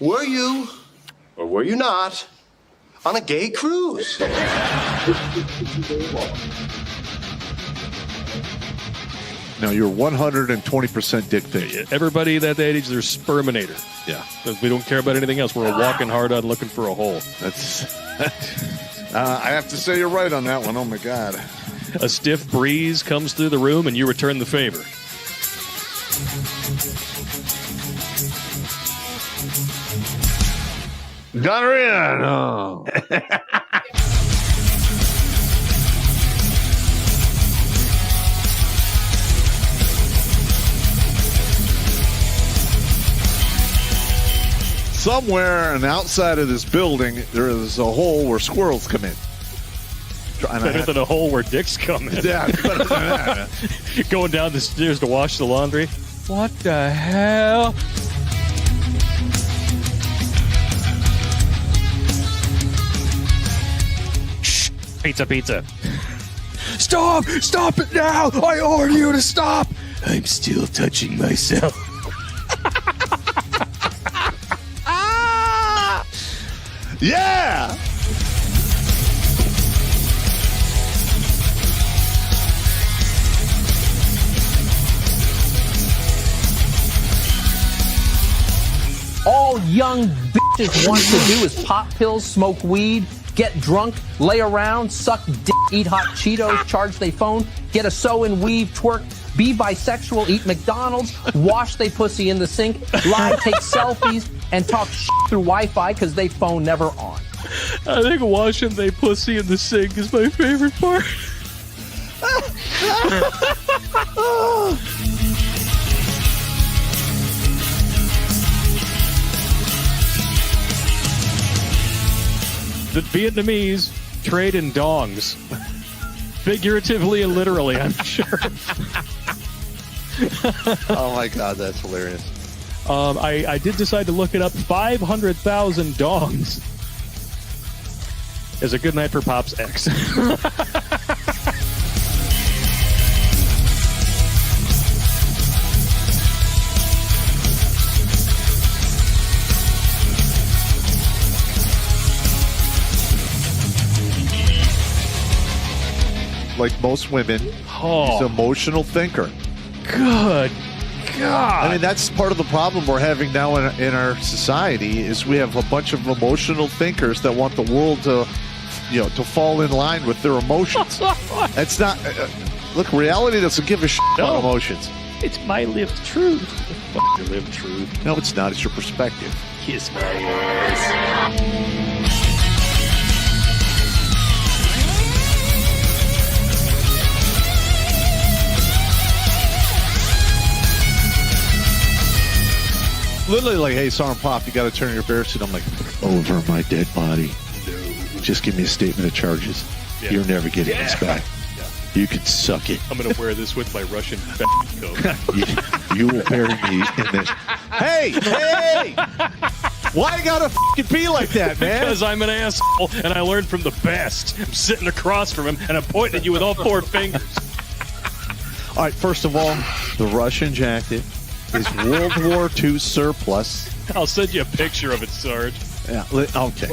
Were you, or were you not, on a gay cruise? No, you're 120% dictator. Everybody that age, they're sperminator. Yeah. Because we don't care about anything else. We're walking hard on looking for a hole. That's. I have to say you're right on that one. Oh, my God. A stiff breeze comes through the room and you return the favor. Gonorrhea. No. Somewhere on the outside of this building, there is a hole where squirrels come in. Better than a hole where dicks come in. Yeah, better than that. Going down the stairs to wash the laundry. What the hell? Shh. Pizza. Stop! Stop it now! I order you to stop! I'm still touching myself. Yeah! All young bitches want to do is pop pills, smoke weed, get drunk, lay around, suck dick, eat hot Cheetos, charge they phone, get a sew and weave, twerk, be bisexual, eat McDonald's, wash they pussy in the sink, lie, take selfies, and talk shit through Wi-Fi because they phone never on. I think washing they pussy in the sink is my favorite part. The Vietnamese trade in dongs. Figuratively and literally, I'm sure. Oh, my God, that's hilarious. I did decide to look it up. 500,000 dongs is a good night for Pop's ex. Like most women, he's an emotional thinker. Good God. I mean, that's part of the problem we're having now in our society is we have a bunch of emotional thinkers that want the world to, to fall in line with their emotions. That's not... look, reality doesn't give a shit about emotions. It's my lived truth. Fuck your lived truth. No, it's not. It's your perspective. Kiss my ass. Literally like, hey, Sergeant Pop, you got to turn your bear suit. I'm like, over my dead body. No. Just give me a statement of charges. Yeah. You're never getting this back. Yeah. You can suck it. I'm going to wear this with my Russian coat. you will bury me in this. Hey! Why you gotta fucking be like that, man? Because I'm an asshole, and I learned from the best. I'm sitting across from him, and I'm pointing at you with all four fingers. All right, first of all, the Russian jacket is World War II surplus. I'll send you a picture of it, Sarge. Yeah, okay.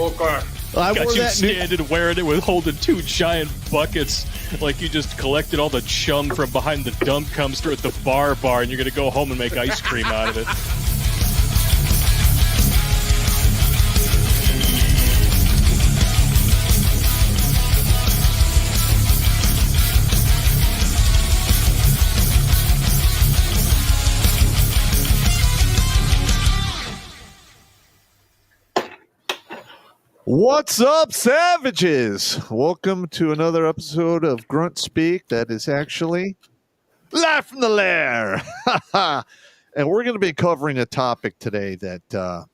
I got you standing wearing it with holding two giant buckets like you just collected all the chum from behind the dump dumpster at the bar and you're going to go home and make ice cream out of it. What's up, savages? Welcome to another episode of Grunt Speak that is actually live from the Lair. And we're going to be covering a topic today that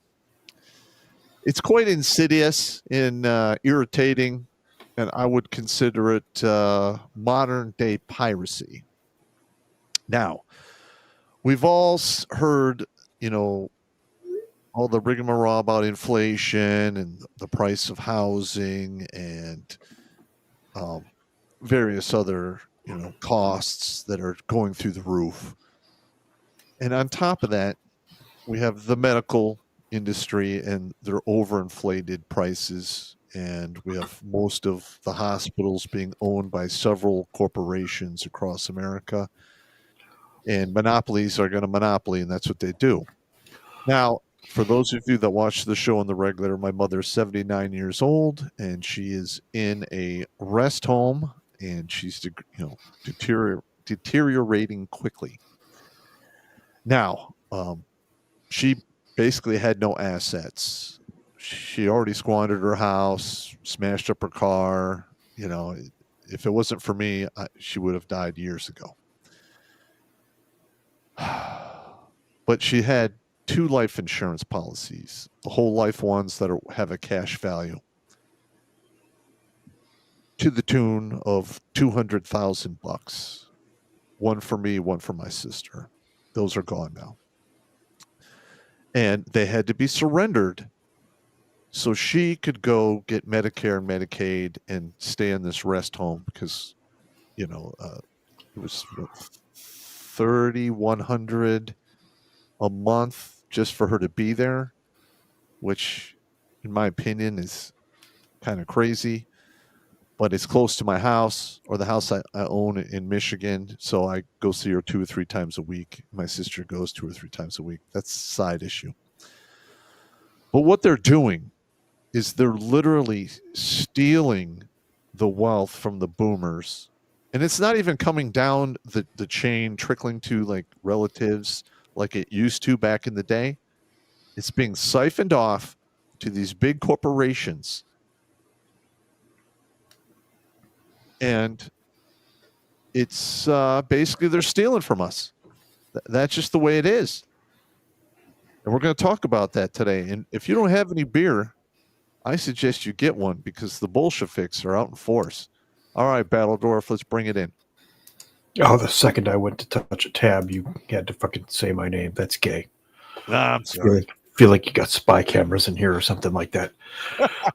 it's quite insidious and irritating, and I would consider it modern-day piracy. Now, we've all heard, all the rigmarole about inflation and the price of housing and various other, costs that are going through the roof. And on top of that, we have the medical industry and their overinflated prices. And we have most of the hospitals being owned by several corporations across America. And monopolies are going to monopoly, and that's what they do. Now, for those of you that watch the show on the regular, my mother's 79 years old, and she is in a rest home, and she's deteriorating quickly. Now, she basically had no assets. She already squandered her house, smashed up her car. If it wasn't for me, she would have died years ago. But she had 2 life insurance policies, the whole life ones that have a cash value, to the tune of $200,000. One for me, one for my sister. Those are gone now. And they had to be surrendered so she could go get Medicare and Medicaid and stay in this rest home because, it was $3,100 a month just for her to be there, which, in my opinion, is kind of crazy. But it's close to my house or the house I own in Michigan, so I go see her 2 or 3 times a week. My sister goes 2 or 3 times a week. That's a side issue. But what they're doing is they're literally stealing the wealth from the boomers. And it's not even coming down the chain, trickling to like relatives like it used to back in the day. It's being siphoned off to these big corporations. And it's basically they're stealing from us. That's just the way it is. And we're going to talk about that today. And if you don't have any beer, I suggest you get one because the Bolsheviks are out in force. All right, Battledorf, let's bring it in. Oh, the second I went to touch a tab, you had to fucking say my name. That's gay. I'm sorry. Feel like you got spy cameras in here or something like that.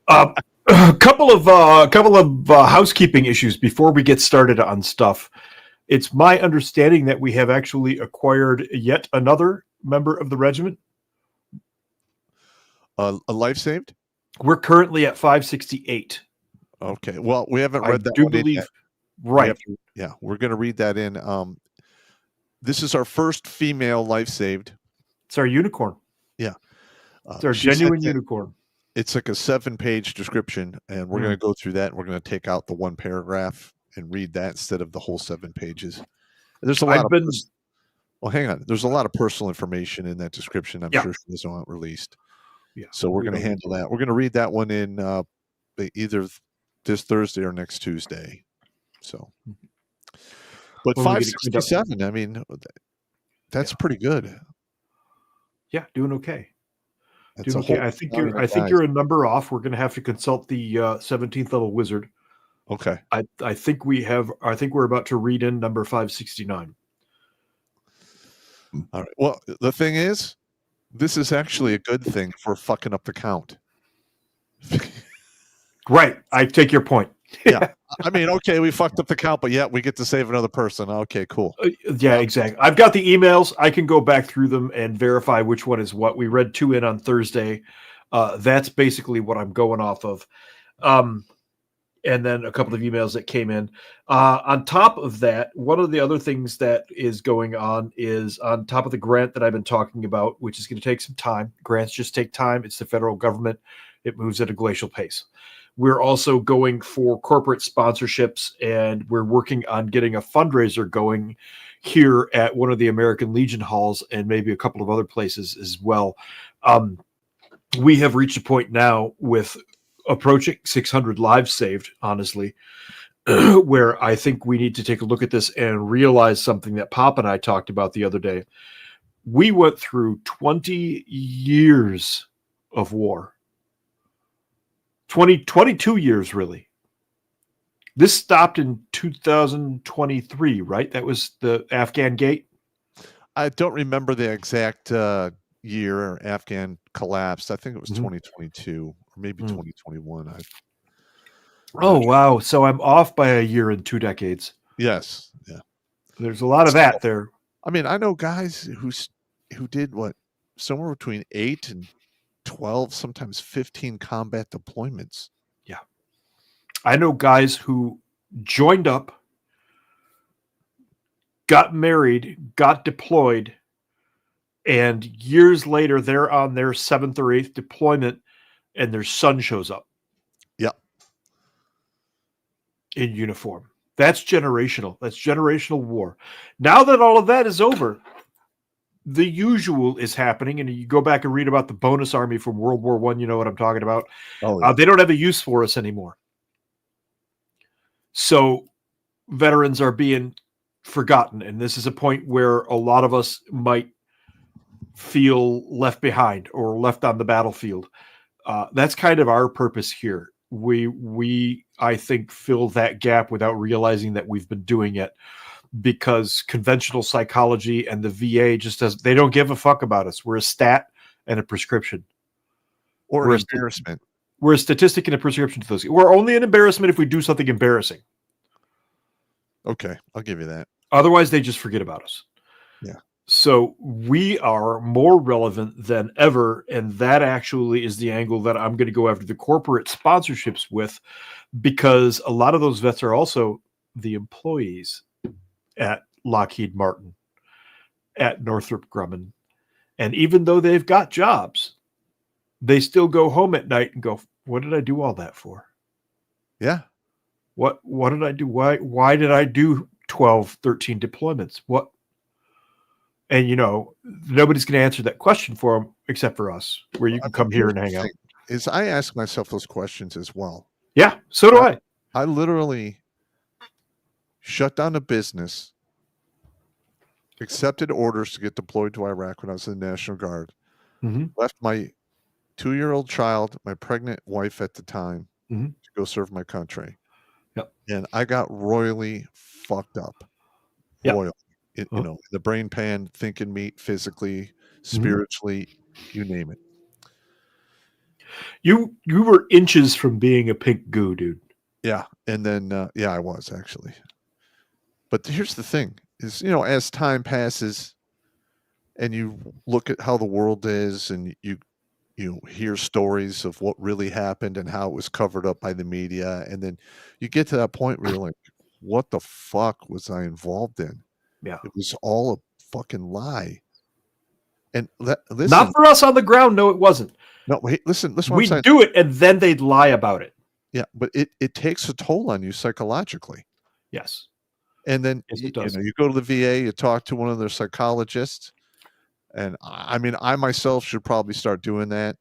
A couple of housekeeping issues before we get started on stuff. It's my understanding that we have actually acquired yet another member of the regiment. A life saved? We're currently at 568. Okay. Well, we haven't read that. I do believe, right? Yeah, we're going to read that in. This is our first female life saved. It's our unicorn. Yeah, it's our genuine unicorn. It's like a 7-page description, and we're going to go through that. And we're going to take out the 1 paragraph and read that instead of the whole 7 pages. There's a lot well, hang on. There's a lot of personal information in that description. I'm sure she doesn't want released. Yeah. So we're going to handle that. We're going to read that one in either this Thursday or next Tuesday. So, but 567. I mean, that's pretty good. Yeah, doing okay. That's doing okay. I think you're a number off. We're going to have to consult the 17th level wizard. Okay. I think we're about to read in number 569. All right. Well, the thing is, this is actually a good thing for fucking up the count. Right. I take your point. Yeah. I mean, okay, we fucked up the count, but yet we get to save another person. Okay, cool. Yeah, exactly. I've got the emails. I can go back through them and verify which one is what. We read 2 in on Thursday. That's basically what I'm going off of. And then a couple of emails that came in. On top of that, one of the other things that is going on is on top of the grant that I've been talking about, which is going to take some time. Grants just take time. It's the federal government. It moves at a glacial pace. We're also going for corporate sponsorships, and we're working on getting a fundraiser going here at one of the American Legion halls and maybe a couple of other places as well. We have reached a point now with approaching 600 lives saved, honestly, where I think we need to take a look at this and realize something that Pop and I talked about the other day. We went through 20 years of war. 22 years, really. This stopped in 2023, right? That was the Afghan Gate. I don't remember the exact year Afghan collapsed. I think it was 2022 or maybe 2021. Oh, wow. So I'm off by a year and 2 decades. Yes. Yeah. There's a lot of that there. I mean, I know guys who who did what, somewhere between 8 and 12, sometimes 15 combat deployments. Yeah. I know guys who joined up, got married, got deployed, and years later they're on their 7th or 8th deployment and their son shows up. Yep. In uniform. That's generational. That's generational war. Now that all of that is over, the usual is happening, and you go back and read about the bonus army from World War I, you know what I'm talking about. Oh, yeah. They don't have a use for us anymore. So veterans are being forgotten, and this is a point where a lot of us might feel left behind or left on the battlefield. That's kind of our purpose here. We I think fill that gap without realizing that we've been doing it, because conventional psychology and the VA just they don't give a fuck about us. We're a stat and a prescription. Or an embarrassment. We're a statistic and a prescription to those. We're only an embarrassment if we do something embarrassing. Okay, I'll give you that. Otherwise, they just forget about us. Yeah. So we are more relevant than ever, and that actually is the angle that I'm going to go after the corporate sponsorships with, because a lot of those vets are also the employees at Lockheed Martin, at Northrop Grumman. And even though they've got jobs, they still go home at night and go, what did I do all that for? Yeah. What did I do? Why did I do 12, 13 deployments? What? And, nobody's going to answer that question for them except for us, where you can come here and hang out. Is I ask myself those questions as well. Yeah, so do I. I literally shut down a business, accepted orders to get deployed to Iraq when I was in the National Guard, left my 2-year-old child, my pregnant wife at the time, to go serve my country. Yep. And I got royally fucked up. Yep. Royally. The brain pan, thinking meat, physically, spiritually, you name it. You were inches from being a pink goo, dude. Yeah. And then, I was actually. But here's the thing is, as time passes and you look at how the world is and you hear stories of what really happened and how it was covered up by the media. And then you get to that point where you're like, what the fuck was I involved in? Yeah. It was all a fucking lie. And listen, not for us on the ground. No, it wasn't. No, wait, listen. We do it, and then they'd lie about it. Yeah, but it takes a toll on you psychologically. Yes. And then yes, it does. You go to the VA, you talk to one of their psychologists, and I mean, I myself should probably start doing that,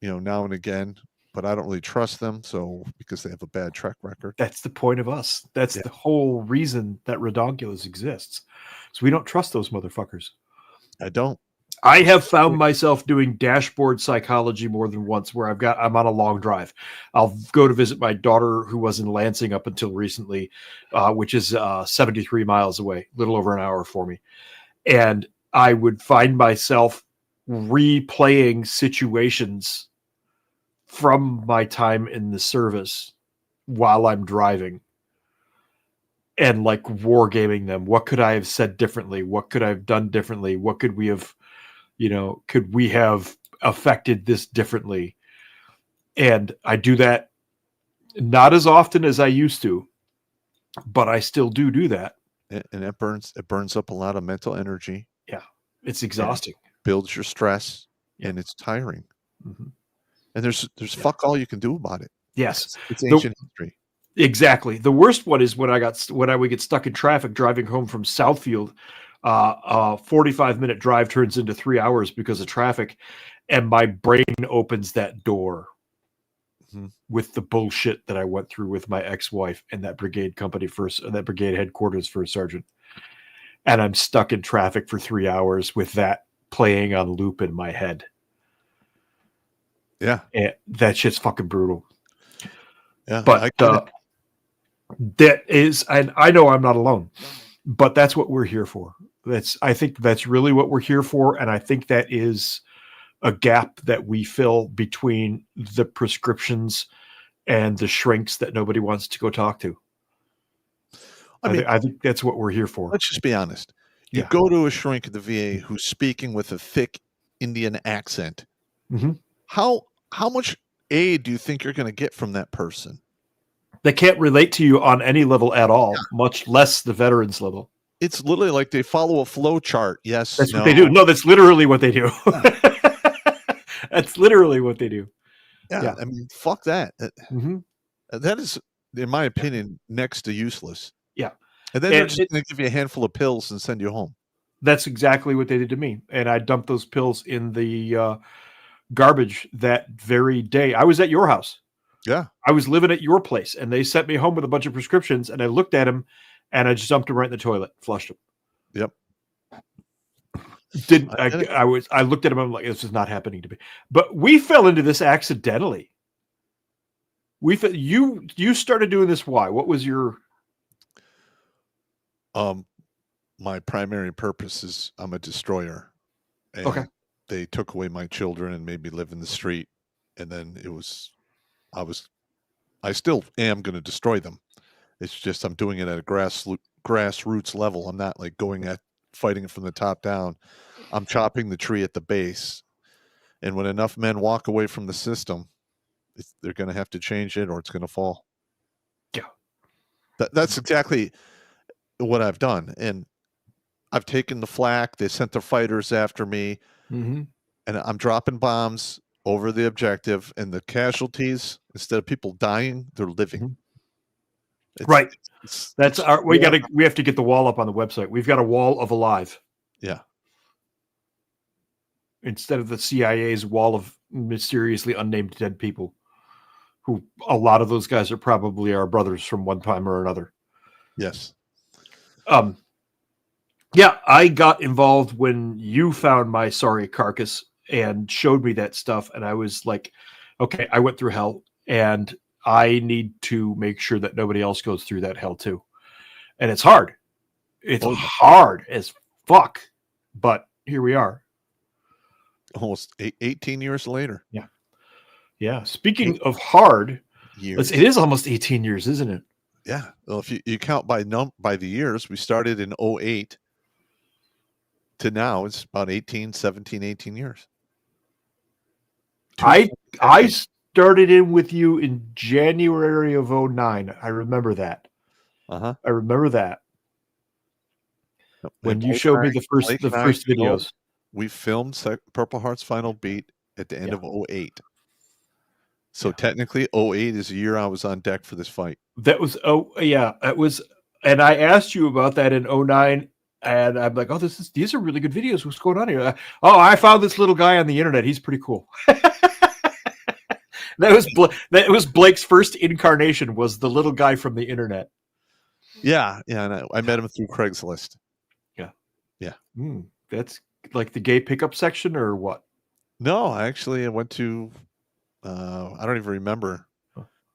now and again. But I don't really trust them, because they have a bad track record. That's the point of us. That's the whole reason that Redonkulas exists. So we don't trust those motherfuckers. I don't. I have found myself doing dashboard psychology more than once, where I'm on a long drive. I'll go to visit my daughter, who was in Lansing up until recently, which is 73 miles away, a little over an hour for me. And I would find myself replaying situations from my time in the service while I'm driving, and like wargaming them. What could I have said differently? What could I have done differently? What could we have, could we have affected this differently? And I do that not as often as I used to, but I still do that. And it burns up a lot of mental energy. Yeah. It's exhausting. It builds your stress, and it's tiring. And there's fuck all you can do about it. Yes. It's ancient history. Exactly. The worst one is when I would get stuck in traffic driving home from Southfield. A 45-minute drive turns into 3 hours because of traffic, and my brain opens that door with the bullshit that I went through with my ex-wife and that brigade headquarters first sergeant. And I'm stuck in traffic for 3 hours with that playing on loop in my head. Yeah. And that shit's fucking brutal. Yeah. But that is, and I know I'm not alone, but that's what we're here for. I think that's really what we're here for. And I think that is a gap that we fill between the prescriptions and the shrinks that nobody wants to go talk to. I think that's what we're here for. Let's just be honest. You Yeah. go to a shrink at the VA who's speaking with a thick Indian accent. Mhm. How much aid do you think you're going to get from that person? They can't relate to you on any level at all, much less the veterans level. It's literally like they follow a flow chart. Yes, That's no. what they do. No, that's literally what they do. That's literally what they do. Yeah, I mean, fuck that. Mhm. That is, in my opinion, next to useless. Yeah. And then they're just going to give you a handful of pills and send you home. That's exactly what they did to me. And I dumped those pills in the garbage that very day. I was at your house. Yeah. I was living at your place, and they sent me home with a bunch of prescriptions, and I looked at them, and I just dumped them right in the toilet, flushed them. Yep. I looked at them, I'm like, this is not happening to me. But we fell into this accidentally. You started doing this. Why? What was your... My primary purpose is I'm a destroyer. And Okay. they took away my children and made me live in the street. And then I still am going to destroy them. It's just I'm doing it at a grassroots level. I'm not like fighting it from the top down. I'm chopping the tree at the base. And when enough men walk away from the system, they're going to have to change it or it's going to fall. Yeah. That's exactly what I've done. And I've taken the flak. They sent their fighters after me. Mm-hmm. And I'm dropping bombs over the objective, and the casualties, instead of people dying, they're living. Right. We have to get the wall up on the website. We've got a wall of alive. Yeah. Instead of the CIA's wall of mysteriously unnamed dead people, who a lot of those guys are probably our brothers from one time or another. Yes. Yeah, I got involved when you found my sorry carcass and showed me that stuff. And I was like, okay, I went through hell and I need to make sure that nobody else goes through that hell too. And it's hard. It's hard as fuck. But here we are. Almost 18 years later. Yeah. Yeah. Speaking of hard years. It is almost 18 years, isn't it? Yeah. Well, if you count by the years, we started in 2008 to now, it's about 18 years. I started in with you in January of 2009. I remember that. Uh-huh. I remember that. When you showed me the first videos. We filmed Purple Heart's final beat at the end of 2008. So technically 2008 is the year I was on deck for this fight. That was it was, and I asked you about that in 2009. And I'm like, these are really good videos. What's going on here? I found this little guy on the internet. He's pretty cool. That was Blake's first incarnation, was the little guy from the internet. Yeah. And I met him through Craigslist. Yeah. That's like the gay pickup section or what? No, I went to, I don't even remember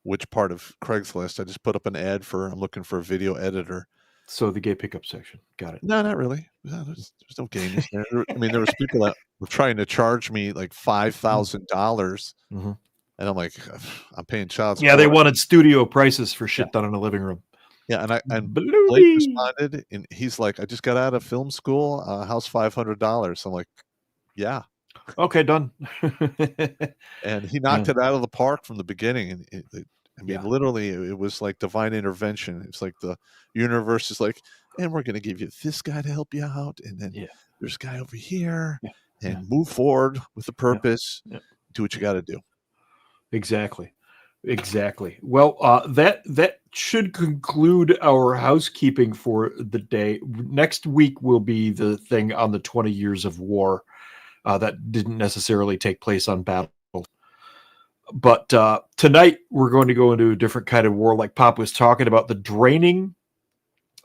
which part of Craigslist. I just put up an ad I'm looking for a video editor. So the gay pickup section. Got it. No, not really. No, there's no gayness there. There was people that were trying to charge me like $5,000. Mm-hmm. And I'm like, I'm paying child support. Yeah, they wanted studio prices for shit done in a living room. Yeah, and Blake responded, and he's like, I just got out of film school. How's $500? I'm like, yeah. Okay, done. And he knocked it out of the park from the beginning. And literally, it was like divine intervention. It's like the universe is like, and we're going to give you this guy to help you out. And then there's a guy over here. Yeah. And move forward with a purpose. Yeah. Do what you got to do. Exactly. Well, that should conclude our housekeeping for the day. Next week will be the thing on the 20 years of war that didn't necessarily take place on battle. But tonight we're going to go into a different kind of war, like Pop was talking about, the draining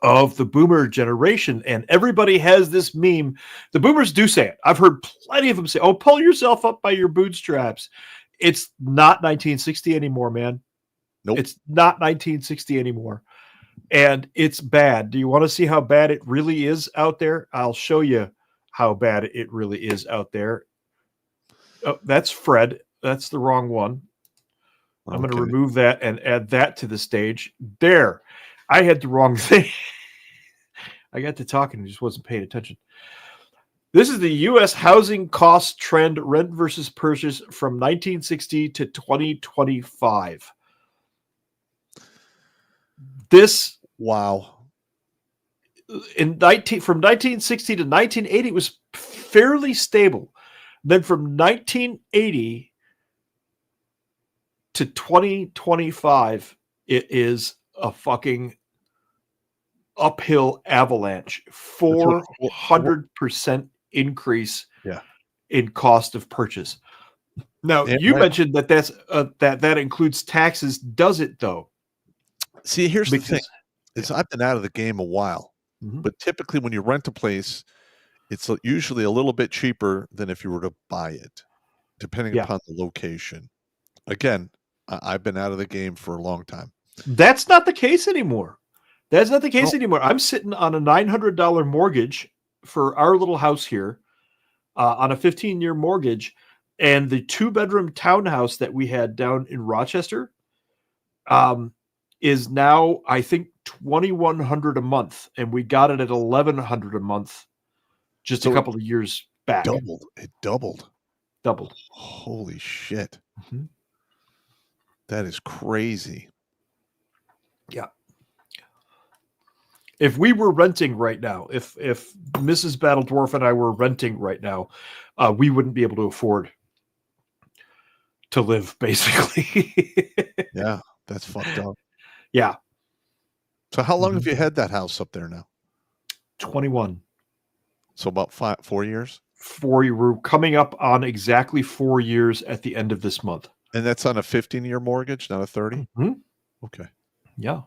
of the boomer generation. And everybody has this meme. The boomers do say it. I've heard plenty of them say, pull yourself up by your bootstraps. It's not 1960 anymore, man. Nope. It's not 1960 anymore. And it's bad. Do you want to see how bad it really is out there? I'll show you how bad it really is out there. Oh, that's Fred. That's the wrong one. I'm going to remove that and add that to the stage. There. I had the wrong thing. I got to talking and just wasn't paying attention. This is the U.S. housing cost trend, rent versus purchase from 1960 to 2025. This Wow. from 1960 to 1980 it was fairly stable. Then from 1980 to 2025, it is a fucking uphill avalanche. 400% increase in cost of purchase. Now, you mentioned that that includes taxes. Does it though? See, here's the thing. I've been out of the game a while, but typically when you rent a place, it's usually a little bit cheaper than if you were to buy it, depending upon the location. Again, I've been out of the game for a long time. That's not the case anymore. I'm sitting on a $900 mortgage for our little house here on a 15-year mortgage, and the 2-bedroom townhouse that we had down in Rochester is now, I think, $2,100 a month, and we got it at $1,100 a month just a couple of years back. It doubled. Holy shit. That is crazy. Yeah. If we were renting right now, if Mrs. Battle Dwarf and I were renting right now, we wouldn't be able to afford to live, basically. Yeah, that's fucked up. Yeah. So how long have you had that house up there now? 21. So about 4 years? 4 years. We're coming up on exactly 4 years at the end of this month. And that's on a 15-year mortgage, not a 30? Okay. Yeah.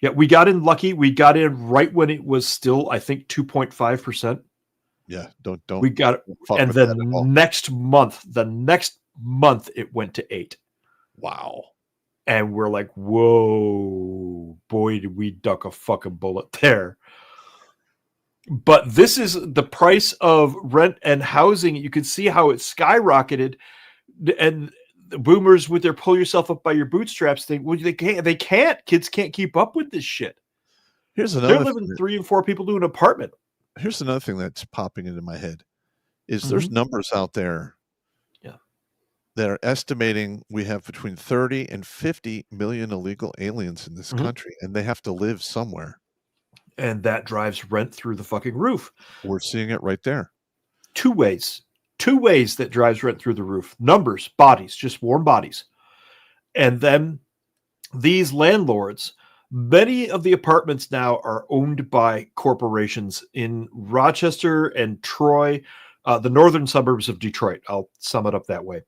Yeah, we got in lucky. We got in right when it was still, I think, 2.5%. Yeah, don't. We got it, and then the next month, it went to 8. Wow. And we're like, whoa, boy, did we duck a fucking bullet there. But this is the price of rent and housing. You can see how it skyrocketed. And the boomers with their pull yourself up by your bootstraps thing, well, they can't. Kids can't keep up with this shit. Here's another. They're living 3 and 4 people to an apartment. Here's another thing that's popping into my head is there's numbers out there that are estimating we have between 30 and 50 million illegal aliens in this country, and they have to live somewhere. And that drives rent through the fucking roof. We're seeing it right there. 2 ways. 2 ways that drives rent through the roof. Numbers, bodies, just warm bodies. And then these landlords, many of the apartments now are owned by corporations in Rochester and Troy, the northern suburbs of Detroit. I'll sum it up that way.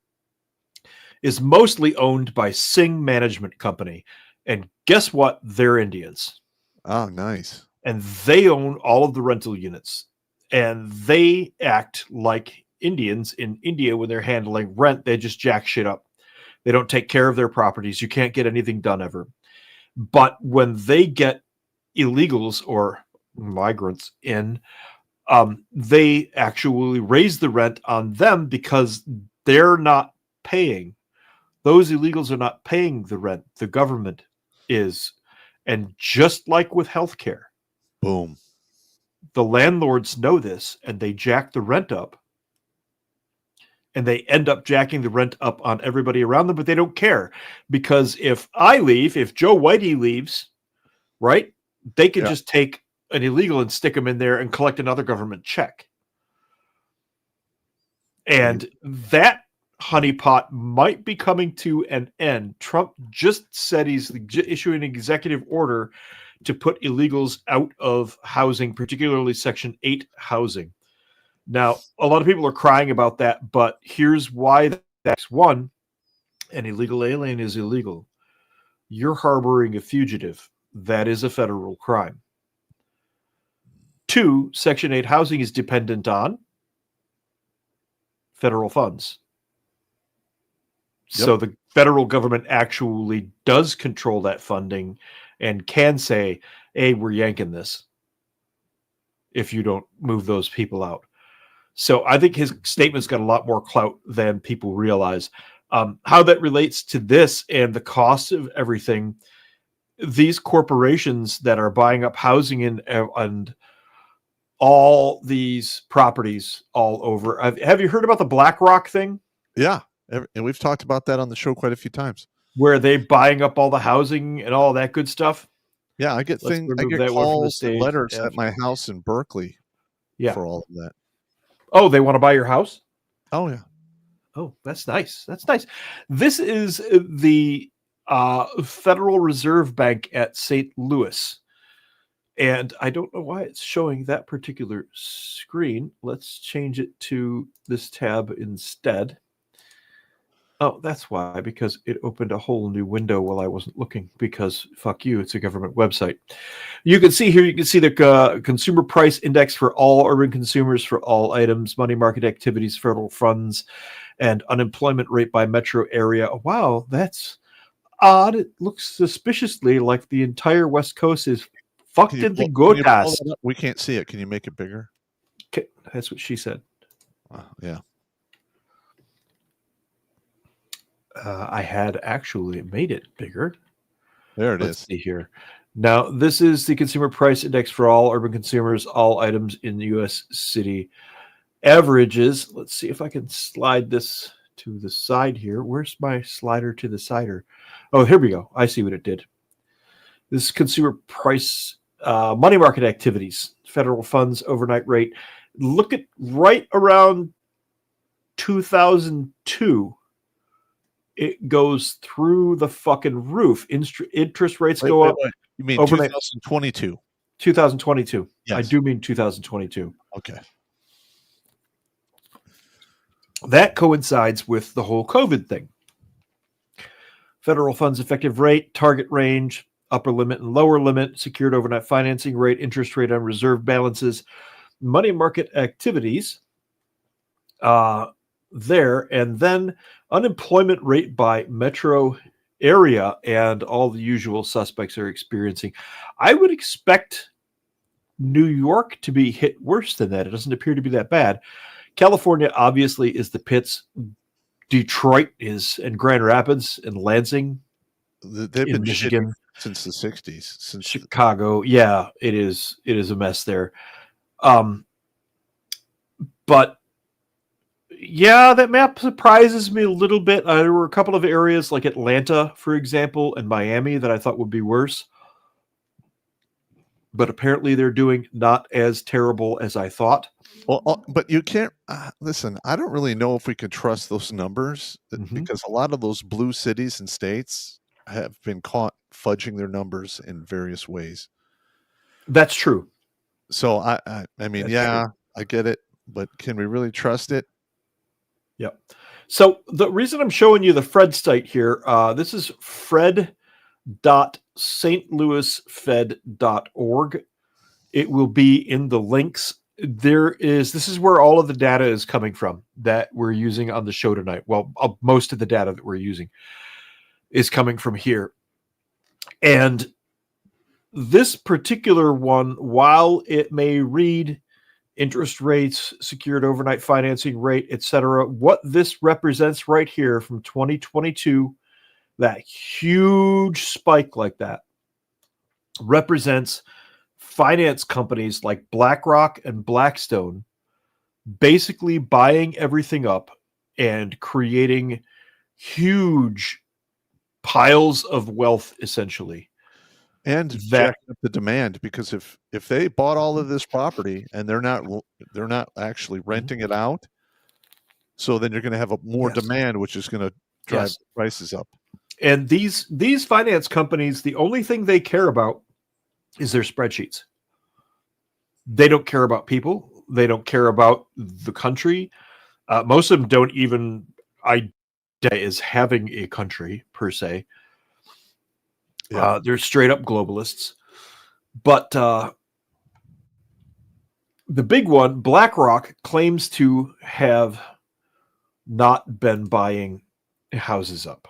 Is mostly owned by Singh Management Company. And guess what? They're Indians. Oh, nice. And they own all of the rental units. And they act like Indians in India when they're handling rent. They just jack shit up. They don't take care of their properties. You can't get anything done ever. But when they get illegals or migrants in, they actually raise the rent on them because they're not paying. Those illegals are not paying the rent. The government is. And just like with healthcare, boom, the landlords know this and they jack the rent up. And they end up jacking the rent up on everybody around them, but they don't care. Because if I leave, if Joe Whitey leaves, right, they can just take an illegal and stick him in there and collect another government check. And that honeypot might be coming to an end. Trump just said he's issuing an executive order to put illegals out of housing, particularly Section 8 housing. Now, a lot of people are crying about that, but here's why. That's one, an illegal alien is illegal. You're harboring a fugitive. That is a federal crime. 2, Section 8 housing is dependent on federal funds. So the federal government actually does control that funding and can say, hey, we're yanking this if you don't move those people out. So I think his statement's got a lot more clout than people realize. How that relates to this and the cost of everything, these corporations that are buying up housing and all these properties all over. Have you heard about the BlackRock thing? Yeah. And we've talked about that on the show quite a few times. Where they buying up all the housing and all that good stuff? Yeah, I get Let's I remove get that one from the calls and stage. letters at my house in Berkeley for all of that. Oh, they want to buy your house? Oh, yeah. Oh, that's nice. That's nice. This is the Federal Reserve Bank at St. Louis. And I don't know why it's showing that particular screen. Let's change it to this tab instead. Oh, that's why, because it opened a whole new window while I wasn't looking, because fuck you, it's a government website. You can see here, you can see the consumer price index for all urban consumers for all items, money market activities, federal funds, and unemployment rate by metro area. Wow, that's odd. It looks suspiciously like the entire West Coast is fucked into gotas. We can't see it. Can you make it bigger? Okay, that's what she said. Yeah. I had actually made it bigger. There it Let's is. see here. Now, this is the consumer price index for all urban consumers, all items in the U.S. city averages. Let's see if I can slide this to the side here. Where's my slider to the sider? Oh, here we go. I see what it did. This is consumer price money market activities, federal funds overnight rate. Look at right around 2002. It goes through the fucking roof. Interest rates go up. Wait. You mean overnight. 2022? 2022. Yes. I do mean 2022. Okay. That coincides with the whole COVID thing. Federal funds effective rate, target range, upper limit and lower limit, secured overnight financing rate, interest rate on reserve balances, money market activities. There, and then unemployment rate by metro area, and all the usual suspects are experiencing. I would expect New York to be hit worse than that. It doesn't appear to be that bad. California obviously is the pits. Detroit is, and Grand Rapids and Lansing. They've been Michigan since the 60s. Since Chicago. Yeah, it is a mess there. But yeah, that map surprises me a little bit. There were a couple of areas like Atlanta, for example, and Miami that I thought would be worse. But apparently they're doing not as terrible as I thought. Well, but you can't listen. I don't really know if we can trust those numbers because a lot of those blue cities and states have been caught fudging their numbers in various ways. That's true. So I mean, yeah, I get it, but can we really trust it? Yep. So the reason I'm showing you the Fred site here, this is fred.stlouisfed.org. It will be in the links. This is where all of the data is coming from that we're using on the show tonight. Well, most of the data that we're using is coming from here. And this particular one, while it may read interest rates, secured overnight financing rate, etc., what this represents right here from 2022, that huge spike like that, represents finance companies like BlackRock and Blackstone basically buying everything up and creating huge piles of wealth, essentially. And jacking up the demand, because if they bought all of this property and they're not actually renting it out, so then you're going to have more demand, which is going to drive prices up. And these finance companies, the only thing they care about is their spreadsheets. They don't care about people. They don't care about the country. Most of them don't even identify as having a country per se. Yeah. They're straight up globalists. But the big one, BlackRock, claims to have not been buying houses up.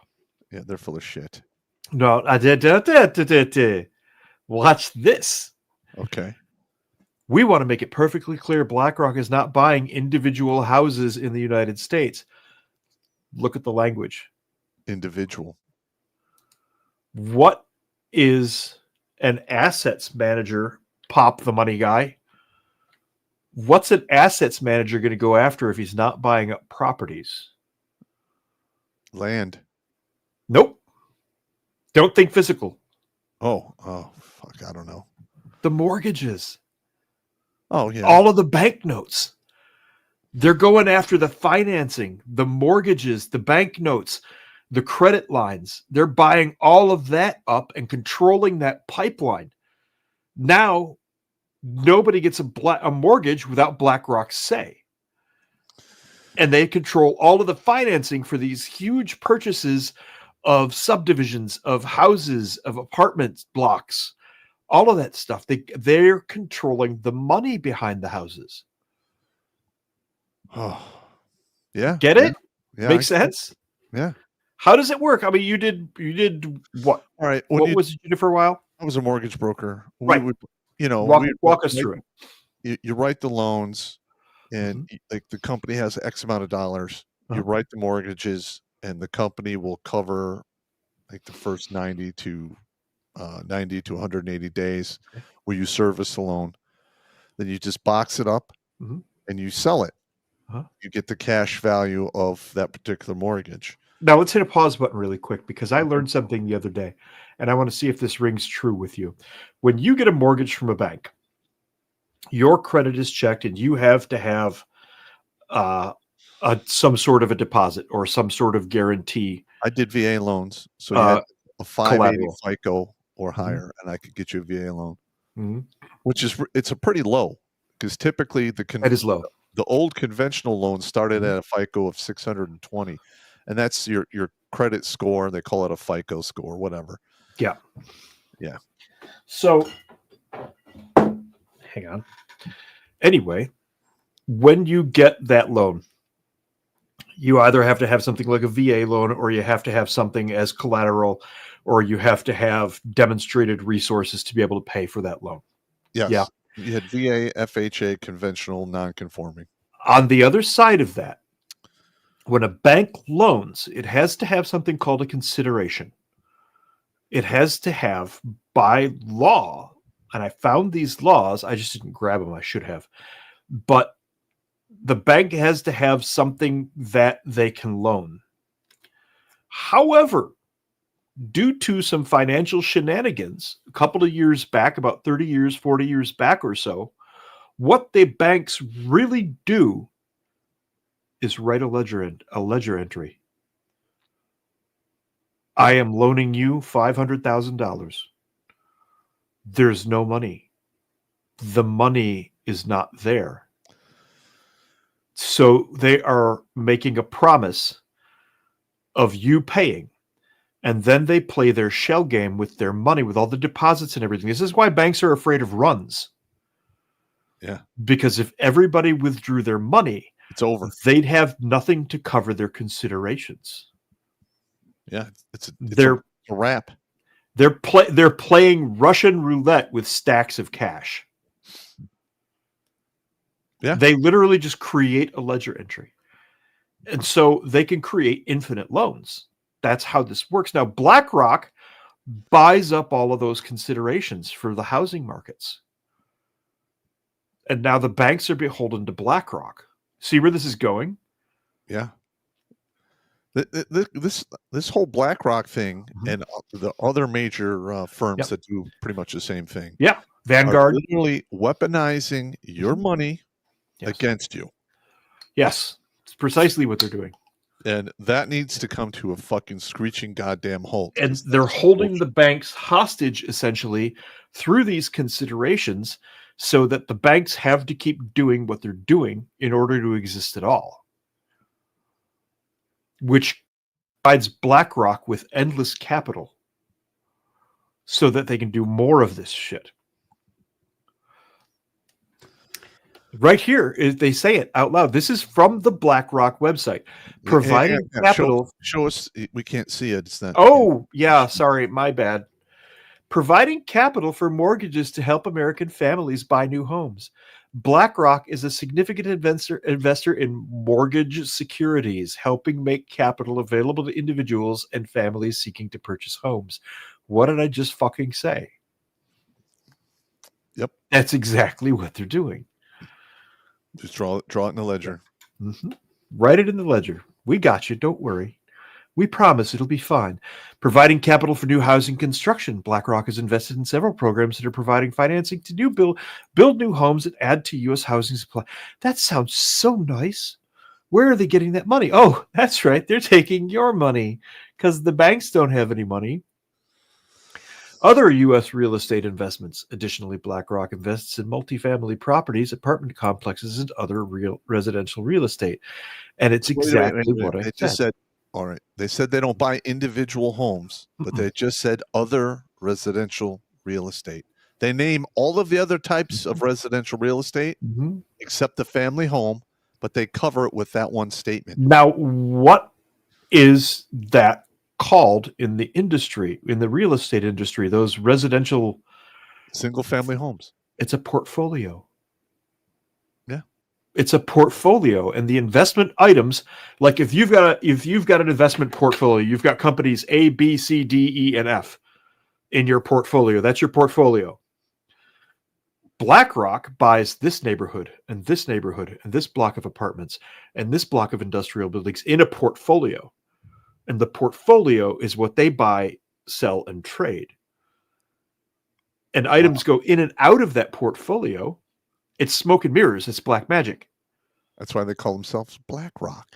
Yeah, they're full of shit. No, watch this. Okay. We want to make it perfectly clear BlackRock is not buying individual houses in the United States. Look at the language. Individual. What is an assets manager pop the money guy? What's an assets manager going to go after if he's not buying up properties? Land. Nope. Don't think physical. Oh, fuck. I don't know. The mortgages. Oh, yeah. All of the banknotes. They're going after the financing, the mortgages, the banknotes, the credit lines. They're buying all of that up and controlling that pipeline. Now, nobody gets a mortgage without BlackRock's say. And they control all of the financing for these huge purchases of subdivisions, of houses, of apartment blocks, all of that stuff. They're controlling the money behind the houses. Oh, yeah. Get it? Yeah. Makes sense? Yeah. How does it work? I mean, you did what? All right. What was it you did for a while? I was a mortgage broker. Right. We would, you know, Walk us through it. You write the loans, and like the company has X amount of dollars. You write the mortgages, and the company will cover like the first 90 to 180 days where you service the loan. Then you just box it up and you sell it. You get the cash value of that particular mortgage. Now let's hit a pause button really quick, because I learned something the other day, and I want to see if this rings true with you. When you get a mortgage from a bank, your credit is checked, and you have to have some sort of a deposit or some sort of guarantee. I did VA loans, so you had a 580 collateral. FICO or higher, and I could get you a VA loan, which is it's a pretty low, because typically That is low. The old conventional loan started at a FICO of 620, and that's your credit score. They call it a FICO score, whatever. Yeah. Yeah. So, hang on. Anyway, when you get that loan, you either have to have something like a VA loan, or you have to have something as collateral, or you have to have demonstrated resources to be able to pay for that loan. Yes. Yeah. You had VA, FHA, conventional, non-conforming. On the other side of that, when a bank loans, it has to have something called a consideration. It has to have, by law, and I found these laws, I just didn't grab them, I should have, but the bank has to have something that they can loan. However, due to some financial shenanigans a couple of years back, about 30 years, 40 years back or so, what the banks really do is write a ledger entry. I am loaning you $500,000. There's no money. The money is not there. So they are making a promise of you paying. And then they play their shell game with their money, with all the deposits and everything. This is why banks are afraid of runs. Yeah. Because if everybody withdrew their money, it's over. They'd have nothing to cover their considerations. Yeah, it's a wrap. They're playing Russian roulette with stacks of cash. Yeah. They literally just create a ledger entry. And so they can create infinite loans. That's how this works. Now, BlackRock buys up all of those considerations for the housing markets. And now the banks are beholden to BlackRock. See where this is going? Yeah. This whole BlackRock thing and the other major firms that do pretty much the same thing. Yeah. Vanguard. Are literally weaponizing your money against you. Yes. It's precisely what they're doing. And that needs to come to a fucking screeching goddamn halt. And they're holding the banks hostage, essentially, through these considerations, so that the banks have to keep doing what they're doing in order to exist at all. Which provides BlackRock with endless capital so that they can do more of this shit. Right here, they say it out loud. This is from the BlackRock website. Providing capital. Show us. We can't see it. It's not. Oh, yeah. Sorry. My bad. Providing capital for mortgages to help American families buy new homes. BlackRock is a significant investor in mortgage securities, helping make capital available to individuals and families seeking to purchase homes. What did I just fucking say? Yep. That's exactly what they're doing. Just draw it in the ledger. Mm-hmm. Write it in the ledger. We got you. Don't worry. We promise it'll be fine. Providing capital for new housing construction. BlackRock has invested in several programs that are providing financing to build new homes and add to U.S. housing supply. That sounds so nice. Where are they getting that money? Oh, that's right. They're taking your money because the banks don't have any money. Other U.S. real estate investments. Additionally, BlackRock invests in multifamily properties, apartment complexes, and other residential real estate. And it's exactly what I said. All right. They said they don't buy individual homes, but they just said other residential real estate. They name all of the other types of residential real estate except the family home, but they cover it with that one statement. Now, what is that called in the industry, in the real estate industry, those residential single family homes? It's a portfolio. Yeah. It's a portfolio, and the investment items, like if you've got an investment portfolio, you've got companies A, B, C, D, E, and F in your portfolio. That's your portfolio. BlackRock buys this neighborhood and this neighborhood and this block of apartments and this block of industrial buildings in a portfolio. And the portfolio is what they buy, sell, and trade. And items go in and out of that portfolio. It's smoke and mirrors. It's black magic. That's why they call themselves BlackRock.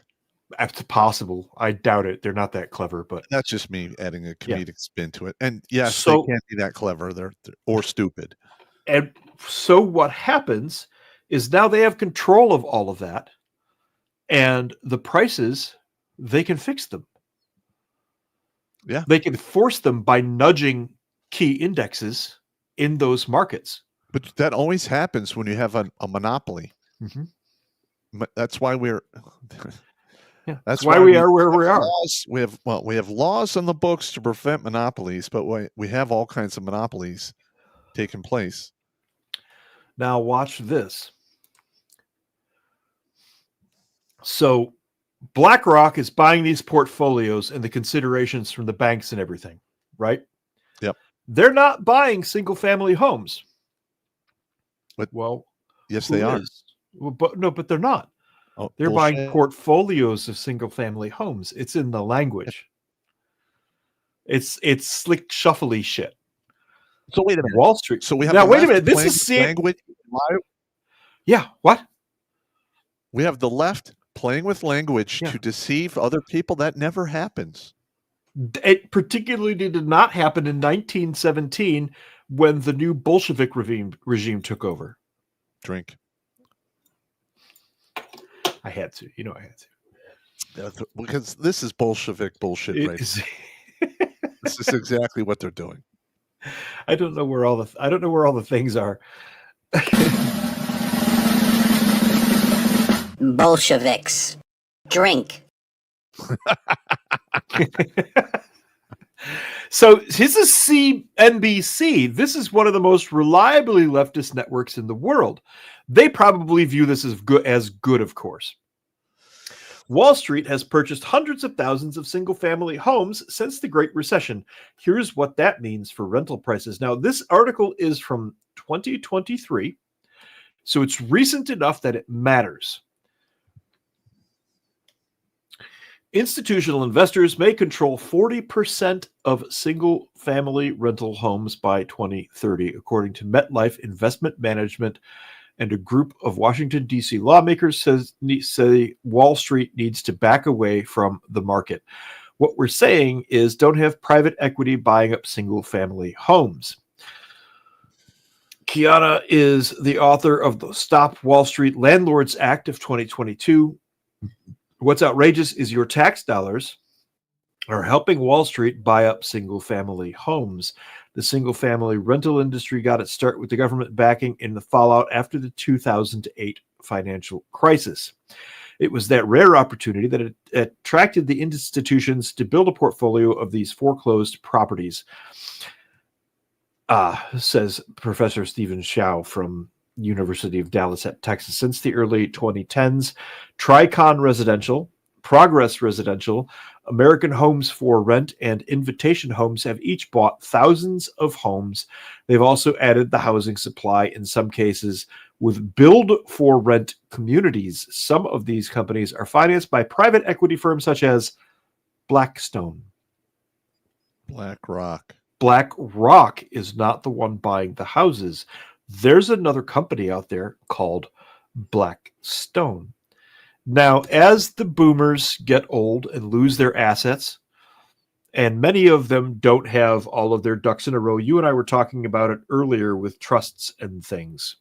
It's possible. I doubt it. They're not that clever, but that's just me adding a comedic spin to it. And yes, they can't be that clever. They're or stupid. And so what happens is now they have control of all of that, and the prices, they can fix them. Yeah. They can force them by nudging key indexes in those markets. But that always happens when you have a monopoly. Mm-hmm. That's why we're that's why we are where we are. We have laws on the books to prevent monopolies, but we have all kinds of monopolies taking place. Now watch this. So BlackRock is buying these portfolios and the considerations from the banks and everything, right? Yep. They're not buying single-family homes. But well, yes, they are. Well, but they're not. Oh, they're bullshit. buying portfolios of single-family homes. It's in the language. It's slick, shuffly shit. So wait a minute. Wall Street. So we have now. Wait a minute. This is language. Yeah. What? We have the left playing with language to deceive other people. That never happens. It particularly did not happen in 1917 when the new Bolshevik regime took over. Drink. I had to. You know I had to. Because this is Bolshevik bullshit, right? This is exactly what they're doing. I don't know where all the things are. Bolsheviks. Drink. So this is CNBC. This is one of the most reliably leftist networks in the world. They probably view this as good, of course. Wall Street has purchased hundreds of thousands of single-family homes since the Great Recession. Here's what that means for rental prices. Now, this article is from 2023, so it's recent enough that it matters. Institutional investors may control 40% of single-family rental homes by 2030, according to MetLife Investment Management, and a group of Washington, D.C. lawmakers say Wall Street needs to back away from the market. What we're saying is don't have private equity buying up single-family homes. Kiana is the author of the Stop Wall Street Landlords Act of 2022. What's outrageous is your tax dollars are helping Wall Street buy up single-family homes. The single-family rental industry got its start with the government backing in the fallout after the 2008 financial crisis. It was that rare opportunity that it attracted the institutions to build a portfolio of these foreclosed properties, says Professor Stephen Shao from University of Dallas at Texas. Since the early 2010s, Tricon Residential, Progress Residential, American Homes for Rent, and Invitation Homes have each bought thousands of homes. They've also added the housing supply in some cases with build-for-rent communities. Some of these companies are financed by private equity firms such as Blackstone. BlackRock. BlackRock is not the one buying the houses. There's another company out there called Blackstone. Now, as the boomers get old and lose their assets, and many of them don't have all of their ducks in a row, you and I were talking about it earlier with trusts and things.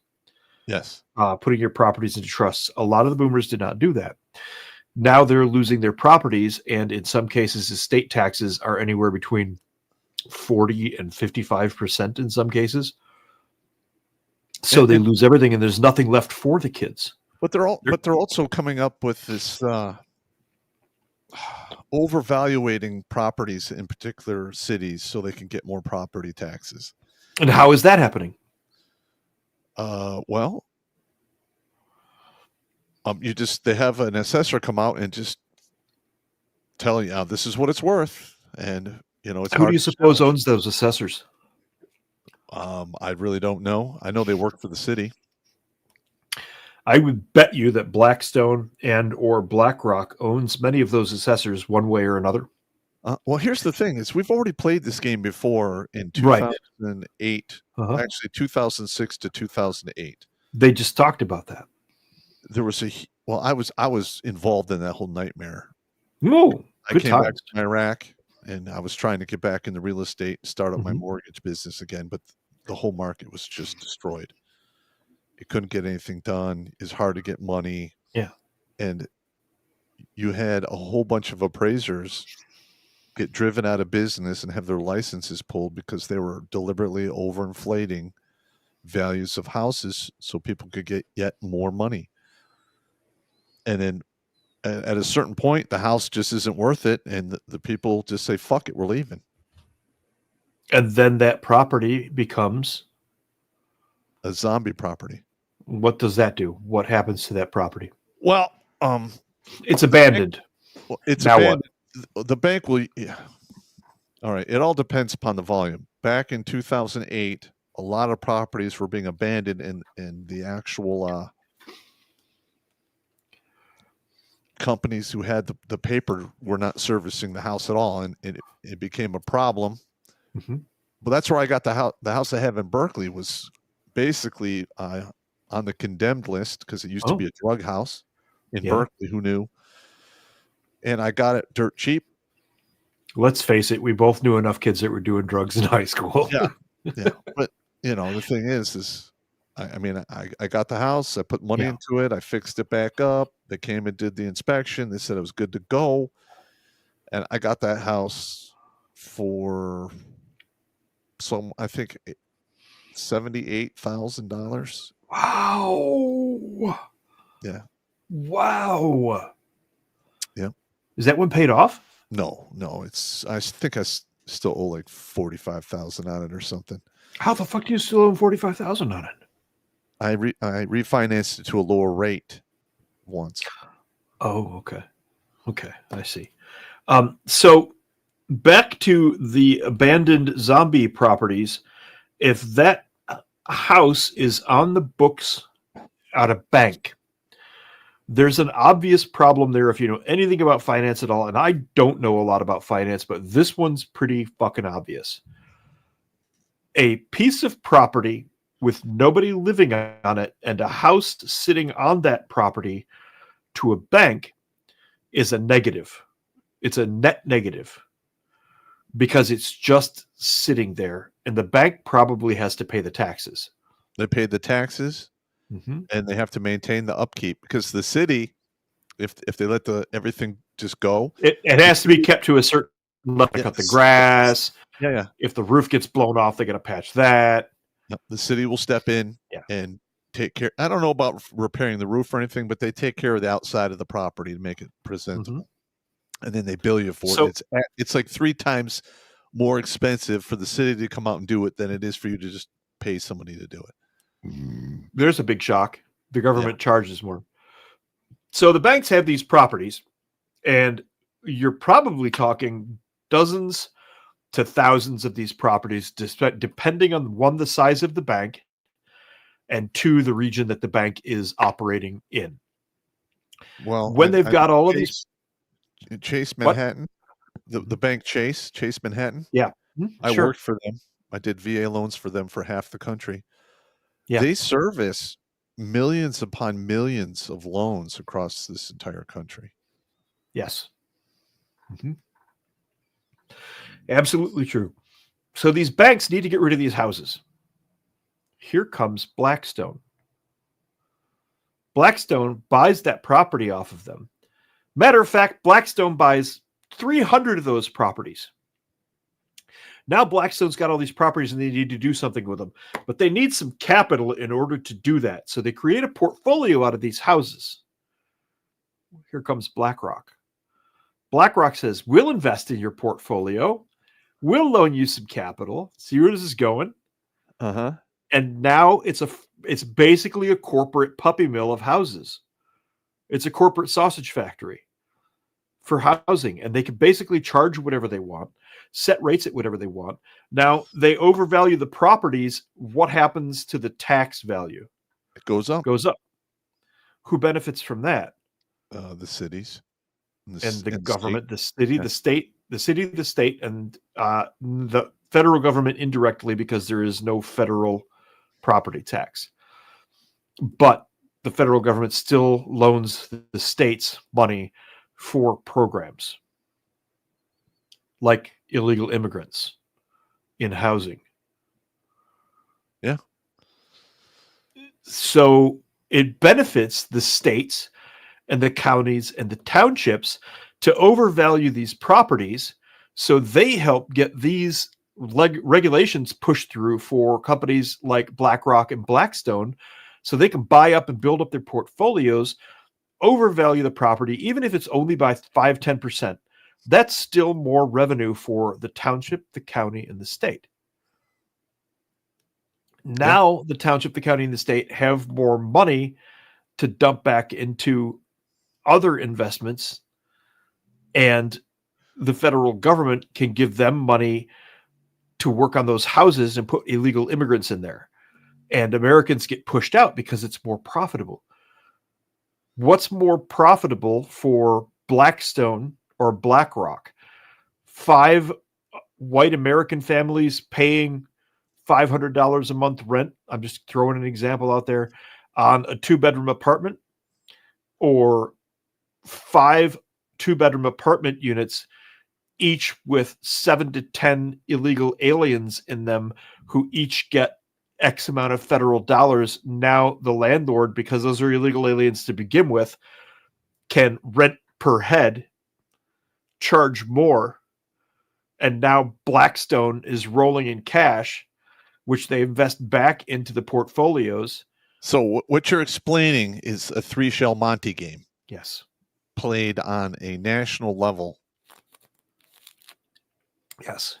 Yes. Putting your properties into trusts. A lot of the boomers did not do that. Now they're losing their properties, and in some cases, estate taxes are anywhere between 40 and 55% in some cases. So they lose everything, and there's nothing left for the kids. But they're also coming up with this overvaluating properties in particular cities so they can get more property taxes. And how is that happening? Well, they have an assessor come out and just tell you, this is what it's worth, and it's who do you suppose owns those assessors? I really don't know. I know they work for the city. I would bet you that Blackstone and or BlackRock owns many of those assessors one way or another. Well, here's the thing: is we've already played this game before in 2008, actually 2006 to 2008. They just talked about that. There was I was involved in that whole nightmare. No, I came back to Iraq, and I was trying to get back into real estate, start up my mortgage business again, but the whole market was just destroyed. You couldn't get anything done. It's hard to get money. Yeah. And you had a whole bunch of appraisers get driven out of business and have their licenses pulled because they were deliberately overinflating values of houses so people could get yet more money. And then at a certain point, the house just isn't worth it. And the people just say, fuck it, we're leaving. And then that property becomes a zombie property. What does that do? What happens to that property? Well, it's abandoned. It's now abandoned. What? The bank will. Yeah. All right. It all depends upon the volume. Back in 2008, a lot of properties were being abandoned, and the actual companies who had the paper were not servicing the house at all, and it became a problem. Mm-hmm. But that's where I got the house. The house I have in Berkeley was basically on the condemned list because it used to be a drug house in Berkeley. Who knew? And I got it dirt cheap. Let's face it, we both knew enough kids that were doing drugs in high school. Yeah. But the thing is I got the house. I put money into it. I fixed it back up. They came and did the inspection. They said it was good to go, and I got that house for I think $78,000. Wow. Yeah. Wow. Yeah. Is that one paid off? No. I think I still owe like $45,000 on it or something. How the fuck do you still owe $45,000 on it? I refinanced it to a lower rate once. Oh, okay. I see. So back to the abandoned zombie properties. If that house is on the books at a bank, there's an obvious problem there if you know anything about finance at all. And I don't know a lot about finance, but this one's pretty fucking obvious. A piece of property with nobody living on it and a house sitting on that property to a bank is a negative. It's a net negative because it's just sitting there, and the bank probably has to pay the taxes. They pay the taxes, and they have to maintain the upkeep because the city, if they let everything just go, it has to be kept to a certain level. Cut the grass. Yeah. If the roof gets blown off, they got to patch that. The city will step in and take care. I don't know about repairing the roof or anything, but they take care of the outside of the property to make it presentable. And then they bill you for it. It's like 3 times more expensive for the city to come out and do it than it is for you to just pay somebody to do it. There's a big shock. The government charges more. So the banks have these properties, And you're probably talking dozens to thousands of these properties, depending on, one, the size of the bank, and two, the region that the bank is operating in. Well, when they've got all of these, Chase Manhattan, the bank Chase Manhattan. Yeah. I Sure. worked for them. I did VA loans for them for half the country. Yeah. They service millions upon millions of loans across this entire country. Yes. Absolutely true. So these banks need to get rid of these houses. Here comes Blackstone. Blackstone buys that property off of them. Matter of fact, Blackstone buys 300 of those properties. Now Blackstone's got all these properties and they need to do something with them, but they need some capital in order to do that. So they create a portfolio out of these houses. Here comes BlackRock. BlackRock says, we'll invest in your portfolio. We'll loan you some capital. See where this is going? Uh-huh. And now it's basically a corporate puppy mill of houses. It's a corporate sausage factory for housing, and they can basically charge whatever they want, set rates at whatever they want. Now they overvalue the properties. What happens to the tax value? It goes up. Goes up. Who benefits from that? The cities And the government, the city, the state, and the federal government indirectly, because there is no federal property tax. But the federal government still loans the states money for programs like illegal immigrants in housing. Yeah. So it benefits the states and the counties and the townships to overvalue these properties, so they help get these regulations pushed through for companies like BlackRock and Blackstone, so they can buy up and build up their portfolios, overvalue the property, even if it's only by 5-10%. That's still more revenue for the township, the county, and the state. Now the township, the county, and the state have more money to dump back into other investments, and the federal government can give them money to work on those houses and put illegal immigrants in there. And Americans get pushed out because it's more profitable. What's more profitable for Blackstone or BlackRock? 5 white American families paying $500 a month rent, I'm just throwing an example out there, on a 2-bedroom apartment, or 5 2-bedroom apartment units, each with 7 to 10 illegal aliens in them, who each get X amount of federal dollars. Now the landlord, because those are illegal aliens to begin with, can rent per head, charge more, and now Blackstone is rolling in cash, which they invest back into the portfolios. So what you're explaining is a 3-shell Monte game. Yes. Played on a national level. Yes.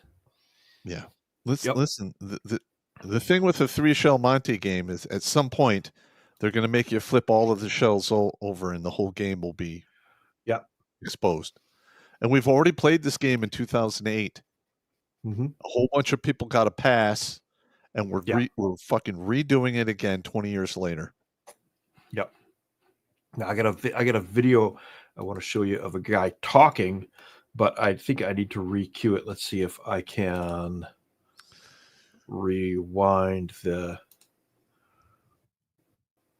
Yeah. Listen, the thing with the 3-shell Monte game is, at some point they're going to make you flip all of the shells over, and the whole game will be exposed. And we've already played this game in 2008. Mm-hmm. A whole bunch of people got a pass, and we're fucking redoing it again 20 years later. Yep. Now I got a video I want to show you of a guy talking, but I think I need to re-cue it. Let's see if I can rewind the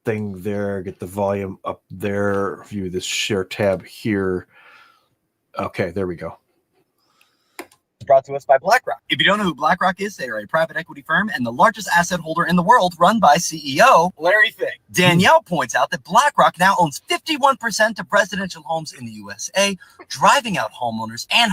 thing there, get the volume up there, view this share tab here. Okay, there we go. Brought to us by BlackRock. If you don't know who BlackRock is, they are a private equity firm and the largest asset holder in the world, run by CEO Larry Fink. Danielle points out that BlackRock now owns 51% of residential homes in the USA, driving out homeowners and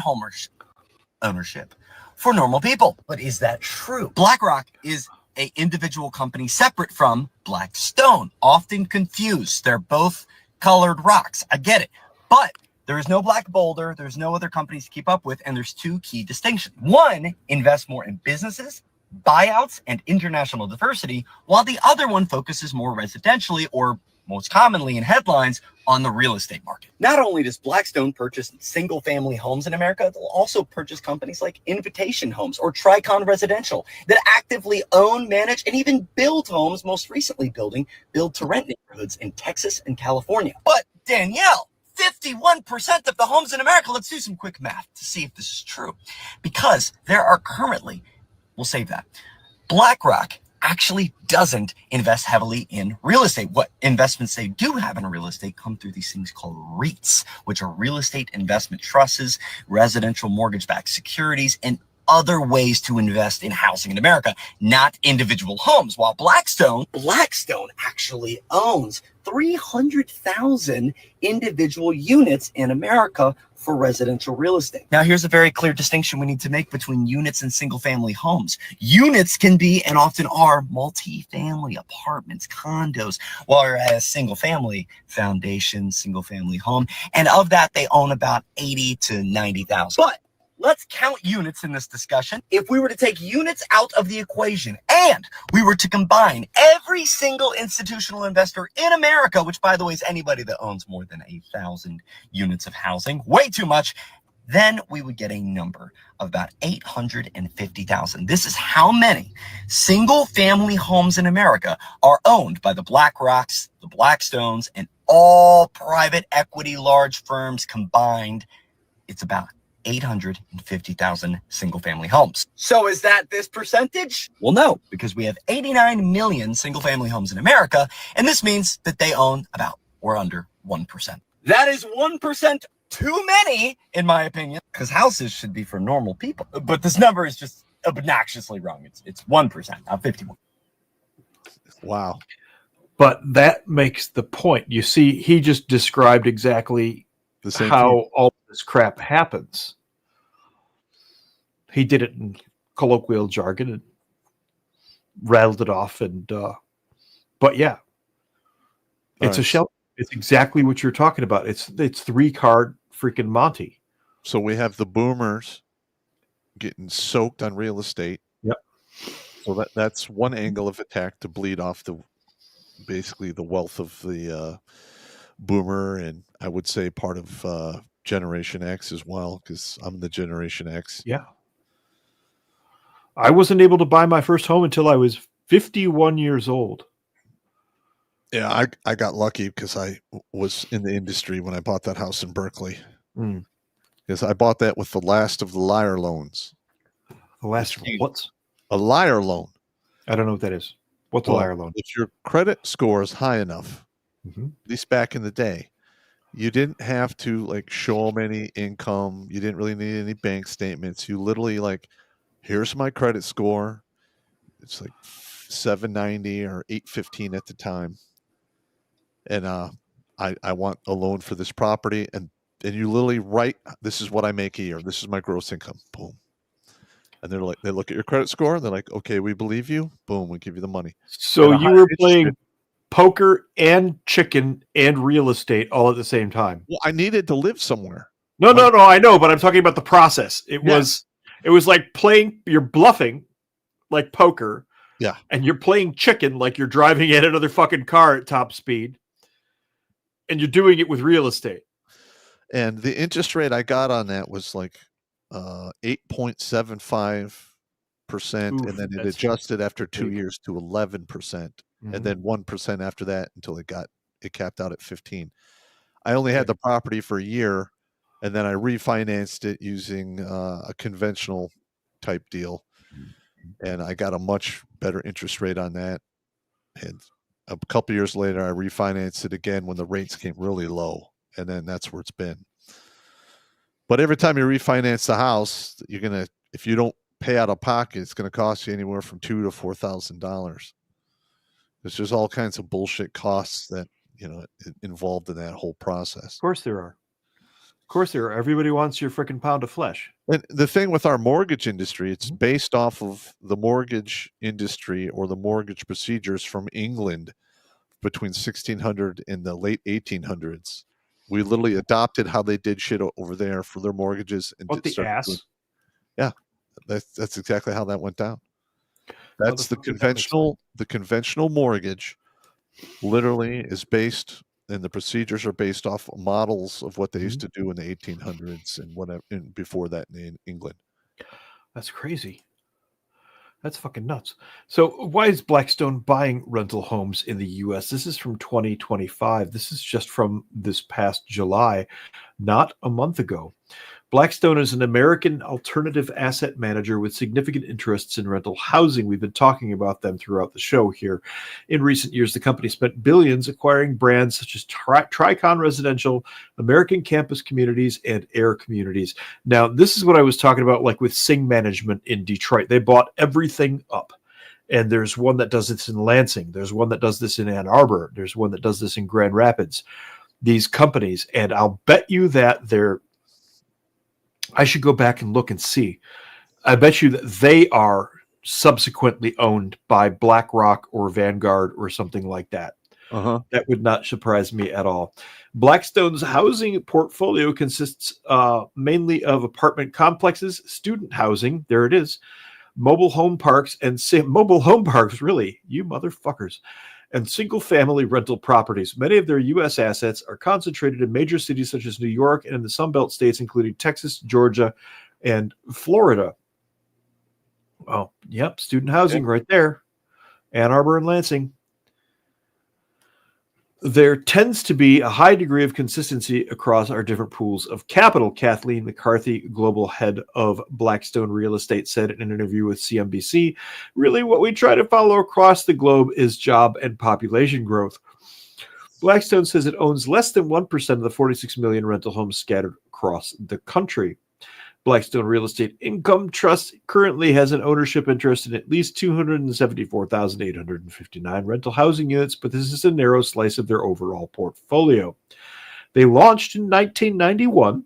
ownership for normal people. But is that true? BlackRock is an individual company separate from Blackstone, often confused. They're both colored rocks. I get it. But there is no Black Boulder. There's no other companies to keep up with. And there's 2 key distinctions. One, invest more in businesses, buyouts, and international diversity, while the other one focuses more residentially, or most commonly in headlines, on the real estate market. Not only does Blackstone purchase single-family homes in America, they'll also purchase companies like Invitation Homes or Tricon Residential that actively own, manage, and even build homes, most recently building build-to-rent neighborhoods in Texas and California. But Danielle, 51% of the homes in America, let's do some quick math to see if this is true. Because there are currently, we'll save that, BlackRock actually doesn't invest heavily in real estate. What investments they do have in real estate come through these things called REITs, which are real estate investment trusts, residential mortgage-backed securities, and other ways to invest in housing in America, not individual homes. While Blackstone actually owns 300,000 individual units in America for residential real estate. Now, here's a very clear distinction we need to make between units and single-family homes. Units can be, and often are, multi-family apartments, condos, whereas single-family foundation, single-family home, and of that, they own about 80 to 90,000. But let's count units in this discussion. If we were to take units out of the equation and we were to combine every single institutional investor in America, which by the way is anybody that owns more than 1,000 units of housing, way too much, then we would get a number of about 850,000. This is how many single family homes in America are owned by the BlackRocks, the Blackstones, and all private equity large firms combined. It's about 850,000 single-family homes. So is that this percentage? Well, no, because we have 89 million single-family homes in America, and this means that they own about or under 1%. That is 1% too many, in my opinion, because houses should be for normal people. But this number is just obnoxiously wrong. It's 1%, not 51. Wow. But that makes the point. You see, he just described exactly The same how thing. all this crap happens. He did it in colloquial jargon and rattled it off. And but yeah, it's a shell. It's exactly what you're talking about. It's 3-card freaking Monty. So we have the boomers getting soaked on real estate. Yep. So that's one angle of attack to bleed off basically the wealth of the boomer, and I would say part of Generation X as well, because I'm the Generation X. Yeah. I wasn't able to buy my first home until I was 51 years old. Yeah, I got lucky because I was in the industry when I bought that house in Berkeley. Because I bought that with the last of the Lair loans. The last what's a Lair loan? I don't know what that is. What's a Lair loan? If your credit score is high enough, at least back in the day, you didn't have to like show them any income. You didn't really need any bank statements. You literally like, here's my credit score. It's like 790 or 815 at the time. And I want a loan for this property. And you literally write, this is what I make a year. This is my gross income. Boom. And they're like, they look at your credit score. They're like, okay, we believe you. Boom, we give you the money. So you were playing poker and chicken and real estate all at the same time. Well, I needed to live somewhere. No, I know, but I'm talking about the process. It was like playing, you're bluffing like poker. Yeah. And you're playing chicken like you're driving in another fucking car at top speed. And you're doing it with real estate. And the interest rate I got on that was like 8.75%. And then it adjusted after 2 years to 11%. And then 1% after that until it capped out at 15. I only had the property for a year, and then I refinanced it using a conventional type deal. And I got a much better interest rate on that. And a couple years later, I refinanced it again when the rates came really low. And then that's where it's been. But every time you refinance the house, if you don't pay out of pocket, it's going to cost you anywhere from $2,000 to $4,000. There's just all kinds of bullshit costs that, involved in that whole process. Of course there are. Everybody wants your freaking pound of flesh. And the thing with our mortgage industry, it's based off of the mortgage industry or the mortgage procedures from England between 1600 and the late 1800s. We literally adopted how they did shit over there for their mortgages. And what the ass? Yeah, that's exactly how that went down. That's the conventional mortgage. Literally is based and the procedures are based off models of what they used to do in the 1800s and whatever, and before that in England. That's crazy. That's fucking nuts. So why is Blackstone buying rental homes in the U.S.? This is from 2025. This is just from this past July, not a month ago. Blackstone is an American alternative asset manager with significant interests in rental housing. We've been talking about them throughout the show here. In recent years, the company spent billions acquiring brands such as Tricon Residential, American Campus Communities, and Air Communities. Now, this is what I was talking about, like with Sing Management in Detroit. They bought everything up. And there's one that does this in Lansing. There's one that does this in Ann Arbor. There's one that does this in Grand Rapids. These companies, and I'll bet you that I should go back and look and see. I bet you that they are subsequently owned by BlackRock or Vanguard or something like that. That would not surprise me at all. Blackstone's housing portfolio consists mainly of apartment complexes, student housing, there it is, mobile home parks, really, you motherfuckers, and single-family rental properties. Many of their U.S. assets are concentrated in major cities such as New York and in the Sunbelt states, including Texas, Georgia, and Florida. Well, yep, student housing right there. Ann Arbor and Lansing. There tends to be a high degree of consistency across our different pools of capital, Kathleen McCarthy, global head of Blackstone Real Estate, said in an interview with CNBC. Really, what we try to follow across the globe is job and population growth. Blackstone says it owns less than 1% of the 46 million rental homes scattered across the country. Blackstone Real Estate Income Trust currently has an ownership interest in at least 274,859 rental housing units, but this is a narrow slice of their overall portfolio. They launched in 1991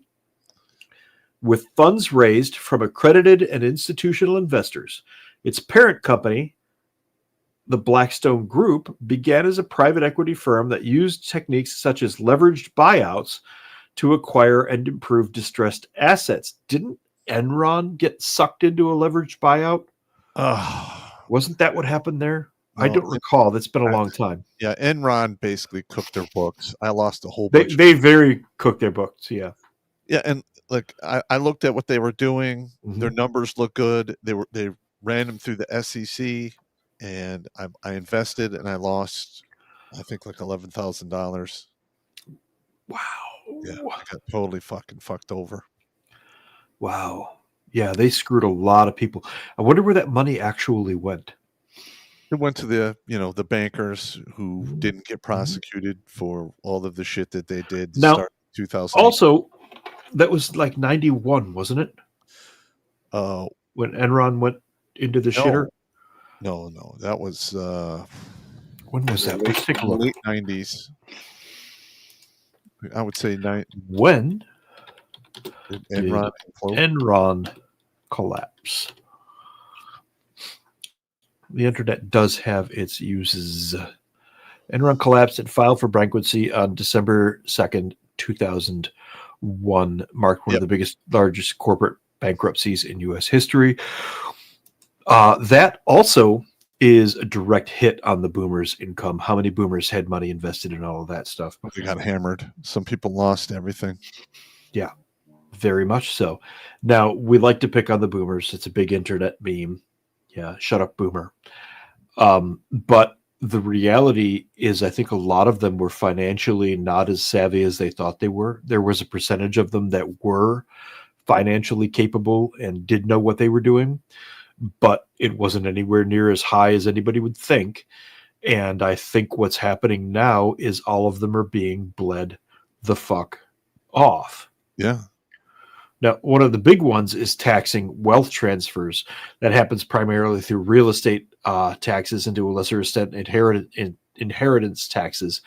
with funds raised from accredited and institutional investors. Its parent company, the Blackstone Group, began as a private equity firm that used techniques such as leveraged buyouts to acquire and improve distressed assets. Didn't Enron get sucked into a leveraged buyout? Wasn't that what happened there? No, I don't recall. That's been a long time. Yeah, Enron basically cooked their books. I lost a whole bunch. They very cooked their books, yeah. Yeah, and like I looked at what they were doing. Their numbers look good. They ran them through the SEC, and I invested and I lost, I think, like $11,000. Wow. Yeah, I got totally fucking fucked over. Wow. Yeah, they screwed a lot of people. I wonder where that money actually went. It went to the bankers who didn't get prosecuted for all of the shit that they did. Now, start 2000. Also, that was like 91, wasn't it? When Enron went into the shitter? No. That was when was that? Let's take a look. Late 90s. I would say when did Enron collapse? The internet does have its uses. Enron collapsed and filed for bankruptcy on December 2nd, 2001, marked one of the largest corporate bankruptcies in U.S. history. That also is a direct hit on the boomers' income. How many boomers had money invested in all of that stuff? They got hammered. Some people lost everything. Yeah, very much so. Now, we like to pick on the boomers. It's a big internet meme. Yeah, shut up, boomer. But the reality is I think a lot of them were financially not as savvy as they thought they were. There was a percentage of them that were financially capable and did know what they were doing, but it wasn't anywhere near as high as anybody would think. And I think what's happening now is all of them are being bled the fuck off. Yeah. Now, one of the big ones is taxing wealth transfers. That happens primarily through real estate taxes and to a lesser extent inheritance taxes.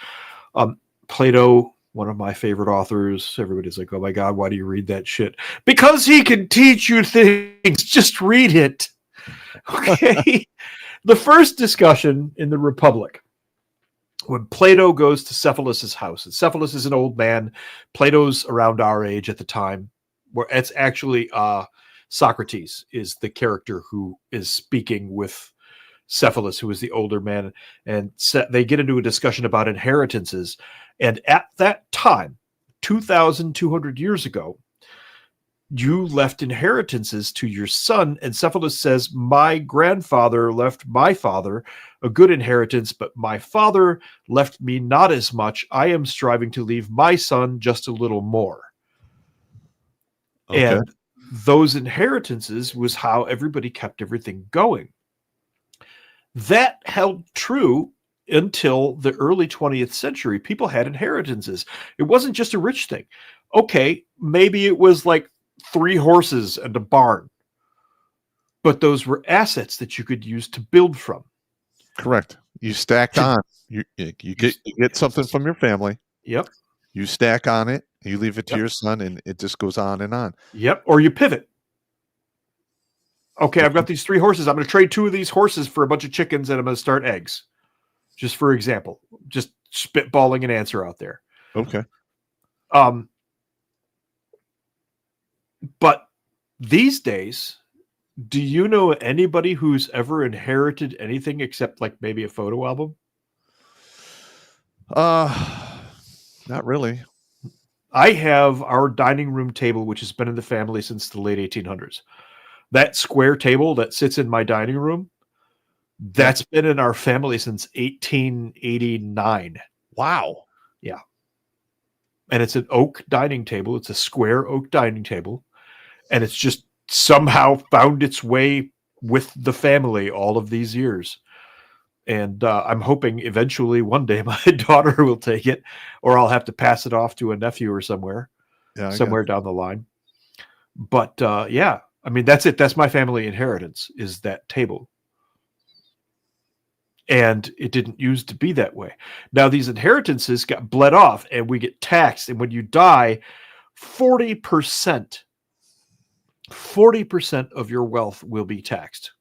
Plato, one of my favorite authors, everybody's like, oh my God, why do you read that shit? Because he can teach you things. Just read it. Okay. The first discussion in the Republic, when Plato goes to Cephalus's house, and Cephalus is an old man. Plato's around our age at the time, where it's actually Socrates is the character who is speaking with Cephalus, who is the older man. And they get into a discussion about inheritances. And at that time, 2,200 years ago, you left inheritances to your son. And Cephalus says, my grandfather left my father a good inheritance, but my father left me not as much. I am striving to leave my son just a little more. Okay. And those inheritances was how everybody kept everything going. That held true until the early 20th century. People had inheritances. It wasn't just a rich thing. Okay, maybe it was like 3 horses and a barn, but those were assets that you could use to build from. Correct. You stacked on. You get something from your family. Yep. You stack on it. You leave it to your son, and it just goes on and on. Yep. Or you pivot. Okay, I've got these 3 horses. I'm going to trade 2 of these horses for a bunch of chickens, and I'm going to start eggs. Just for example, just spitballing an answer out there. Okay. But these days, do you know anybody who's ever inherited anything except like maybe a photo album? Not really. I have our dining room table, which has been in the family since the late 1800s. That square table that sits in my dining room, that's been in our family since 1889. Wow. Yeah. And it's an oak dining table. It's a square oak dining table. And it's just somehow found its way with the family all of these years. And I'm hoping eventually one day my daughter will take it, or I'll have to pass it off to a nephew or somewhere down the line. But yeah, I mean, that's it. That's my family inheritance, is that table. And it didn't used to be that way. Now these inheritances got bled off and we get taxed. And when you die, 40% of your wealth will be taxed.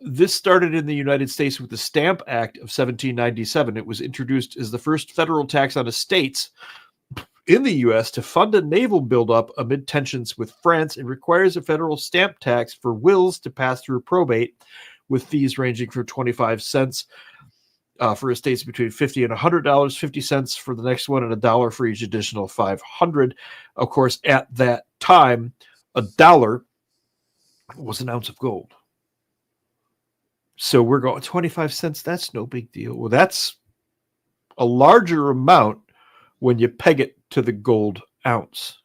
This started in the United States with the Stamp Act of 1797. It was introduced as the first federal tax on estates in the U.S. to fund a naval buildup amid tensions with France. It requires a federal stamp tax for wills to pass through probate, with fees ranging from 25 cents for estates between $50 and $100, 50 cents for the next one, and $1 for each additional 500. Of course, at that time, $1 was an ounce of gold. So we're going 25 cents. That's no big deal. Well, that's a larger amount when you peg it to the gold ounce.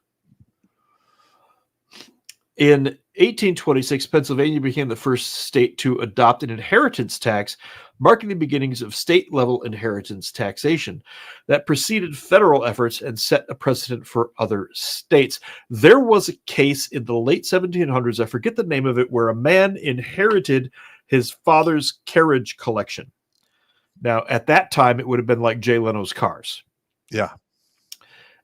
In 1826, Pennsylvania became the first state to adopt an inheritance tax, marking the beginnings of state-level inheritance taxation that preceded federal efforts and set a precedent for other states. There was a case in the late 1700s, I forget the name of it, where a man inherited his father's carriage collection. Now, at that time, it would have been like Jay Leno's cars. Yeah.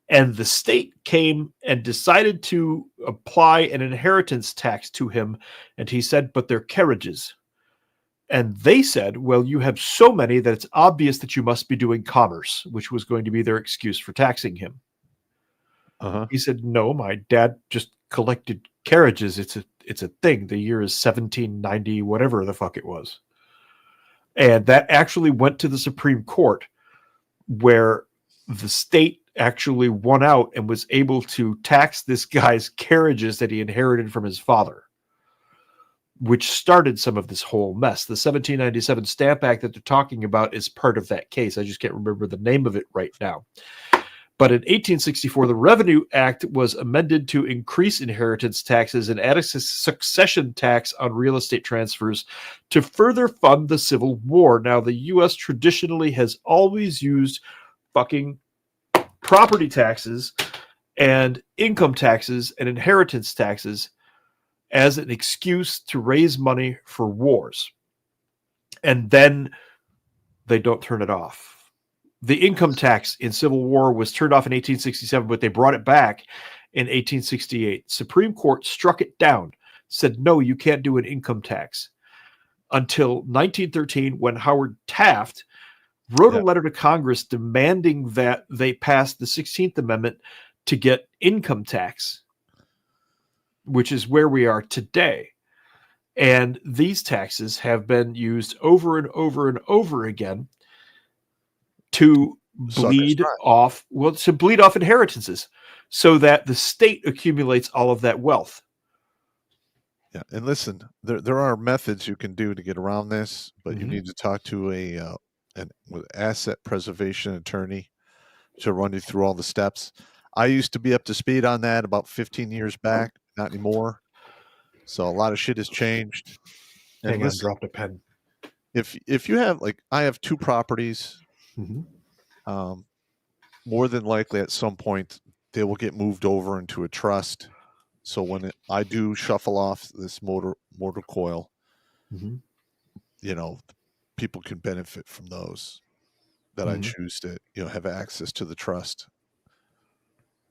And the state came and decided to apply an inheritance tax to him. And he said, but they're carriages. And they said, well, you have so many that it's obvious that you must be doing commerce, which was going to be their excuse for taxing him. Uh-huh. He said, no, my dad just collected carriages. It's a thing. The year is 1790, whatever the fuck it was. And that actually went to the Supreme Court, where the state actually won out and was able to tax this guy's carriages that he inherited from his father, which started some of this whole mess. The 1797 Stamp Act that they're talking about is part of that case. I just can't remember the name of it right now. But in 1864, the Revenue Act was amended to increase inheritance taxes and add a succession tax on real estate transfers to further fund the Civil War. Now, the U.S. traditionally has always used fucking property taxes and income taxes and inheritance taxes as an excuse to raise money for wars. And then they don't turn it off. The income tax in Civil War was turned off in 1867, but they brought it back in 1868. Supreme Court struck it down, said, no, you can't do an income tax, until 1913, when Howard Taft wrote a letter to Congress demanding that they pass the 16th Amendment to get income tax, which is where we are today. And these taxes have been used over and over and over again to bleed off. Well, to bleed off inheritances, so that the state accumulates all of that wealth. Yeah, and listen, there are methods you can do to get around this, but you need to talk to an asset preservation attorney to run you through all the steps. I used to be up to speed on that about 15 years back, not anymore. So a lot of shit has changed. And Hang on, dropped a pen. If you have, like, I have 2 properties, more than likely at some point they will get moved over into a trust. So when I do shuffle off this motor coil, you know, people can benefit from those that I choose to, you know, have access to the trust.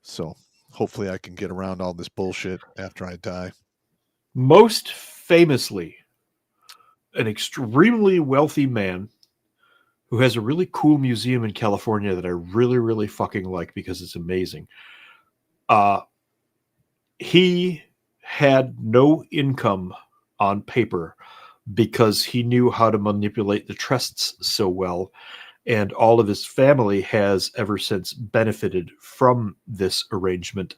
So hopefully I can get around all this bullshit after I die. Most famously, an extremely wealthy man who has a really cool museum in California that I really, really fucking like because it's amazing. He had no income on paper because he knew how to manipulate the trusts so well. And all of his family has ever since benefited from this arrangement.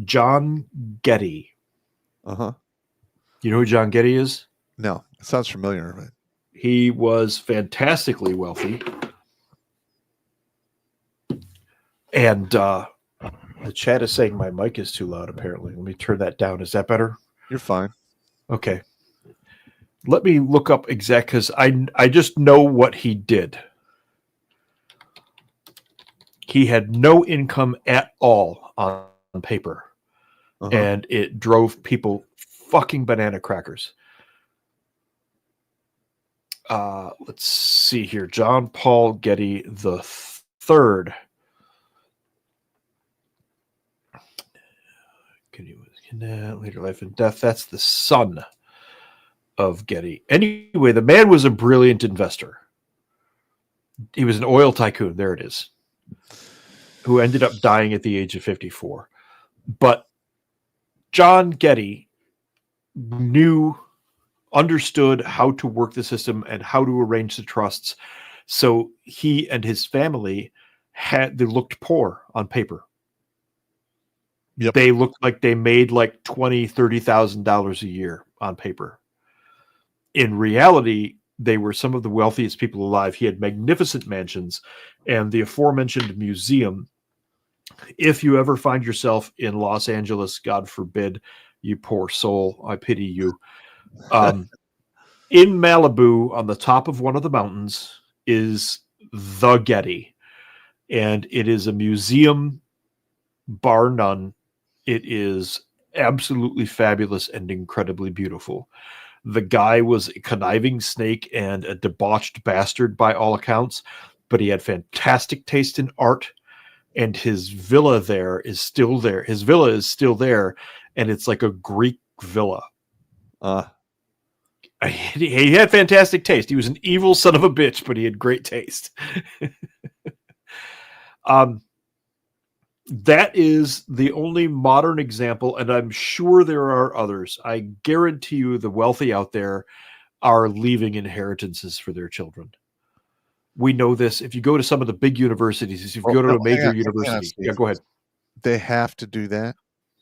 John Getty. Uh-huh. You know who John Getty is? No, it sounds familiar. Right? He was fantastically wealthy. And the chat is saying my mic is too loud, apparently. Let me turn that down. Is that better? You're fine. Okay. Let me look up exact, because I just know what he did. He had no income at all on paper. And it drove people fucking banana crackers. Let's see here. John Paul Getty the third. Later life and death. That's the son of Getty. Anyway, the man was a brilliant investor. He was an oil tycoon. There it is. Who ended up dying at the age of 54. But John Getty understood how to work the system and how to arrange the trusts. So he and his family they looked poor on paper. Yep. They looked like they made like $20,000, $30,000 a year on paper. In reality, they were some of the wealthiest people alive. He had magnificent mansions and the aforementioned museum. If you ever find yourself in Los Angeles, God forbid, you poor soul, I pity you. In Malibu, on the top of one of the mountains, is the Getty. And it is a museum, bar none. It is absolutely fabulous and incredibly beautiful. The guy was a conniving snake and a debauched bastard by all accounts, but he had fantastic taste in art, and his villa there is still there. His villa is still there, and it's like a Greek villa. He had fantastic taste. He was an evil son of a bitch, but he had great taste. That is the only modern example, and I'm sure there are others. I guarantee you the wealthy out there are leaving inheritances for their children. We know this. If you go to some of the big universities, if you go to a major university, go ahead. They have to do that.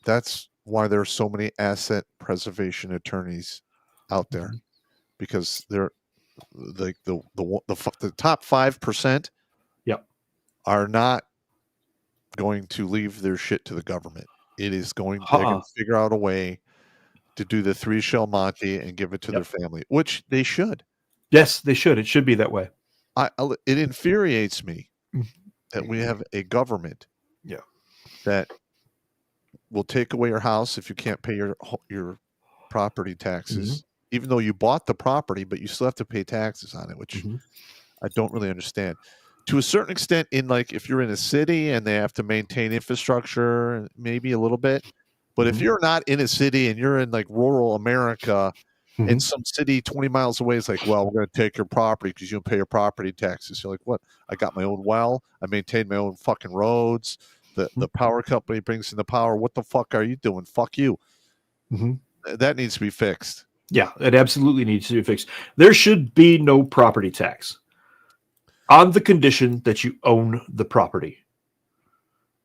That's why there are so many asset preservation attorneys out there, because they're like the top 5%. Yep, are not going to leave their shit to the government. It is going to figure out a way to do the 3 shell Monty and give it to their family, which they should. Yes, they should. It should be that way. It infuriates me that we have a government that will take away your house if you can't pay your property taxes, even though you bought the property, but you still have to pay taxes on it, which I don't really understand. To a certain extent, in like if you're in a city and they have to maintain infrastructure, maybe a little bit. But if you're not in a city and you're in like rural America, in some city 20 miles away, it's like, well, we're going to take your property because you don't pay your property taxes. You're like, what? I got my own well. I maintain my own fucking roads. The power company brings in the power. What the fuck are you doing? Fuck you. That needs to be fixed. Yeah, it absolutely needs to be fixed. There should be no property tax. on the condition that you own the property.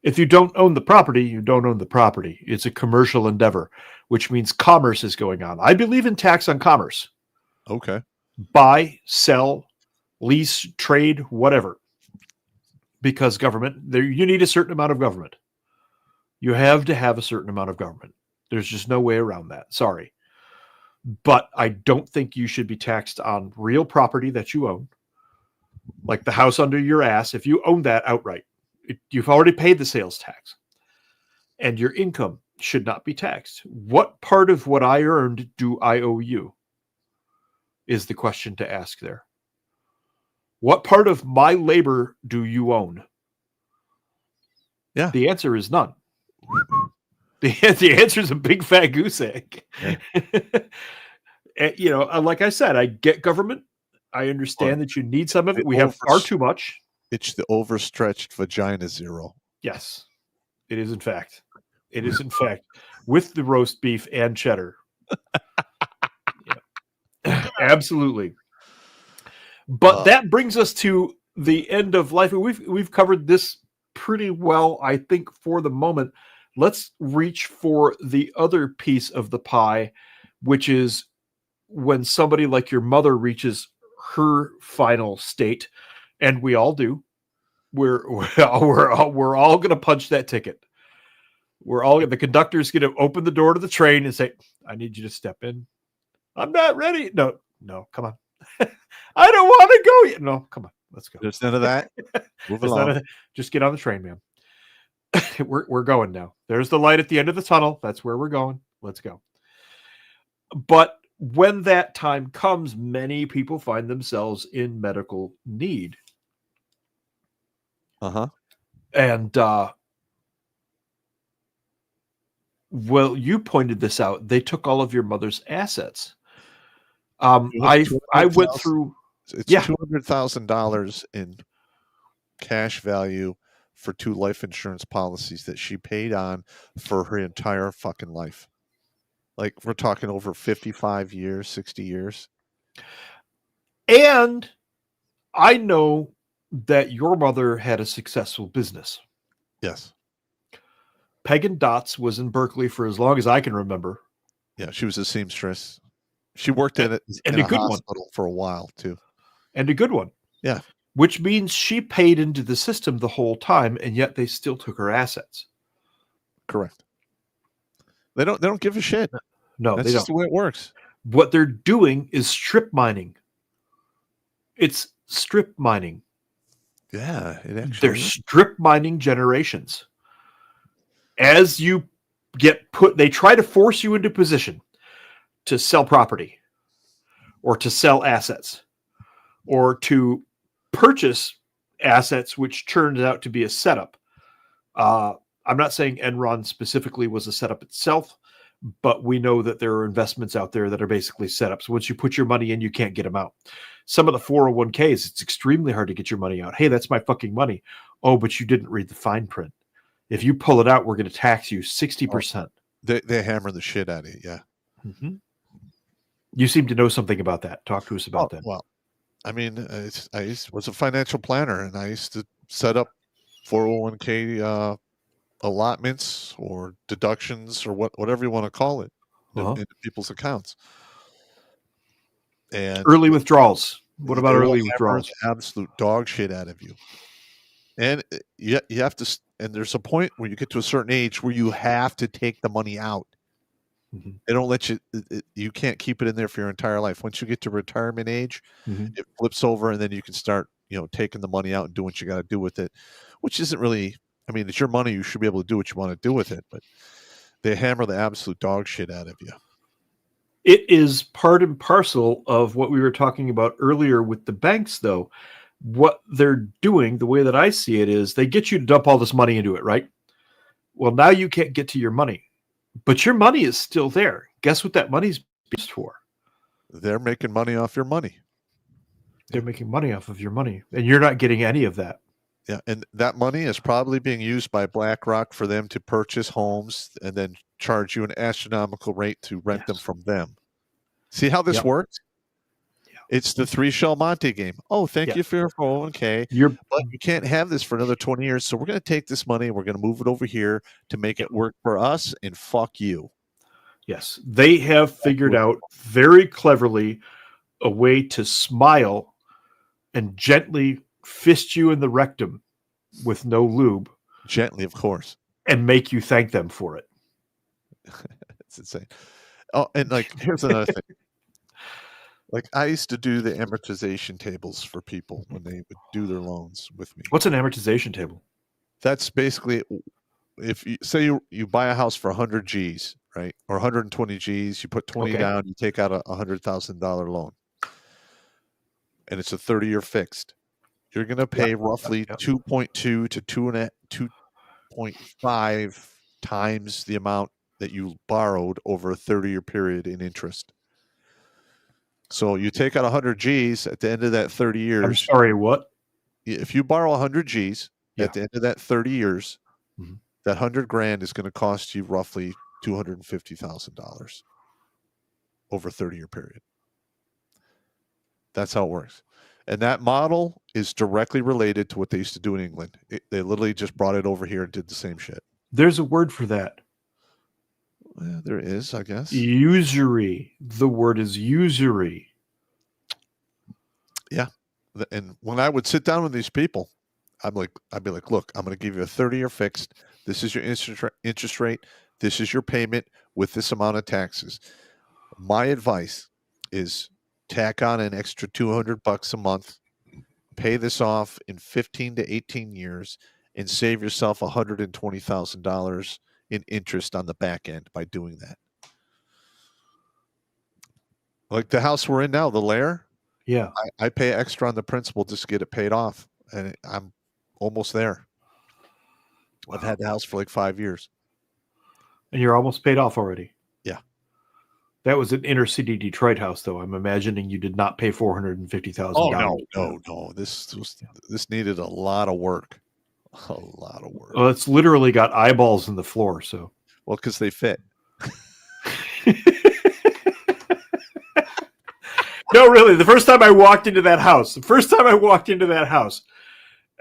If you don't own the property, you don't own the property. It's a commercial endeavor, which means commerce is going on. I believe in tax on commerce. Okay. Buy, sell, lease, trade, whatever. Because government, you need a certain amount of government. You have to have a certain amount of government. There's just no way around that. Sorry. But I don't think you should be taxed on real property that you own. Like the house under your ass. If you own that outright, you've already paid the sales tax. And your income should not be taxed. What part of what I earned do I owe you? Is the question to ask there. What part of my labor do you own? Yeah. The answer is none. The answer is a big fat goose egg. Yeah. And, like I said, I get government. I understand that you need some of it. We have far too much. It's the overstretched vagina zero. Yes, it is in fact. It is in fact with the roast beef and cheddar. Yeah. Absolutely. But that brings us to the end of life. We've covered this pretty well, I think, for the moment. Let's reach for the other piece of the pie, which is when somebody like your mother reaches her final state, and we all do. We're all going to punch that ticket. The conductor's going to open the door to the train and say, "I need you to step in." I'm not ready. No, come on. I don't want to go yet. No, come on. Let's go. There's none of that. Move along. Just get on the train, man. We're going now. There's the light at the end of the tunnel. That's where we're going. Let's go. But when that time comes, many people find themselves in medical need. And well, you pointed this out. They took all of your mother's assets. I went through. It's $200,000 in cash value for 2 life insurance policies that she paid on for her entire fucking life. Like, we're talking over 55 years, 60 years. And I know that your mother had a successful business. Yes. Peg and Dots was in Berkeley for as long as I can remember. Yeah, she was a seamstress. She worked in a good hospital for a while, too. And a good one. Yeah. Which means she paid into the system the whole time, and yet they still took her assets. Correct. They don't give a shit. No, that's they just don't. The way it works. What they're doing is strip mining. It's strip mining. Yeah, it actually they're strip mining generations. As you get put, they try to force you into position to sell property or to sell assets or to purchase assets, which turns out to be a setup. I'm not saying Enron specifically was a setup itself, but we know that there are investments out there that are basically setups. Once you put your money in, you can't get them out. Some of the 401ks, it's extremely hard to get your money out. Hey, that's my fucking money. Oh, but you didn't read the fine print. If you pull it out, we're going to tax you 60%. They hammer the shit out of it, yeah. Mm-hmm. You seem to know something about that. Talk to us about that. Well, I mean, I was a financial planner, and I used to set up 401k allotments or deductions or whatever you want to call it in people's accounts. And early withdrawals. What about early withdrawals? Absolute dog shit out of you. And you have to, and there's a point where you get to a certain age where you have to take the money out. Mm-hmm. They don't let you, you can't keep it in there for your entire life. Once you get to retirement age, it flips over, and then you can start, taking the money out and doing what you got to do with it, which isn't really, I mean, it's your money. You should be able to do what you want to do with it, but they hammer the absolute dog shit out of you. It is part and parcel of what we were talking about earlier with the banks, though. What they're doing, the way that I see it, is they get you to dump all this money into it, right? Well, now you can't get to your money, but your money is still there. Guess what that money's used for? They're making money off your money. They're making money off of your money, and you're not getting any of that. Yeah, and that money is probably being used by BlackRock for them to purchase homes and then charge you an astronomical rate to rent them from them. See how this works? Yeah. It's the 3-shell Monte game. Oh, thank you for your 401k. But you can't have this for another 20 years. So we're going to take this money and we're going to move it over here to make it work for us, and fuck you. Yes. They have figured out very cleverly a way to smile and gently fist you in the rectum with no lube. Gently, of course. And make you thank them for it. It's insane. Oh, and like, here's another thing. Like, I used to do the amortization tables for people when they would do their loans with me. What's an amortization table? That's basically, if you say you buy a house for 100 G's, right? Or 120 G's, you put 20 down, you take out a $100,000 loan. And it's a 30-year fixed. You're going to pay roughly 2.2 to 2.5 times the amount that you borrowed over a 30-year period in interest. So you take out 100 G's at the end of that 30 years. I'm sorry, what? If you borrow 100 G's at the end of that 30 years, that 100 grand is going to cost you roughly $250,000 over a 30-year period. That's how it works. And that model is directly related to what they used to do in England. They literally just brought it over here and did the same shit. There's a word for that. Yeah, there is, I guess. Usury. The word is usury. Yeah. And when I would sit down with these people, I'd be like, look, I'm going to give you a 30-year fixed. This is your interest rate. This is your payment with this amount of taxes. My advice is tack on an extra $200 a month, pay this off in 15 to 18 years, and save yourself $120,000 in interest on the back end by doing that. Like the house we're in now, the Lair. Yeah. I pay extra on the principal just to get it paid off, and I'm almost there. I've had the house for like 5 years. And you're almost paid off already. Yeah. That was an inner city Detroit house, though. I'm imagining you did not pay $450,000. Oh, no. This needed a lot of work. A lot of work. Well, it's literally got eyeballs in the floor. So, well, because they fit. No, really. The first time I walked into that house,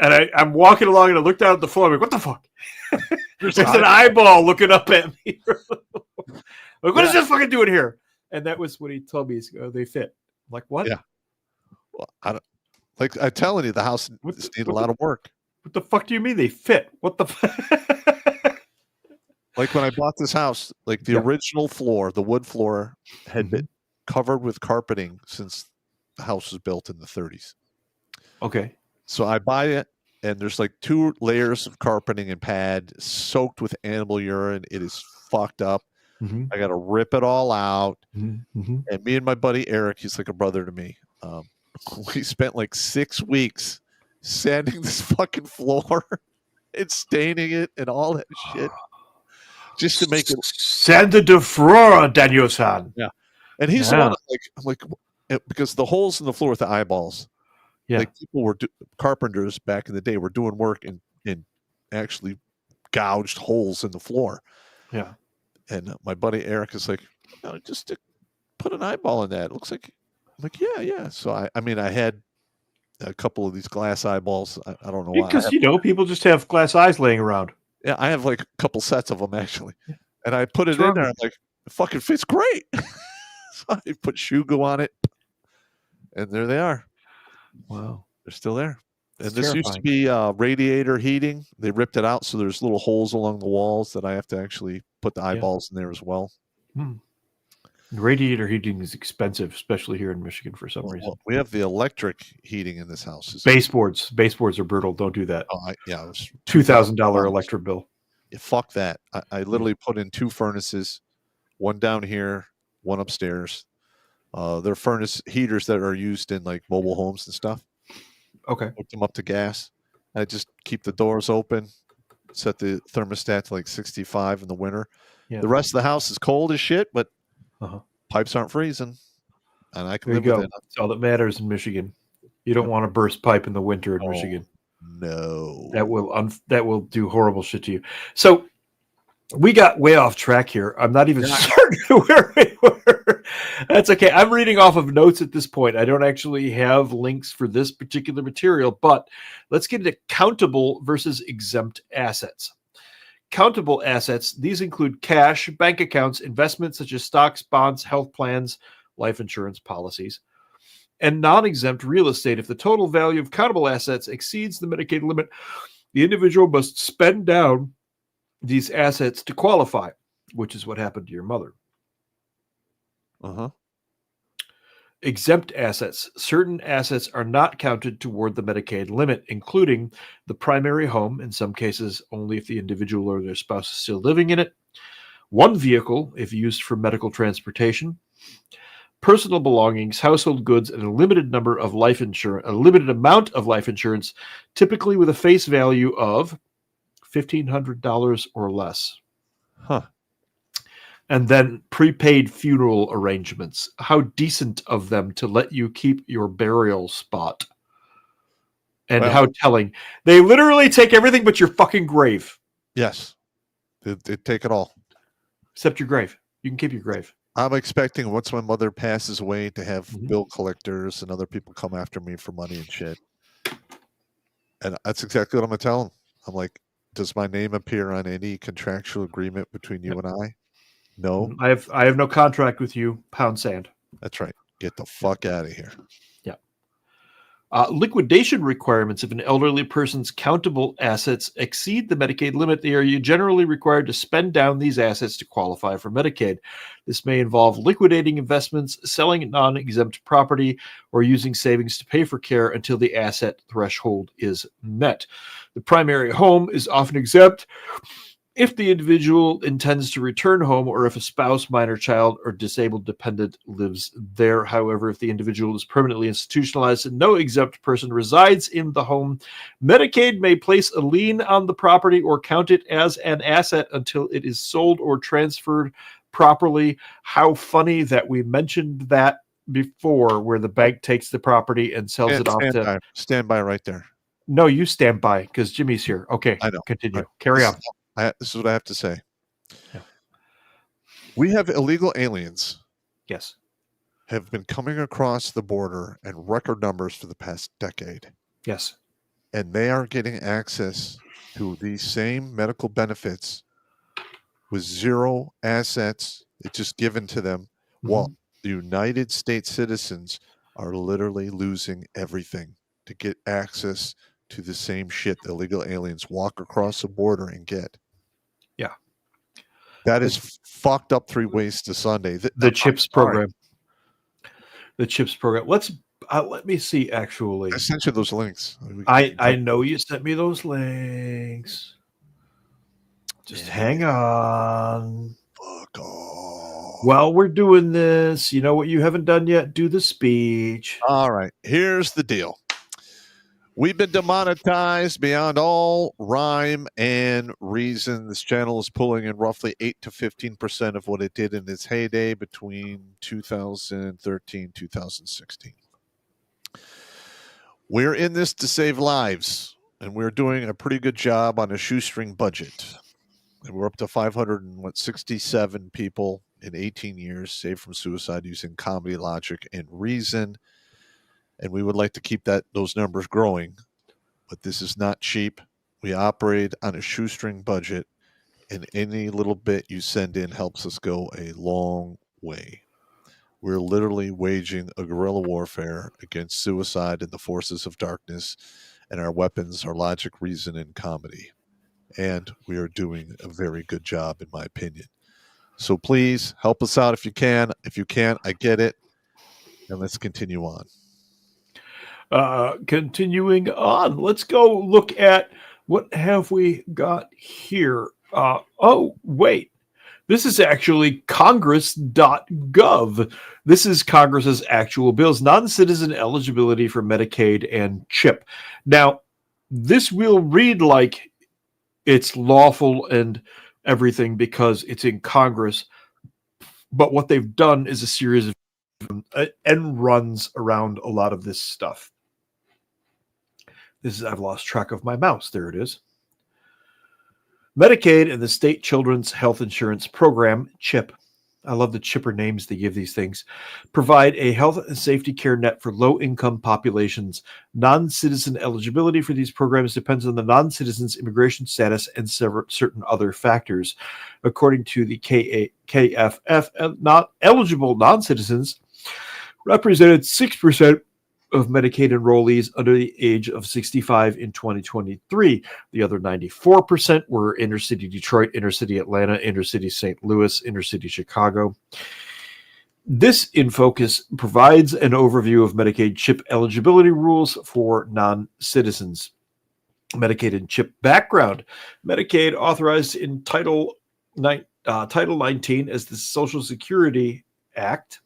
and I'm walking along and I looked out at the floor. I'm like, what the fuck? There's an eyeball looking up at me. Like, what is this fucking doing here? And that was what he told me. They fit. I'm like, what? Yeah. Well, I'm telling you, the house needed a lot of work. What the fuck do you mean they fit? What the fuck? Like when I bought this house, like the original floor, the wood floor had been covered with carpeting since the house was built in the 30s. Okay. So I buy it, and there's like 2 layers of carpeting and pad soaked with animal urine. It is fucked up. I got to rip it all out. And me and my buddy Eric, he's like a brother to me. We spent like 6 weeks sanding this fucking floor and staining it and all that shit just to make it. Sand de flora, Daniel-san. Yeah. And he's the one, I'm like, because the holes in the floor with the eyeballs. Yeah. Like people were carpenters back in the day were doing work and actually gouged holes in the floor. Yeah. And my buddy Eric is like, just to put an eyeball in that. It looks like, I'm like, yeah. So I mean, I had a couple of these glass eyeballs. I don't know why. Because people just have glass eyes laying around. Yeah, I have like a couple sets of them actually, and I put it in there. I'm like, it fucking fits great. So I put shoe glue on it, and there they are. Wow, they're still there. And That's this terrifying. used to be radiator heating. They ripped it out, so there's little holes along the walls that I have to actually put the eyeballs in there as well. Radiator heating is expensive, especially here in Michigan for some reason. We have the electric heating in this house. Baseboards are brutal. Don't do that. It was $2,000 electric bill. Yeah, fuck that. I literally put in 2 furnaces, one down here, one upstairs. They're furnace heaters that are used in like mobile homes and stuff. Okay. Hook them up to gas. I just keep the doors open, set the thermostat to like 65 in the winter. Yeah. The rest of the house is cold as shit, but pipes aren't freezing, and I can live with it. That's all that matters in Michigan. You don't want to burst pipe in the winter in Michigan. No, that will do horrible shit to you. So we got way off track here. I'm not even certain where we were. That's okay. I'm reading off of notes at this point. I don't actually have links for this particular material, but let's get into countable versus exempt assets. Countable assets, these include cash, bank accounts, investments such as stocks, bonds, health plans, life insurance policies, and non-exempt real estate. If the total value of countable assets exceeds the Medicaid limit, the individual must spend down these assets to qualify, which is what happened to your mother. Uh-huh. Exempt assets. Certain assets are not counted toward the Medicaid limit, including the primary home, in some cases only if the individual or their spouse is still living in it, one vehicle if used for medical transportation, personal belongings, household goods, and a limited amount of life insurance, typically with a face value of $1,500 or less. Huh. And then prepaid funeral arrangements. How decent of them to let you keep your burial spot. And Well, how telling. They literally take everything but your fucking grave. Yes. They take it all. Except your grave. You can keep your grave. I'm expecting once my mother passes away to have Mhm. bill collectors and other people come after me for money and shit. And that's exactly what I'm going to tell them. I'm like, does my name appear on any contractual agreement between you and I? No. I have no contract with you, pound sand. That's right. Get the fuck out of here. Yeah. Liquidation requirements. If an elderly person's countable assets exceed the Medicaid limit, they are generally required to spend down these assets to qualify for Medicaid. This may involve liquidating investments, selling non-exempt property, or using savings to pay for care until the asset threshold is met. The primary home is often exempt if the individual intends to return home or if a spouse, minor child, or disabled dependent lives there. However, if the individual is permanently institutionalized and no exempt person resides in the home, Medicaid may place a lien on the property or count it as an asset until it is sold or transferred properly. How funny that we mentioned that before, where the bank takes the property and sells it off to... Stand by right there. No, you stand by because Jimmy's here. Okay, I know. Continue. Right. Carry on. This is what I have to say. Yeah. We have illegal aliens Yes. have been coming across the border in record numbers for the past decade. Yes. And they are getting access to these same medical benefits with zero assets. It's just given to them. While the United States citizens are literally losing everything to get access to the same shit the illegal aliens walk across the border and get. Yeah. That is fucked up three ways to Sunday. The CHIPS program. The CHIPS program. Let me see, actually. I sent you those links. I know you sent me those links. Just hang on. Fuck off. While we're doing this, you know what you haven't done yet? Do the speech. All right. Here's the deal. We've been demonetized beyond all rhyme and reason. This channel is pulling in roughly 8 to 15% of what it did in its heyday between 2013 2016. We're in this to save lives, and we're doing a pretty good job on a shoestring budget. And we're up to 567 people in 18 years saved from suicide using comedy, logic, and reason. And we would like to keep those numbers growing, but this is not cheap. We operate on a shoestring budget, and any little bit you send in helps us go a long way. We're literally waging a guerrilla warfare against suicide and the forces of darkness, and our weapons are logic, reason, and comedy. And we are doing a very good job, in my opinion. So please help us out if you can. If you can't, I get it. And let's continue on. Continuing on, let's go look at what have we got here. Oh, wait. This is actually congress.gov. This is Congress's actual bills, non-citizen eligibility for Medicaid and CHIP. Now, this will read like it's lawful and everything because it's in Congress, but what they've done is a series of end runs around a lot of this stuff. I've lost track of my mouse. There it is. Medicaid and the State Children's Health Insurance Program, CHIP. I love the chipper names they give these things, provide a health and safety care net for low-income populations. Non-citizen eligibility for these programs depends on the non-citizen's immigration status and certain other factors. According to the KFF, not eligible non-citizens represented 6% of Medicaid enrollees under the age of 65 in 2023. The other 94% were inner-city Detroit, inner-city Atlanta, inner-city St. Louis, inner-city Chicago. This in focus provides an overview of Medicaid CHIP eligibility rules for non-citizens. Medicaid and CHIP background. Medicaid, authorized in Title 19 as the Social Security Act,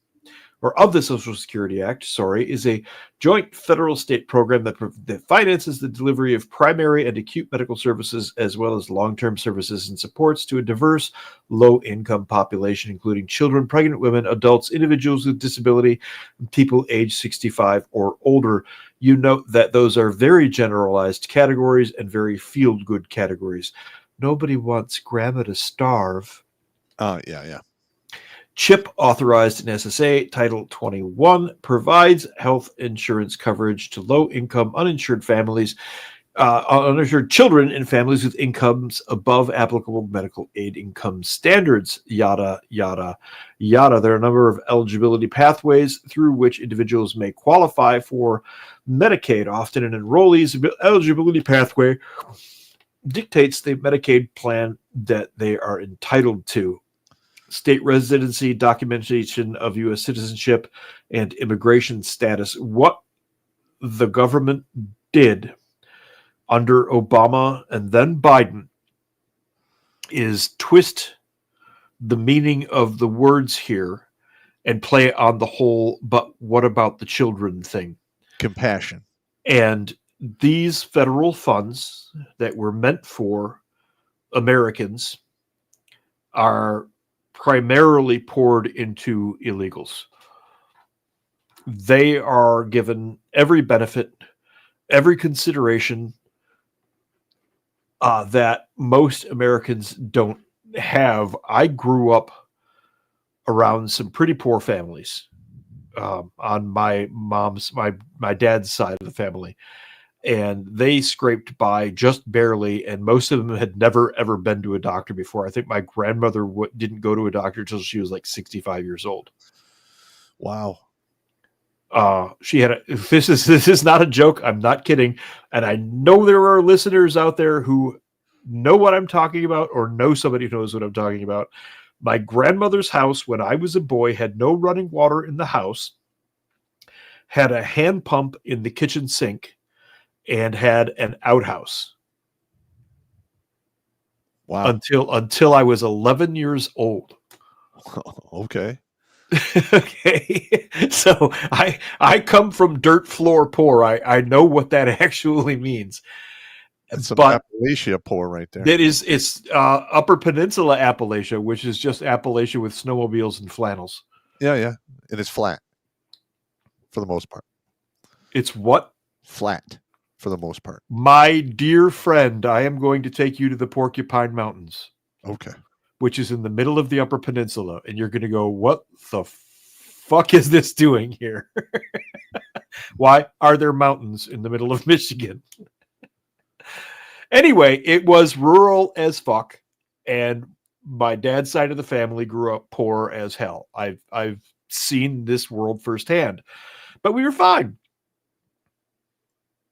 or of the Social Security Act, is a joint federal-state program that finances the delivery of primary and acute medical services as well as long-term services and supports to a diverse, low-income population, including children, pregnant women, adults, individuals with disability, and people age 65 or older. You note that those are very generalized categories and very feel-good categories. Nobody wants grandma to starve. Yeah. CHIP, authorized in SSA Title 21, provides health insurance coverage to low-income uninsured families, uninsured children and families with incomes above applicable medical aid income standards, yada, yada, yada. There are a number of eligibility pathways through which individuals may qualify for Medicaid. Often an enrollee's eligibility pathway dictates the Medicaid plan that they are entitled to. State residency, documentation of U.S. citizenship, and immigration status. What the government did under Obama and then Biden is twist the meaning of the words here and play on the whole, but what about the children thing? Compassion. And these federal funds that were meant for Americans are primarily poured into illegals. They are given every benefit, every consideration that most Americans don't have. I grew up around some pretty poor families on my dad's side of the family. And they scraped by just barely, and most of them had never, ever been to a doctor before. I think my grandmother didn't go to a doctor until she was like 65 years old. Wow. She had this is not a joke. I'm not kidding. And I know there are listeners out there who know what I'm talking about or know somebody who knows what I'm talking about. My grandmother's house, when I was a boy, had no running water in the house, had a hand pump in the kitchen sink, and had an outhouse. Wow. Until I was 11 years old. Okay. Okay. So I come from dirt floor poor. I know what that actually means. That's some Appalachia poor right there. It's Upper Peninsula Appalachia, which is just Appalachia with snowmobiles and flannels. Yeah. And it's flat for the most part. It's what? Flat. For the most part. My dear friend, I am going to take you to the Porcupine Mountains. Okay. Which is in the middle of the Upper Peninsula. And you're going to go, what the fuck is this doing here? Why are there mountains in the middle of Michigan? Anyway, it was rural as fuck. And my dad's side of the family grew up poor as hell. I've seen this world firsthand. But we were fine.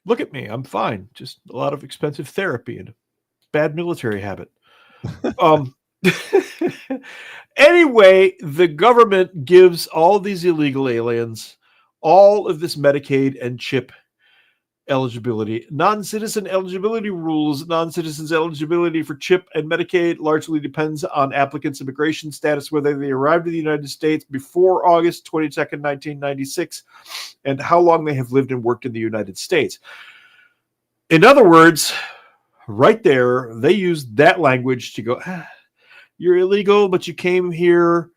Look at me. I'm fine. Just a lot of expensive therapy and a bad military habit. Anyway, the government gives all these illegal aliens all of this Medicaid and CHIP eligibility. Non-citizen eligibility rules. Non-citizens' eligibility for CHIP and Medicaid largely depends on applicants' immigration status, whether they arrived in the United States before August 22nd, 1996, and how long they have lived and worked in the United States. In other words, right there, they used that language to go, you're illegal, but you came here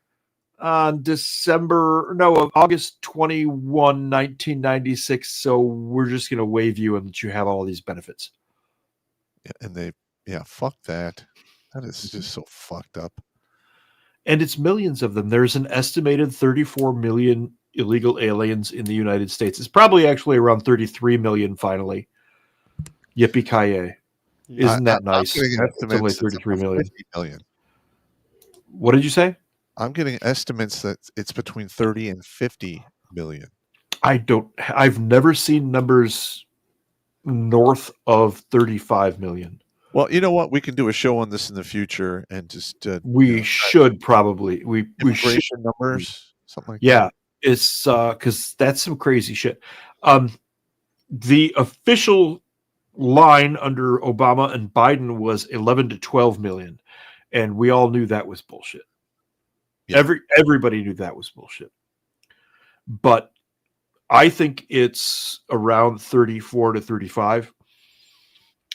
on August 21, 1996. So we're just going to waive you and let you have all these benefits. Yeah, and fuck that. That is just so fucked up. And it's millions of them. There's an estimated 34 million illegal aliens in the United States. It's probably actually around 33 million finally. Yippee-ki-yay. Isn't that nice? I'm getting It's only estimates 33 it's million. 50 million. What did you say? I'm getting estimates that it's between 30 and 50 million. I've never seen numbers north of 35 million. Well, you know what? We can do a show on this in the future and just We should probably we should immigration numbers, something like yeah, it's because that's some crazy shit. The official line under Obama and Biden was 11 to 12 million, and we all knew that was bullshit. Yeah. Everybody knew that was bullshit. But I think it's around 34 to 35.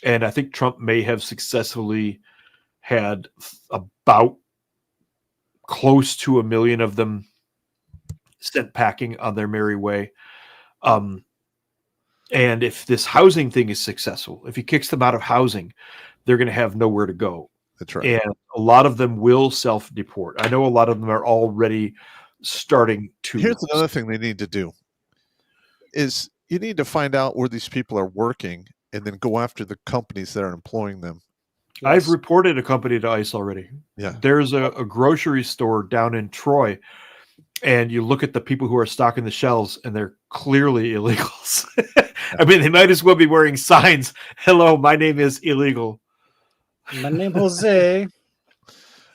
And I think Trump may have successfully had about close to 1 million of them sent packing on their merry way. And if this housing thing is successful, if he kicks them out of housing, they're going to have nowhere to go. That's right. And a lot of them will self-deport. I know a lot of them are already starting to. Here's another thing they need to do is you need to find out where these people are working and then go after the companies that are employing them. I've reported a company to ICE already. Yeah. There's a grocery store down in Troy, and you look at the people who are stocking the shelves, and they're clearly illegals. I mean, they might as well be wearing signs. Hello, my name is illegal. My name Jose.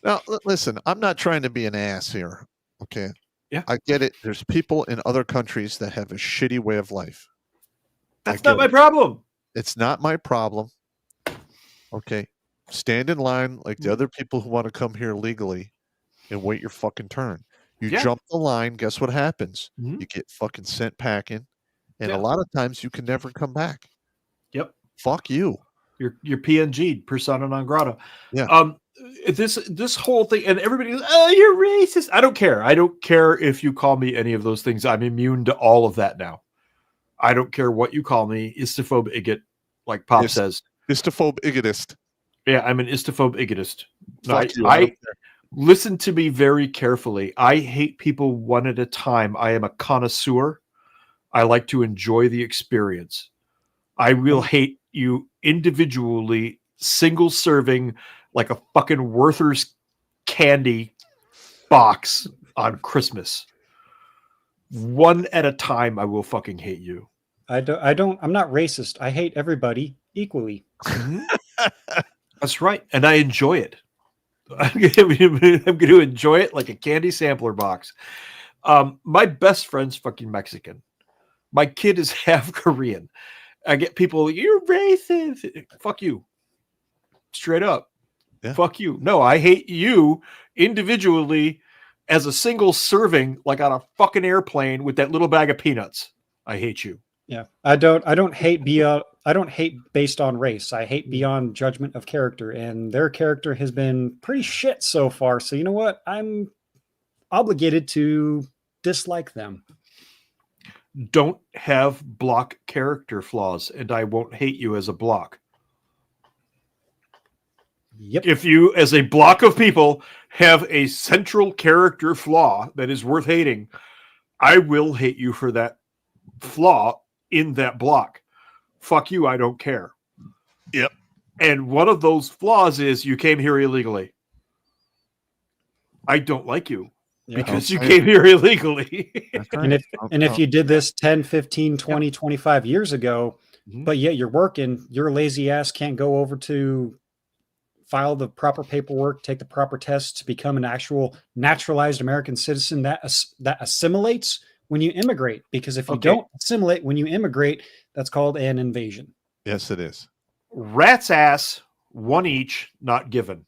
Now, listen, I'm not trying to be an ass here. Okay. Yeah. I get it. There's people in other countries that have a shitty way of life. That's not my problem. It's not my problem. Okay. Stand in line like the other people who want to come here legally and wait your fucking turn. You jump the line, guess what happens? You get fucking sent packing. And a lot of times you can never come back. Yep. Fuck you. You're PNG'd, persona non grata. Yeah. This whole thing, and everybody goes, oh, you're racist. I don't care. I don't care if you call me any of those things. I'm immune to all of that now. I don't care what you call me. Istophobe igot, like Pop says. Istophobe igotist. Yeah, I'm an istophobe igotist. Fuck you. I listen to me very carefully. I hate people one at a time. I am a connoisseur. I like to enjoy the experience. I will hate you individually, single serving, like a fucking Werther's candy box on Christmas. One at a time, I will fucking hate you. I'm not racist. I hate everybody equally. That's right. And I enjoy it. I'm going to enjoy it like a candy sampler box. My best friend's fucking Mexican. My kid is half Korean. I get people, you're racist. Fuck you. Straight up. Yeah. Fuck you. No, I hate you individually as a single serving, like on a fucking airplane with that little bag of peanuts. I hate you. Yeah. I don't hate based on race. I hate beyond judgment of character, and their character has been pretty shit so far. So you know what? I'm obligated to dislike them. Don't have block character flaws, and I won't hate you as a block. Yep. If you, as a block of people, have a central character flaw that is worth hating, I will hate you for that flaw in that block. Fuck you, I don't care. Yep. And one of those flaws is you came here illegally. I don't like you because you came here illegally. And if you did this 10, 15, 20, 25 years ago, but yet you're working, your lazy ass can't go over to file the proper paperwork, take the proper tests to become an actual naturalized American citizen that assimilates when you immigrate. Because if you don't assimilate when you immigrate, that's called an invasion. Yes, it is. Rat's ass, one each, not given.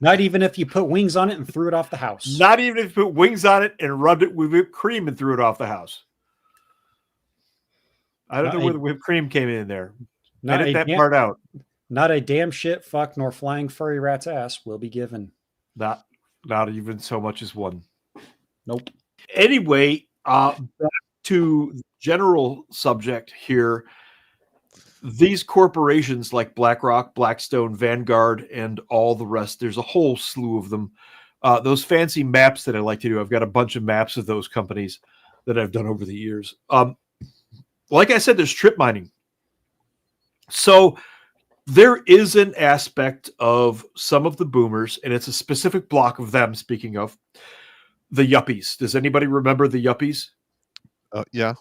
Not even if you put wings on it and threw it off the house. Not even if you put wings on it and rubbed it with whipped cream and threw it off the house. I don't know where the whipped cream came in there. Edit that part out. Not a damn shit fuck nor flying furry rat's ass will be given. Not even so much as one. Nope. Anyway, back to the general subject here. these corporations like BlackRock, Blackstone, Vanguard, and all the rest, there's a whole slew of them. Those fancy maps that I like to do, I've got a bunch of maps of those companies that I've done over the years. Like I said, there's trip mining. So there is an aspect of some of the boomers, and it's a specific block of them, speaking of the yuppies. Does anybody remember the yuppies? Yeah.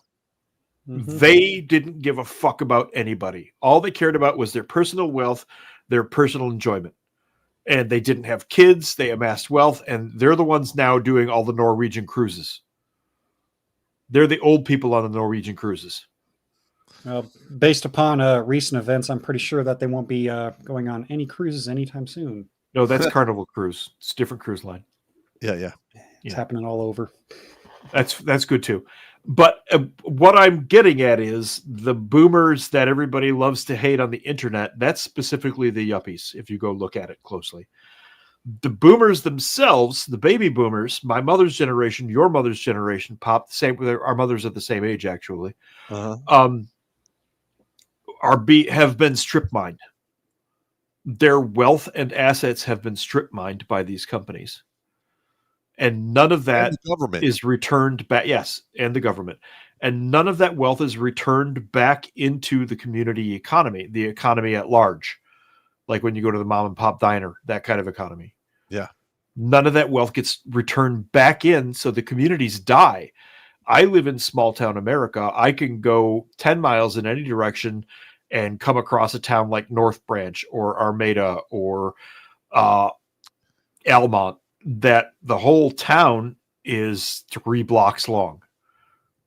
Mhm. They didn't give a fuck about anybody. All they cared about was their personal wealth, their personal enjoyment. And they didn't have kids. They amassed wealth, and they're the ones now doing all the Norwegian cruises. They're the old people on the Norwegian cruises. Based upon recent events, I'm pretty sure that they won't be going on any cruises anytime soon. No, that's Carnival Cruise. It's a different cruise line. Yeah. It's happening all over. That's good too. But what I'm getting at is the boomers that everybody loves to hate on the internet. That's specifically the yuppies, if you go look at it closely. The boomers themselves, the baby boomers, my mother's generation, your mother's generation, Pop, the same. Our mothers are the same age, actually. Have been strip mined. Their wealth and assets have been strip mined by these companies. And none of that is returned back. Yes, and the government. And none of that wealth is returned back into the community economy, the economy at large. Like when you go to the mom and pop diner, that kind of economy. Yeah. None of that wealth gets returned back in, so the communities die. I live in small town America. I can go 10 miles in any direction and come across a town like North Branch or Armada or Almont, that the whole town is 3 blocks long.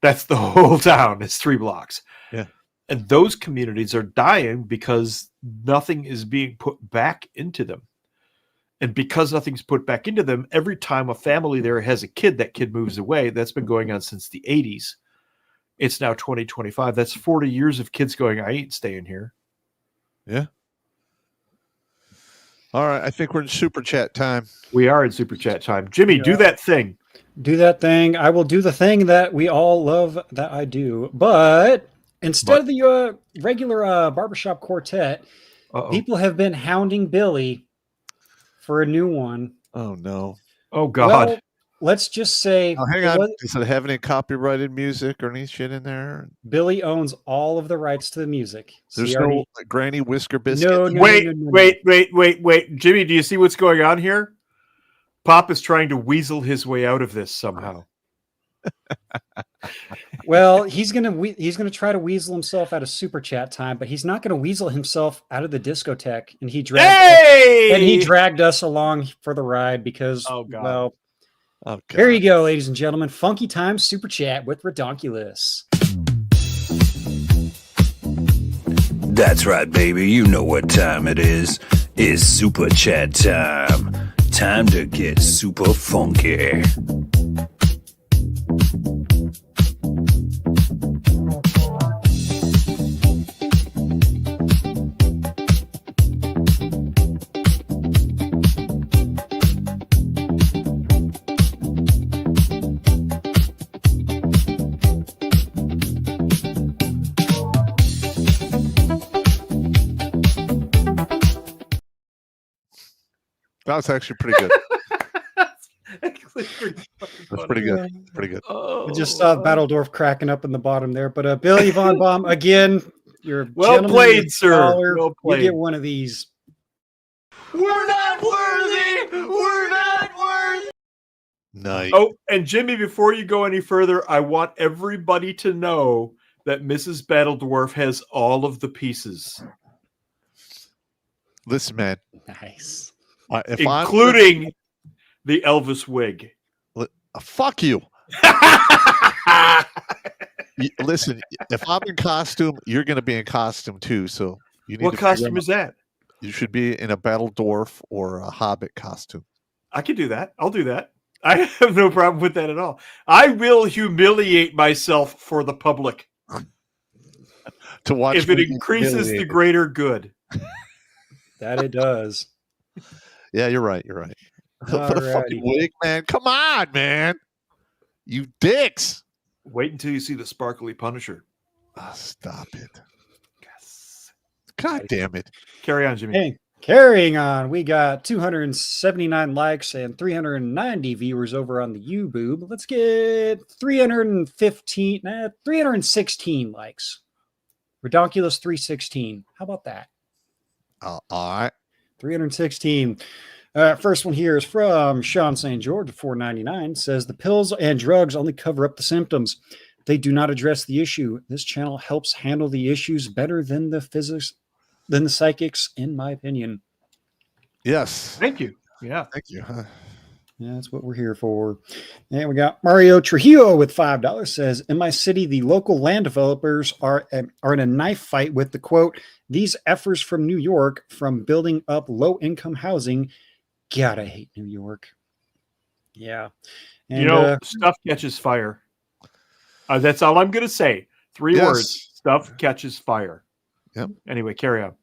That's the whole town. It's 3 blocks. Yeah. And those communities are dying because nothing is being put back into them. And because nothing's put back into them, every time a family there has a kid, that kid moves away. That's been going on since the 80s. It's now 2025. That's 40 years of kids going, I ain't staying here. Yeah. All right. I think we're in super chat time. We are in super chat time. Jimmy, do that thing. Do that thing. I will do the thing that we all love that I do. But instead of the regular barbershop quartet, people have been hounding Billy for a new one. Oh, no. Oh, God. Well, let's just say... Oh, hang on. Does it have any copyrighted music or any shit in there? Billy owns all of the rights to the music. There's no Granny Whisker Biscuit? No, Wait. Jimmy, do you see what's going on here? Pop is trying to weasel his way out of this somehow. Well, he's gonna try to weasel himself out of super chat time, but he's not gonna weasel himself out of the discotheque. And he dragged us along for the ride because well, here you go, ladies and gentlemen. Funky Time Super Chat with Redonkulas. That's right, baby. You know what time it is. It's super chat time. Time to get super funky. That was actually pretty good. That's pretty good. Pretty good. I just saw Battledorf cracking up in the bottom there. But Billy Von Baum, again, you're well played, sir. Well played. You get one of these. We're not worthy. We're not worthy. Nice. Oh, and Jimmy, before you go any further, I want everybody to know that Mrs. Battledorf has all of the pieces. Listen, man. Nice. Including the Elvis wig. Fuck you. Listen, if I'm in costume, you're going to be in costume too. So you need what costume is that? You should be in a Battledorf or a Hobbit costume. I can do that. I'll do that. I have no problem with that at all. I will humiliate myself for the public to watch if it increases the greater good. That it does. Yeah, you're right. You're right. For the fucking wig, man. Come on, man. You dicks. Wait until you see the sparkly Punisher. Oh, stop it. Yes. God damn it. Carry on, Jimmy. Hey, carrying on. We got 279 likes and 390 viewers over on the YouBoob. Let's get 316 likes. Redonkulas 316. How about that? All right. 316. First one here is from Sean St. George, 499. Says the pills and drugs only cover up the symptoms. They do not address the issue. This channel helps handle the issues better than the psychics, in my opinion. Yes. Thank you. Yeah. Thank you. Yeah, that's what we're here for. And we got Mario Trujillo with $5. Says, in my city, the local land developers are in a knife fight with the quote, these effers from New York from building up low-income housing. God, I hate New York. Yeah. And, stuff catches fire. That's all I'm going to say. 3 words. Stuff catches fire. Yep. Anyway, carry on.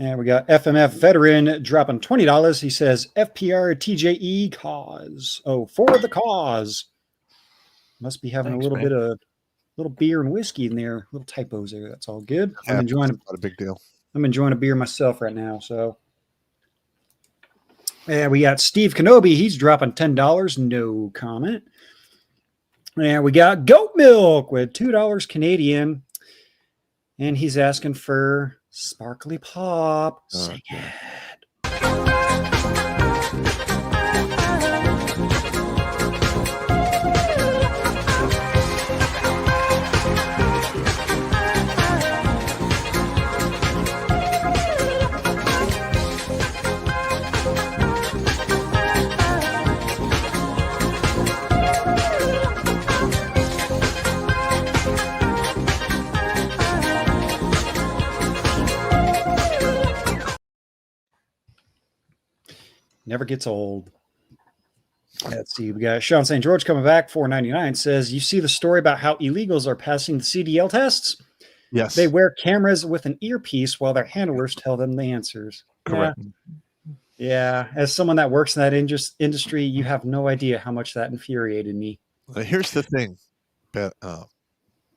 And we got FMF veteran dropping $20. He says, FPR TJE cause. Oh, for the cause. Must be having a little bit of beer and whiskey in there. Little typos there. That's all good. I'm enjoying not a big deal. I'm enjoying a beer myself right now. So, and we got Steve Kenobi. He's dropping $10. No comment. And we got Goat Milk with $2 Canadian. And he's asking for Sparkly Pop. Sing it. Never gets old. Let's see. We got Sean St. George coming back. $4.99 says, you see the story about how illegals are passing the CDL tests? Yes. They wear cameras with an earpiece while their handlers tell them the answers. Correct. Yeah. As someone that works in that industry, you have no idea how much that infuriated me. Here's the thing,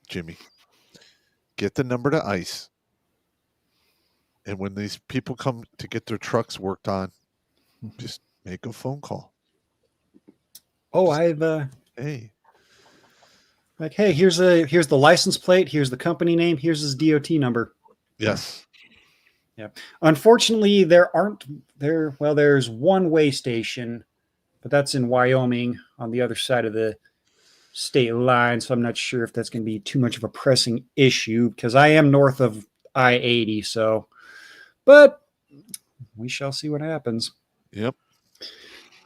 Jimmy. Get the number to ICE. And when these people come to get their trucks worked on, just make a phone call. Oh, here's the license plate, here's the company name, here's his DOT number. Yes. Yeah. Unfortunately, there's one way station, but that's in Wyoming on the other side of the state line, so I'm not sure if that's going to be too much of a pressing issue because I am north of I-80, but we shall see what happens. Yep.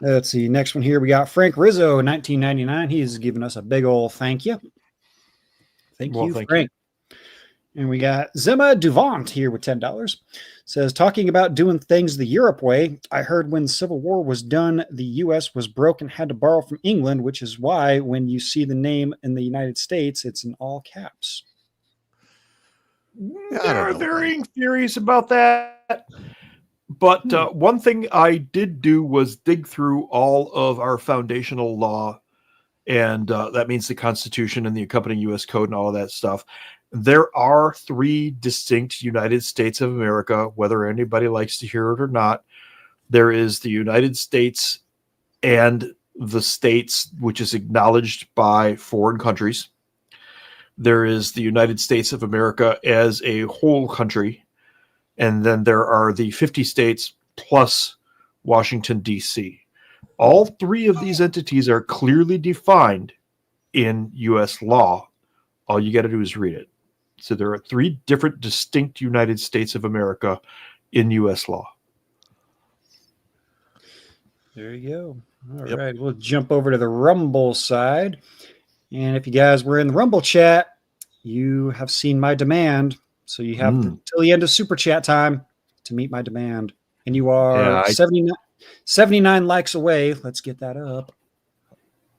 Let's see. Next one here, we got Frank Rizzo, 1999. He's giving us a big old thank you. Thank you, Frank. And we got Zema Duvant here with $10. Says, talking about doing things the Europe way, I heard when the Civil War was done, the U.S. was broke and had to borrow from England, which is why when you see the name in the United States, it's in all caps. There are varying theories about that. But one thing I did do was dig through all of our foundational law, and that means the Constitution and the accompanying U.S. Code and all of that stuff. There are 3 distinct United States of America, whether anybody likes to hear it or not. There is the United States and the states, which is acknowledged by foreign countries. There is the United States of America as a whole country. And then there are the 50 states plus Washington, D.C. All 3 of these entities are clearly defined in U.S. law. All you got to do is read it. So there are 3 different distinct United States of America in U.S. law. There you go. All right. We'll jump over to the Rumble side. And if you guys were in the Rumble chat, you have seen my demand. So you have till the end of Super Chat time to meet my demand. And you are 79 likes away. Let's get that up.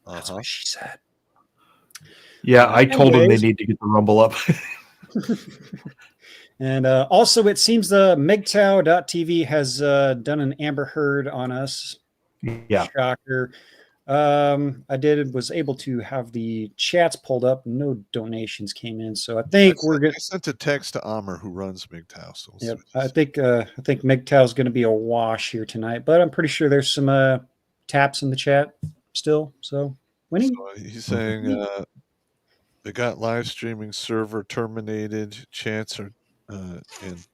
That's what she said. Yeah, I told them they need to get the Rumble up. And also, it seems the MGTOW.tv has done an Amber Heard on us. Yeah. Shocker. was able to have the chats pulled up. No donations came in, so I think I sent a text to Amr, who runs MGTOW. So we'll yep, I think MGTOW is going to be a wash here tonight, but I'm pretty sure there's some taps in the chat still. So winning. So he's saying they got live streaming server terminated. Chats are and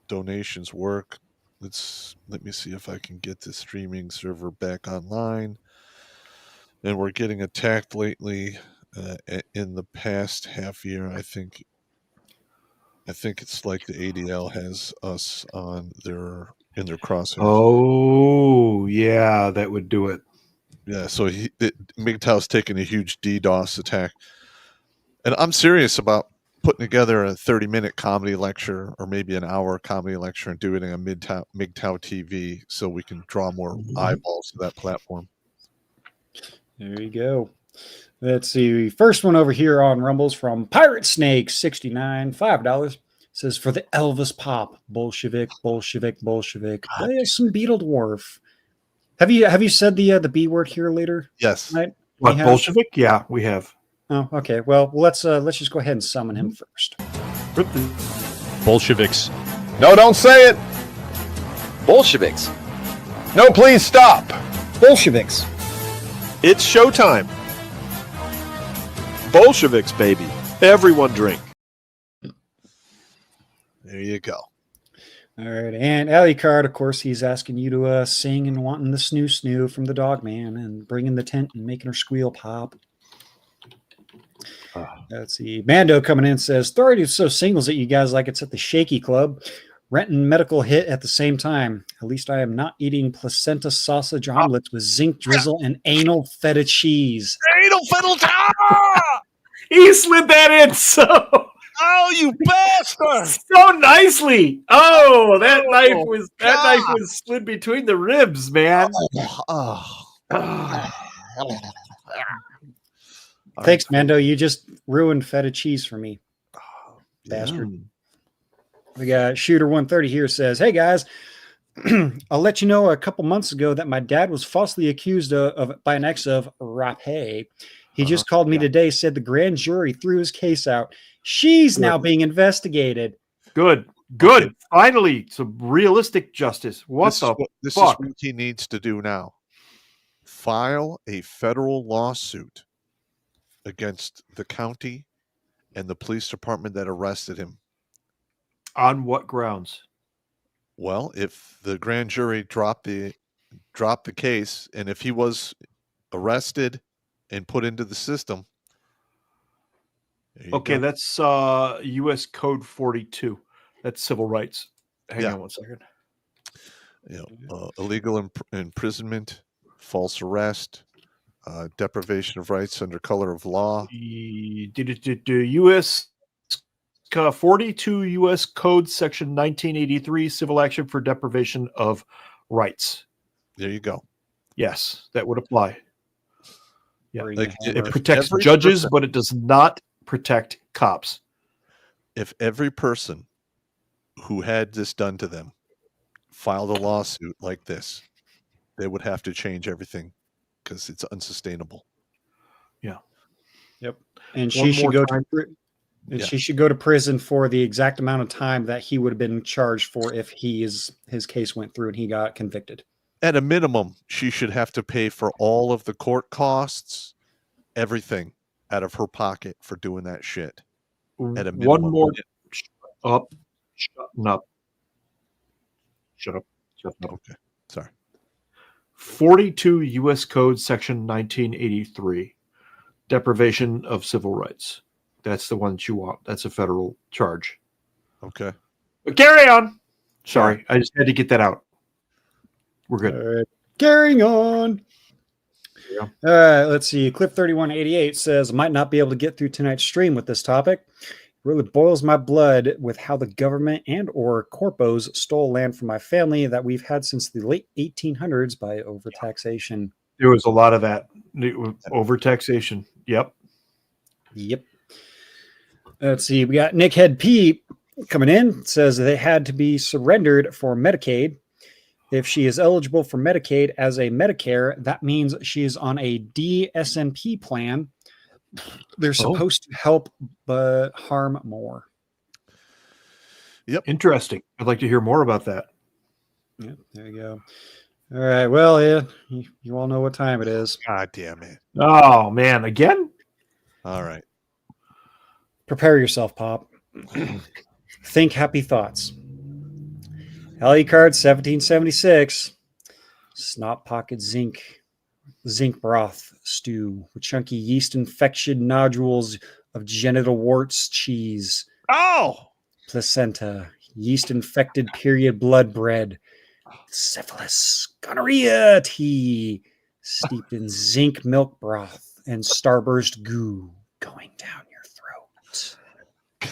donations work. Let me see if I can get the streaming server back online. And we're getting attacked lately. In the past half year, I think it's like the ADL has us in their crosshairs. Oh yeah, that would do it. Yeah, so MGTOW's taking a huge DDoS attack, and I'm serious about putting together a 30-minute comedy lecture or maybe an hour comedy lecture and doing it on MGTOW TV so we can draw more eyeballs to that platform. There you go. Let's see. First one over here on Rumbles from Pirate Snake 69, $5. Says, for the Elvis pop, Bolshevik, Bolshevik, Bolshevik. Play us some Beetle Dwarf. Have you said the B word here later? Yes. Tonight? What, Bolshevik? Yeah, we have. Oh, okay. Well, let's just go ahead and summon him first. Bolsheviks. No, don't say it. Bolsheviks. No, please stop. Bolsheviks. It's showtime. Bolsheviks, baby. Everyone drink. There you go. All right. And Alucard, of course, he's asking you to sing and wanting the snoo snoo from the dog man and bringing the tent and making her squeal pop. Let's see. Mando coming in says, "Authority so singles that you guys like it's at the Shaky Club. Rent and medical hit at the same time. At least I am not eating placenta sausage omelets with zinc drizzle and anal feta cheese." Anal feta. He slid that in so. Oh, you bastard! So nicely. Oh, that knife was slid between the ribs, man. Thanks, Mando. You just ruined feta cheese for me, bastard. We got Shooter 130 here says, "Hey guys, I'll let you know a couple months ago that my dad was falsely accused by an ex of rape. He just called me today, said the grand jury threw his case out. She's now being investigated." Good. Finally, some realistic justice. This is what he needs to do now. File a federal lawsuit against the county and the police department that arrested him. On what grounds? Well, if the grand jury dropped the case, and if he was arrested and put into the system. Okay, go. that's U.S. Code 42. That's civil rights. Hang on one second. Illegal imprisonment, false arrest, deprivation of rights under color of law. U.S. 42 U.S. Code Section 1983, civil action for deprivation of rights. There you go. Yes, that would apply. Yeah, it if protects every judges, person, but it does not protect cops. If every person who had this done to them filed a lawsuit like this, they would have to change everything because it's unsustainable. Yeah. Yep. And she should go she should go to prison for the exact amount of time that he would have been charged for if his case went through and he got convicted. At a minimum, she should have to pay for all of the court costs, everything out of her pocket for doing that shit. At a minimum. One more. Shut up. Okay. Sorry. 42 U.S. Code Section 1983, deprivation of civil rights. That's the one that you want. That's a federal charge. Okay. But carry on. Sorry, I just had to get that out. We're good. All right. Carrying on. Yeah. All right, let's see. Clip 3188 says, "Might not be able to get through tonight's stream with this topic. It really boils my blood with how the government and or corpos stole land from my family that we've had since the late 1800s by overtaxation." There was a lot of that. Overtaxation. Yep. Let's see. We got Nick Head P coming in. It says they had to be surrendered for Medicaid. If she is eligible for Medicaid as a Medicare, that means she is on a DSNP plan. They're supposed to help but harm more. Yep. Interesting. I'd like to hear more about that. Yep, there you go. All right. Well, yeah, you all know what time it is. God damn it. Oh, man. Again? All right. Prepare yourself, Pop. Think happy thoughts. LE card 1776. Snot pocket zinc broth stew with chunky yeast infection nodules of genital warts cheese. Oh! Placenta, yeast infected period blood bread, syphilis, gonorrhea tea, steeped in zinc milk broth and starburst goo going down your throat.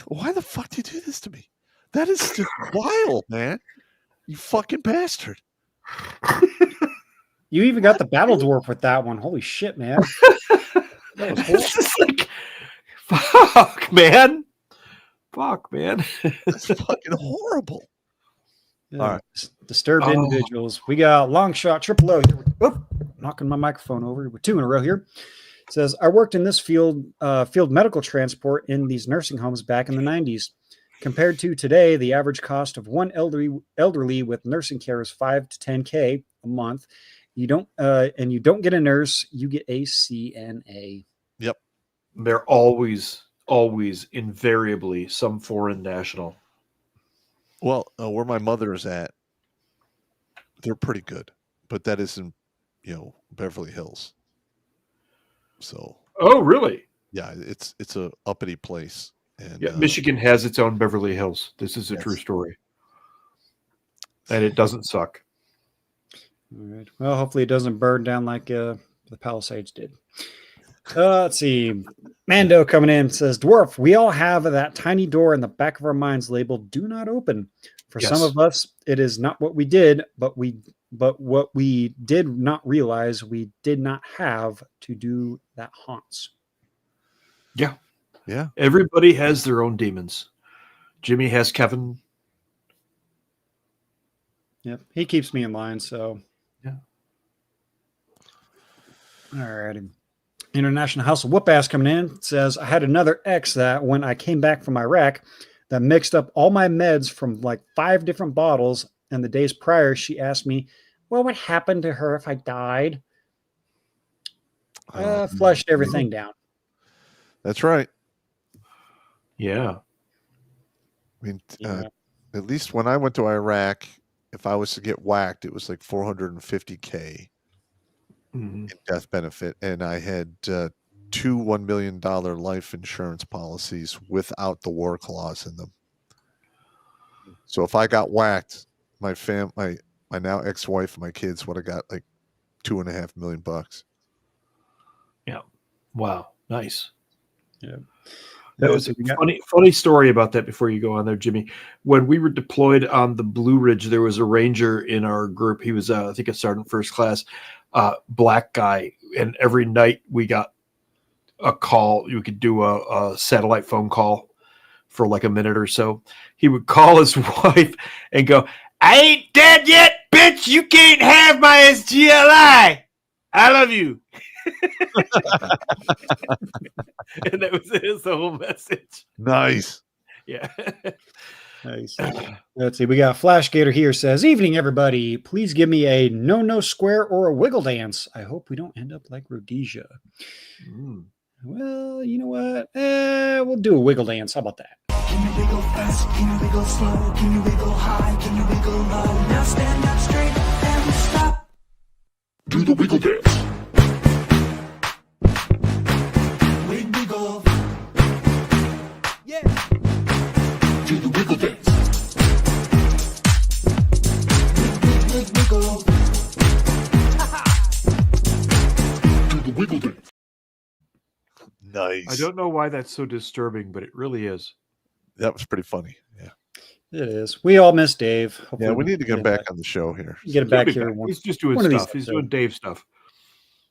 Why the fuck do you do this to me? That is just wild, man. You fucking bastard. You even got the battle dwarf with that one. Holy shit, man. That was It's just like, fuck, man. Fuck, man. That's fucking horrible. Yeah, All right. Disturbed individuals. We got long shot triple O here. Oop, knocking my microphone over with 2 in a row here. It says, I worked in this field medical transport in these nursing homes back in the 90s. Compared to today, the average cost of one elderly with nursing care is $5 to $10K a month. You don't get a nurse, you get a CNA. Yep. They're always invariably some foreign national. Well, where my mother is at, they're pretty good, but that isn't, Beverly Hills. So. Oh, really? Yeah, it's a uppity place. And yeah, Michigan has its own Beverly Hills. This is a true story, and it doesn't suck. All right. Well, hopefully it doesn't burn down like the Palisades did. Let's see. Mando coming in says, Dwarf, we all have that tiny door in the back of our minds labeled "Do Not Open." For some of us, it is not what we did, but what we did not realize we did not have to do that haunts. Yeah. Yeah. Everybody has their own demons. Jimmy has Kevin. Yep. He keeps me in line, so. Yeah. All righty. International House of Whoop Ass coming in says, I had another ex that when I came back from Iraq that mixed up all my meds from like 5 different bottles. And the days prior, she asked me, what would happen to her if I died? Flushed everything down. That's right. Yeah. I mean, at least when I went to Iraq, if I was to get whacked, it was like $450K in death benefit. And I had 2 $1 million life insurance policies without the war clause in them. So if I got whacked, my now ex-wife and my kids would have got like $2.5 million. Yeah. Wow. Nice. Yeah. That was a funny story about that before you go on there, Jimmy. When we were deployed on the Blue Ridge, there was a ranger in our group. He was, I think, a sergeant first class, black guy. And every night we got a call. You could do a satellite phone call for like a minute or so. He would call his wife and go, I ain't dead yet, bitch. You can't have my SGLI. I love you. And that was the whole message. Nice. Yeah. Nice. Let's see. We got Flash Gator here says, evening, everybody. Please give me a no square or a wiggle dance. I hope we don't end up like Rhodesia. Well, you know what? We'll do a wiggle dance. How about that? Can you wiggle fast? Can you wiggle slow? Can you wiggle high? Can you wiggle low? Now stand up straight and stop. Do the wiggle dance. Wiggle. Yeah. Do the wiggle dance. Wiggle. Do the wiggle dance. Nice. I don't know why that's so disturbing, but it really is. That was pretty funny. Yeah. It is. We all miss Dave. Hopefully we need to get him back on the show here. Get him back here. He's just doing stuff. He's doing Dave stuff.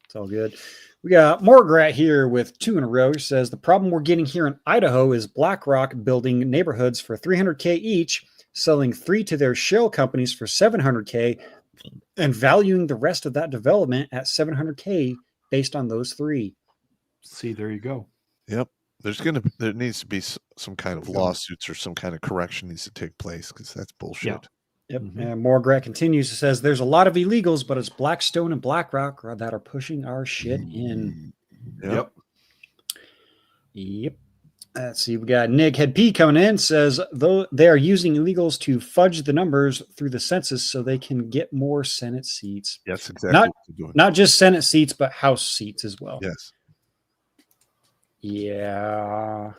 It's all good. We got Morgrat here with 2 in a row. He says, the problem we're getting here in Idaho is BlackRock building neighborhoods for $300K each, selling 3 to their shell companies for $700K, and valuing the rest of that development at $700K based on those three. See, there you go. Yep. There needs to be some kind of lawsuits or some kind of correction needs to take place because that's bullshit. Yep. And Morgrat continues to says there's a lot of illegals, but it's Blackstone and BlackRock that are pushing our shit in. Yep. Let's see. We got Nick Head P coming in, says though they are using illegals to fudge the numbers through the census so they can get more Senate seats. Yes, exactly what they're doing. Not just Senate seats, but House seats as well. Yes. Yeah,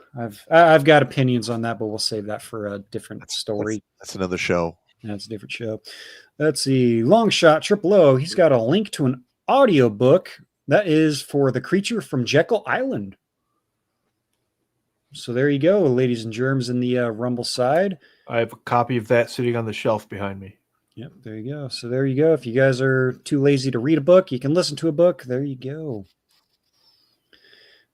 I've got opinions on that, but we'll save that for a different story. That's another show. That's a different show. Let's see. Long Shot Triple O. He's got a link to an audio book that is for The Creature from Jekyll Island. So there you go, ladies and germs in the Rumble side. I have a copy of that sitting on the shelf behind me. Yep, there you go. So there you go. If you guys are too lazy to read a book, you can listen to a book. There you go.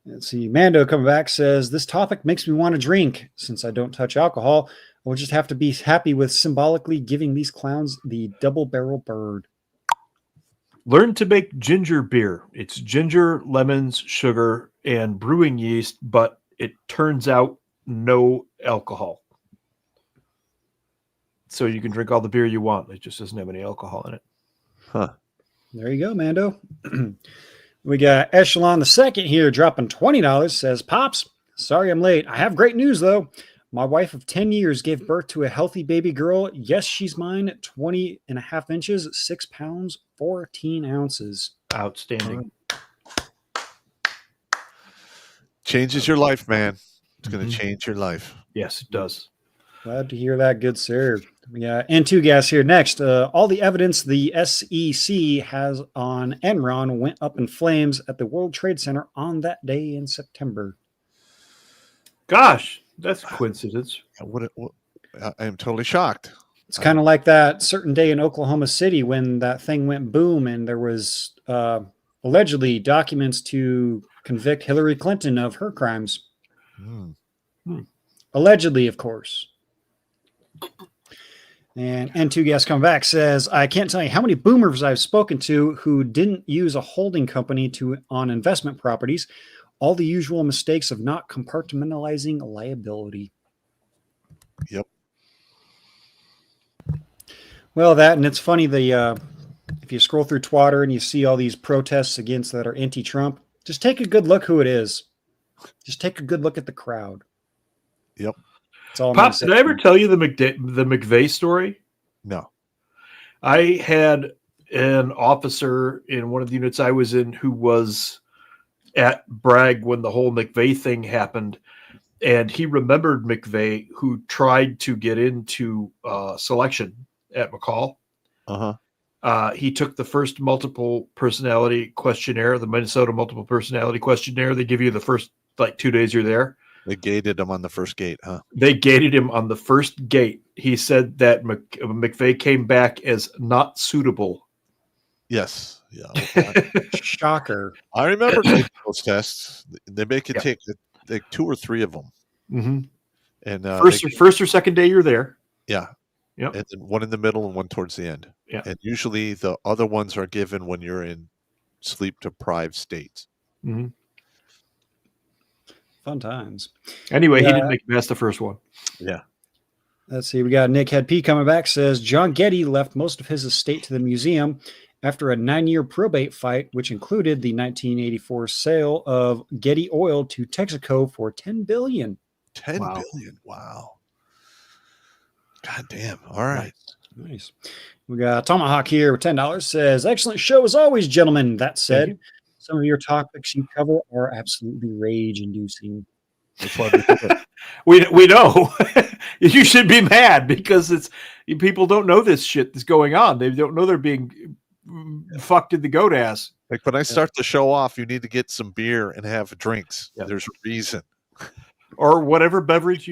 Let's see. Mando coming back says, this topic makes me want to drink. Since I don't touch alcohol, we'll just have to be happy with symbolically giving these clowns the double barrel bird. Learn to make ginger beer. It's ginger, lemons, sugar, and brewing yeast, but it turns out no alcohol. So you can drink all the beer you want. It just doesn't have any alcohol in it. Huh. There you go, Mando. We got Echelon the Second here dropping $20. Says, Pops, sorry I'm late. I have great news, though. My wife of 10 years gave birth to a healthy baby girl. Yes, she's mine. 20 and a half inches, 6 pounds, 14 ounces. Outstanding. Changes your life, man. It's going to change your life. Yes, it does. Glad to hear that, good sir. We got N2 Gas here next. All the evidence the SEC has on Enron went up in flames at the World Trade Center on that day in September. Gosh, that's a coincidence. I am totally shocked. It's kind of like that certain day in Oklahoma City when that thing went boom and there was allegedly documents to convict Hillary Clinton of her crimes. Allegedly, of course. And N2 Gas coming back says, I can't tell you how many boomers I've spoken to who didn't use a holding company on investment properties. All the usual mistakes of not compartmentalizing liability. Yep. Well, that, and it's funny, if you scroll through Twitter and you see all these protests against that are anti-Trump, just take a good look who it is. Just take a good look at the crowd. Yep. That's all. Pops, did I ever tell you the McVeigh story? No. I had an officer in one of the units I was in who was at Bragg when the whole McVeigh thing happened. And he remembered McVeigh, who tried to get into selection at McCall. He took the first multiple personality questionnaire, the Minnesota multiple personality questionnaire. They give you the first 2 days you're there. They gated him on the first gate, huh? They gated him on the first gate. He said that McVeigh came back as not suitable. Yes. Yeah. Shocker. I remember taking those tests. They make you take 2 or 3 of them. Mm-hmm. And first or second day you're there. Yeah. Yep. And then one in the middle and one towards the end. Yeah. And usually the other ones are given when you're in sleep-deprived states. Mm-hmm. Fun times. Anyway, he didn't make it past the first one. Yeah. Let's see. We got Nick Head P coming back. Says John Getty left most of his estate to the museum after a 9-year probate fight, which included the 1984 sale of Getty Oil to Texaco for $10 billion. $10 billion. Wow. God damn. All right. Nice. We got Tomahawk here with $10. Says, excellent show as always, gentlemen. That said, some of your topics you cover are absolutely rage-inducing. That's why we do it. We know. You should be mad because people don't know this shit that's going on. They don't know they're being fucked in the goat ass. Like when I start the show off, you need to get some beer and have drinks. Yeah. There's a reason. Or whatever beverage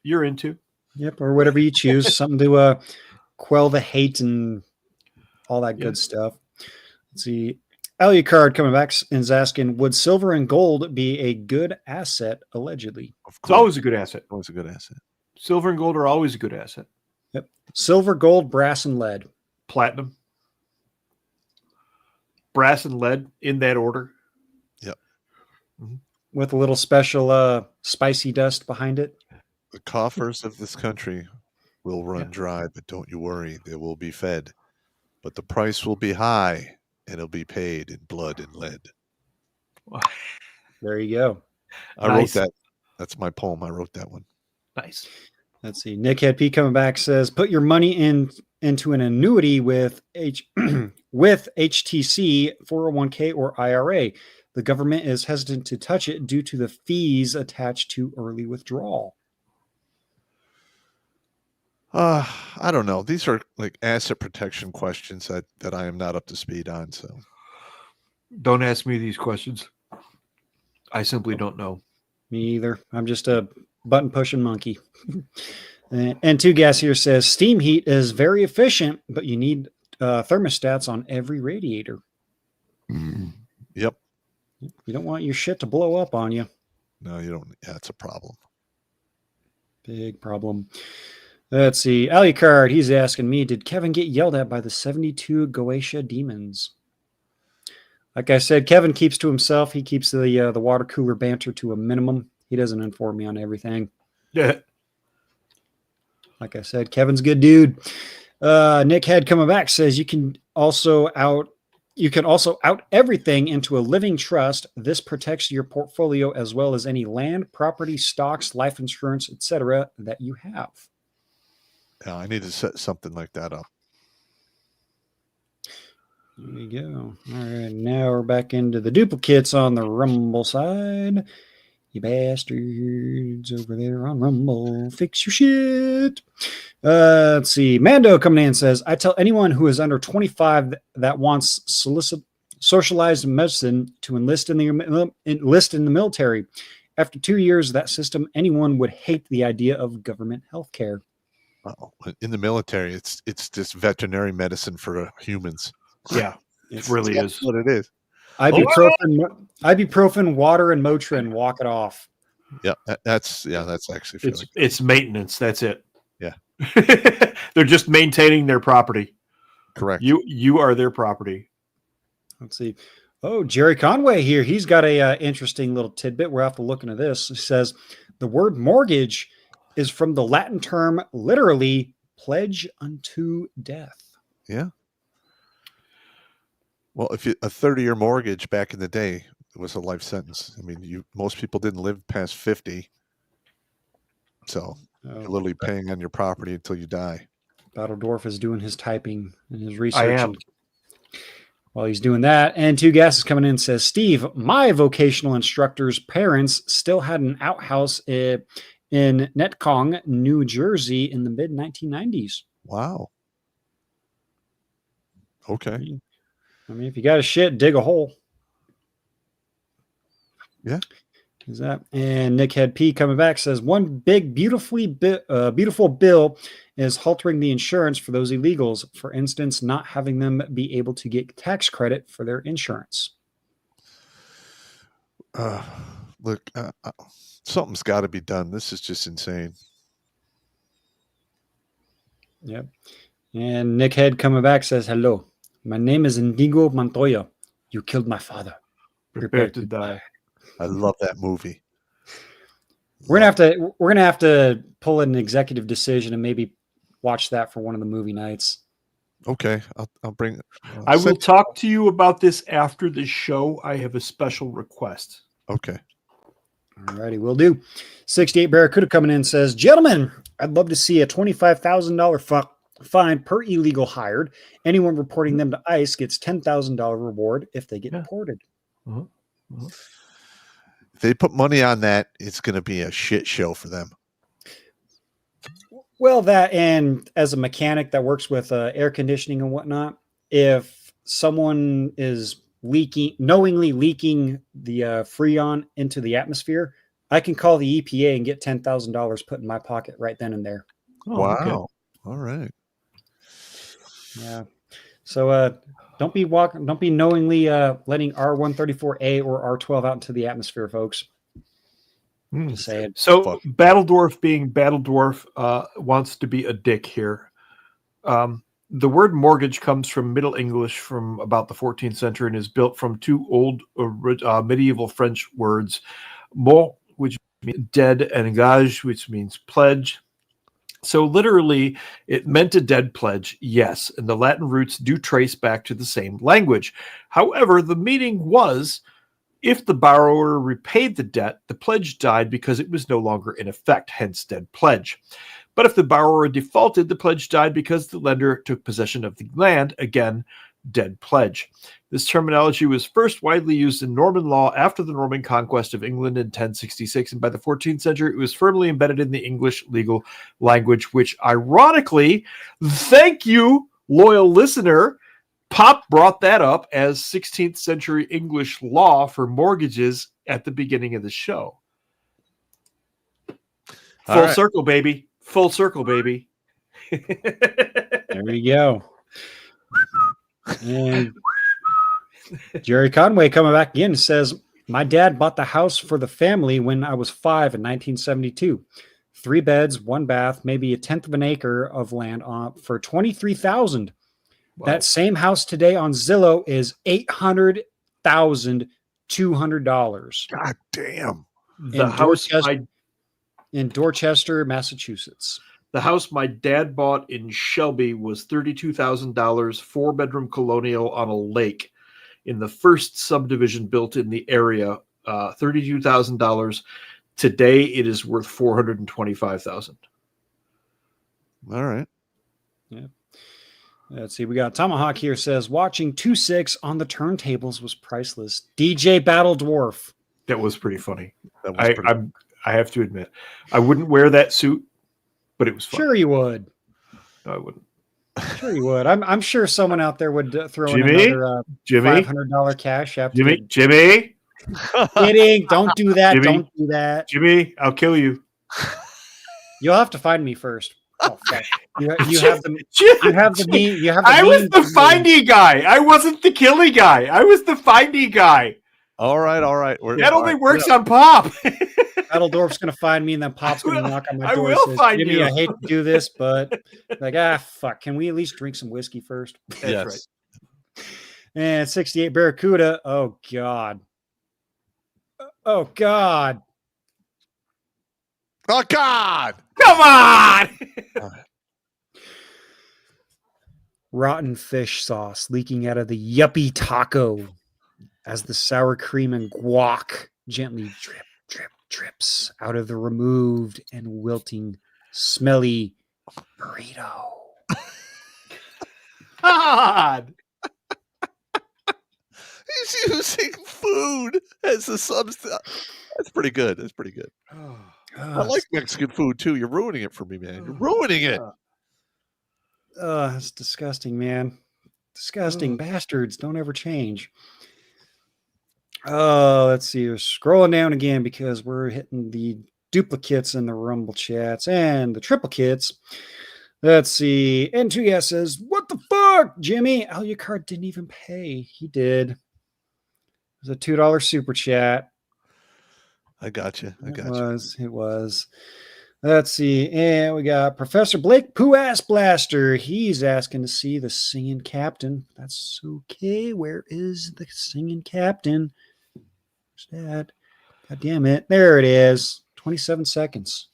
you're into. Yep, or whatever you choose. Something to quell the hate and all that good stuff. Let's see. Alucard coming back and is asking, would silver and gold be a good asset, allegedly? It's always a good asset. Always a good asset. Silver and gold are always a good asset. Yep. Silver, gold, brass, and lead. Platinum. brass and lead in that order. Yep. With a little special spicy dust behind it. The coffers of this country will run dry, but don't you worry, they will be fed. But the price will be high, and it'll be paid in blood and lead. There you go. I wrote that. That's my poem. I wrote that one. Nice. Let's see. Nick Head P coming back says, put your money into an annuity with with HTC, 401k, or IRA. The government is hesitant to touch it due to the fees attached to early withdrawal. I don't know. These are like asset protection questions that I am not up to speed on. So don't ask me these questions. I simply don't know. Me either. I'm just a button pushing monkey. And Two Gas here says steam heat is very efficient, but you need thermostats on every radiator. Yep. You don't want your shit to blow up on you. No, you don't. Yeah, it's a problem. Big problem. Let's see. Alucard, he's asking me, did Kevin get yelled at by the 72 Goetia demons? Like I said, Kevin keeps to himself. He keeps the water cooler banter to a minimum. He doesn't inform me on everything. Yeah. Like I said, Kevin's a good dude. Nick Head coming back says you can also out everything into a living trust. This protects your portfolio as well as any land, property, stocks, life insurance, etc. that you have. Yeah, I need to set something like that up. There you go. All right, now we're back into the duplicates on the Rumble side. You bastards over there on Rumble, fix your shit. Let's see. Mando coming in says, I tell anyone who is under 25 that wants socialized medicine to enlist in the military. After 2 years of that system, anyone would hate the idea of government health care. In the military, it's just veterinary medicine for humans. Yeah, it really is what it is. Ibuprofen, water, and Motrin. Walk it off. Yeah, that's actually it's maintenance. That's it. Yeah, they're just maintaining their property. Correct. You are their property. Let's see. Oh, Jerry Conway here. He's got a interesting little tidbit. We're after looking at this. He says the word mortgage is from the Latin term literally pledge unto death. Yeah. Well, if a 30-year mortgage back in the day was a life sentence. I mean, most people didn't live past 50. So you're literally paying on your property until you die. Battledorf is doing his typing and his research. I am. While he's doing that, and Two Gas is coming in and says, Steve, my vocational instructor's parents still had an outhouse in Netcong, New Jersey in the mid-1990s. Wow. Okay. I mean, if you got a shit, dig a hole. Yeah. Is that? And Nick Head P coming back says, one big, beautiful bill is haltering the insurance for those illegals. For instance, not having them be able to get tax credit for their insurance. Look, something's got to be done. This is just insane. Yep. And Nick Head coming back says, hello, my name is Indigo Montoya. You killed my father. Prepare to die. I love that movie. We're gonna have to pull an executive decision and maybe watch that for one of the movie nights. Okay, I'll bring. I will talk to you about this after the show. I have a special request. Okay. All righty, will do. 68 Barracuda coming in says, gentlemen, I'd love to see a $25,000 fine per illegal hired. Anyone reporting them to ICE gets $10,000 reward if they get deported. Uh-huh. Uh-huh. If they put money on that, it's going to be a shit show for them. Well, that, and as a mechanic that works with air conditioning and whatnot, if someone is knowingly leaking the Freon into the atmosphere, I can call the EPA and get $10,000 put in my pocket right then and there. Oh, wow. Okay. All right. Yeah. So don't be knowingly letting R134A or R12 out into the atmosphere, folks. Just saying. So Battledorf being Battledorf wants to be a dick here. The word mortgage comes from Middle English from about the 14th century and is built from two old medieval French words, mort, which means dead, and gage, which means pledge. So literally, it meant a dead pledge, yes, and the Latin roots do trace back to the same language. However, the meaning was, if the borrower repaid the debt, the pledge died because it was no longer in effect, hence dead pledge. But if the borrower defaulted, the pledge died because the lender took possession of the land, again, dead pledge. This terminology was first widely used in Norman law after the Norman conquest of England in 1066, and by the 14th century, it was firmly embedded in the English legal language, which ironically, thank you, loyal listener, Pop brought that up as 16th century English law for mortgages at the beginning of the show. Full circle, baby. Full circle, baby. There you go. And Jerry Conway coming back again says, my dad bought the house for the family when I was 5 in 1972. 3 beds, 1 bath, maybe 1/10 of an acre of land for $23,000. Wow. That same house today on Zillow is $800,200. God damn. In Dorchester, Massachusetts. The house my dad bought in Shelby was $32,000, 4-bedroom colonial on a lake in the first subdivision built in the area. $32,000. Today it is worth $425,000. All right. Yeah. Let's see. We got Tomahawk here says, watching 2-6 on the turntables was priceless. DJ Battle Dwarf. That was pretty funny. That was I have to admit, I wouldn't wear that suit, but it was fun. Sure you would. No, I wouldn't. Sure you would. I'm sure someone out there would throw in another $500 cash app. Jimmy. Kidding. Don't do that. Jimmy. Don't do that. Jimmy, I'll kill you. You'll have to find me first. Oh, fuck. You have the I was the findy guy. I wasn't the killy guy. I was the findy guy. All right. That only works on Pop. Battledorf's going to find me, and then Pop's going to knock on my door. I will says, find Jimmy, you. I hate to do this, but like, fuck. Can we at least drink some whiskey first? That's right. And 68 Barracuda. Oh, God. Oh, God. Oh, God. Come on. Rotten fish sauce leaking out of the yuppie taco as the sour cream and guac gently drips out of the removed and wilting, smelly burrito. God. He's using food as a substance. That's pretty good. I like Mexican food too. You're ruining it for me, man. You're ruining it. It's disgusting, man. Disgusting bastards. Don't ever change. Let's see. We're scrolling down again because we're hitting the duplicates in the Rumble chats and the triplicates. Let's see. N2S says, what the fuck, Jimmy? Alucard didn't even pay. He did. It was a $2 super chat. I got you. It was. Let's see. And we got Professor Blake Pooh Ass Blaster. He's asking to see the singing captain. That's okay. Where is the singing captain? Where's that? God damn it. There it is. 27 seconds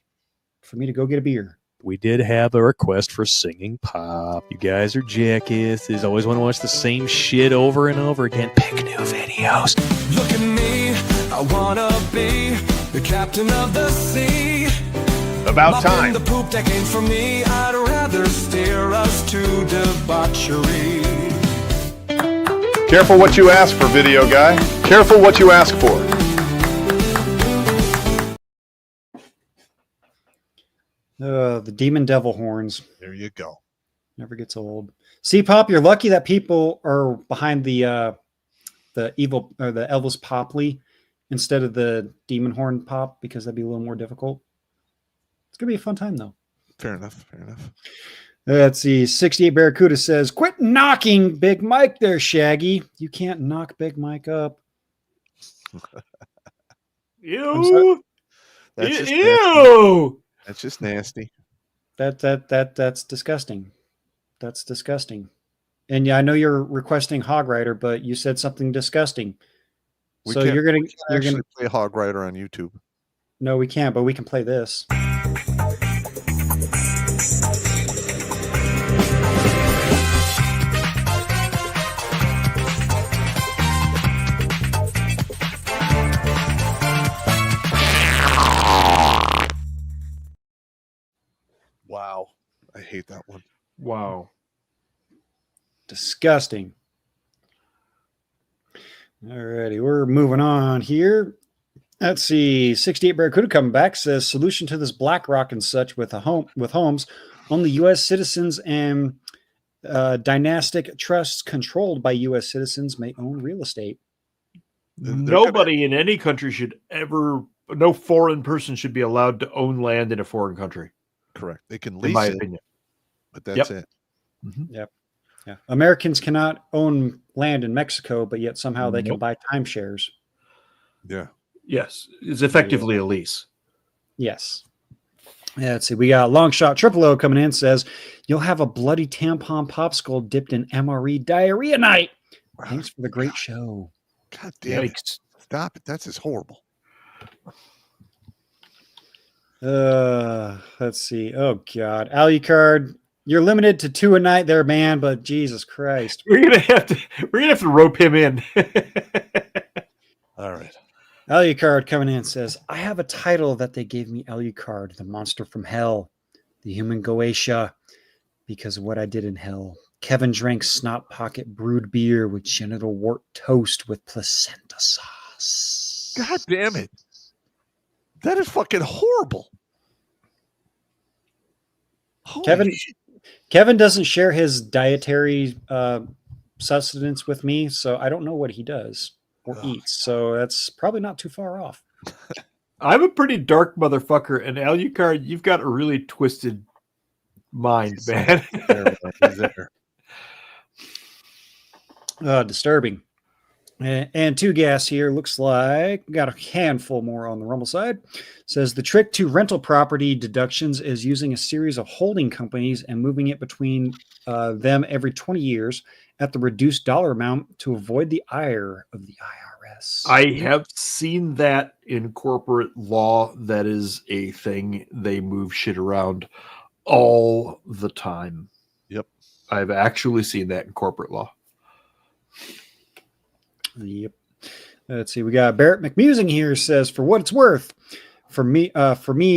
for me to go get a beer. We did have a request for singing Pop. You guys are jackasses. Always want to watch the same shit over and over again. Pick new videos. Look at me, I wanna be the captain of the sea. About time. The poop deck ain't for me. I'd rather steer us to debauchery. Careful what you ask for, video guy. Careful what you ask for. The demon devil horns. There you go. Never gets old. See, Pop, you're lucky that people are behind the evil or the Elvis Popley instead of the demon horn Pop, because that'd be a little more difficult. It's gonna be a fun time though. Fair enough. Let's see. 68 Barracuda says, quit knocking Big Mike there, Shaggy. You can't knock Big Mike up. Ew. That's Ew. That's just nasty. That's disgusting. That's disgusting. And yeah, I know you're requesting Hog Rider, but you said something disgusting. So you're gonna play Hog Rider on YouTube. No, we can't, but we can play this. Wow. I hate that one. Wow. Disgusting. Alrighty, we're moving on here. Let's see. 68 Barracuda coming back says solution to this BlackRock and such with homes. Only U.S. citizens and dynastic trusts controlled by U.S. citizens may own real estate. Nobody in any country should ever. No foreign person should be allowed to own land in a foreign country. Correct. They can in lease my it, opinion. but that's it. Yep. Yeah. Americans cannot own land in Mexico, but yet somehow they can buy timeshares. Yeah. Yes. It's effectively a lease. Yes. Yeah, let's see. We got Long Shot Triple O coming in, says, you'll have a bloody tampon popsicle dipped in MRE diarrhea night. Thanks for the great show. God damn it. Stop it. That's just horrible. Let's see. Oh, God. Alucard, you're limited to 2 a night there, man, but Jesus Christ. We're gonna have to rope him in. All right. Alucard coming in says, I have a title that they gave me, Alucard, the monster from hell, the human Goetia, because of what I did in hell. Kevin drank snot pocket brewed beer with genital wart toast with placenta sauce. God damn it. That is fucking horrible. Kevin doesn't share his dietary sustenance with me, so I don't know what he does or eats. So that's probably not too far off. I'm a pretty dark motherfucker, and Alucard, you've got a really twisted mind, man. Disturbing. And 2 gas here looks like we got a handful more on the Rumble side. Says the trick to rental property deductions is using a series of holding companies and moving it between them every 20 years at the reduced dollar amount to avoid the ire of the IRS. I have seen that in corporate law. That is a thing. They move shit around all the time. Yep. I've actually seen that in corporate law. Yep. Let's see. We got Barrett McMusing here says, for what it's worth, for me,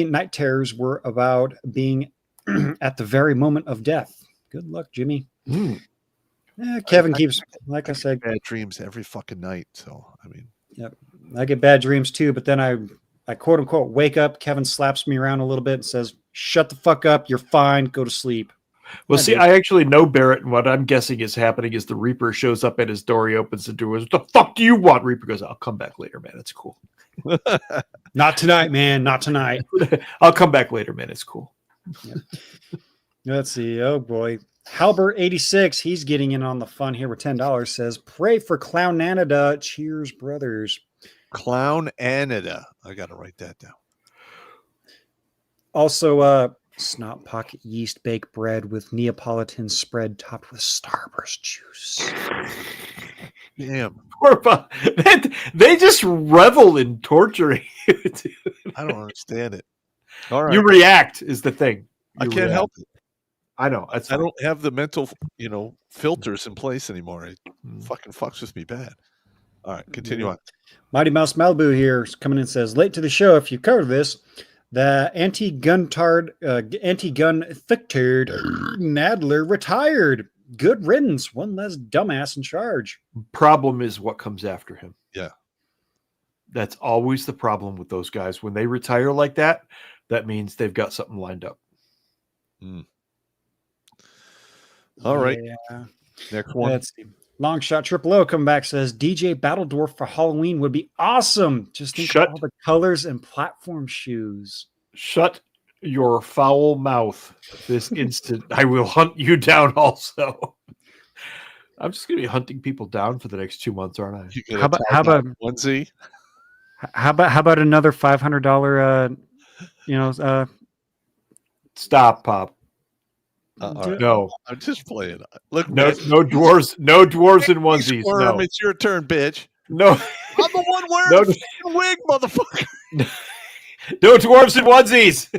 night terrors were about being at the very moment of death. Good luck, Jimmy. Kevin keeps, like I said, bad dreams every fucking night. So, I mean, yep, I get bad dreams too. But then I quote unquote wake up. Kevin slaps me around a little bit and says, "Shut the fuck up. You're fine. Go to sleep." Well, see, I actually know Barrett, and what I'm guessing is happening is the Reaper shows up at his door. He opens the door. What the fuck do you want? Reaper goes, I'll come back later, man. It's cool. Not tonight, man. Not tonight. I'll come back later, man. It's cool. Yeah. Let's see. Oh, boy. Halbert86, he's getting in on the fun here with $10, says, pray for Clown Nanada. Cheers, brothers. Clown Anida. I got to write that down. Also, snot pocket yeast baked bread with Neapolitan spread topped with Starburst juice. Damn. They just revel in torturing you. I don't understand it. All right. You react is the thing. I can't help it. I know. I don't have the mental, filters in place anymore. It fucking fucks with me bad. All right, continue on. Mighty Mouse Malibu here is coming in and says, late to the show, if you cover this, the anti-gun thick-turd Nadler retired. Good riddance. One less dumbass in charge. Problem is what comes after him. Yeah. That's always the problem with those guys. When they retire like that, that means they've got something lined up. All right. Yeah. Next one. Let's see. Long Shot Triple O come back, says DJ Battledorf for Halloween would be awesome. Just think of all the colors and platform shoes. Shut your foul mouth this instant. I will hunt you down also. I'm just going to be hunting people down for the next 2 months, aren't I? How about onesie? How about another $500 Stop, Pop. No, I'm just playing. Look, no bitch. dwarves, no dwarves in onesies. Squirm, No, it's your turn, bitch. no, I'm the one wearing No. the fucking wig, motherfucker. no dwarves in onesies.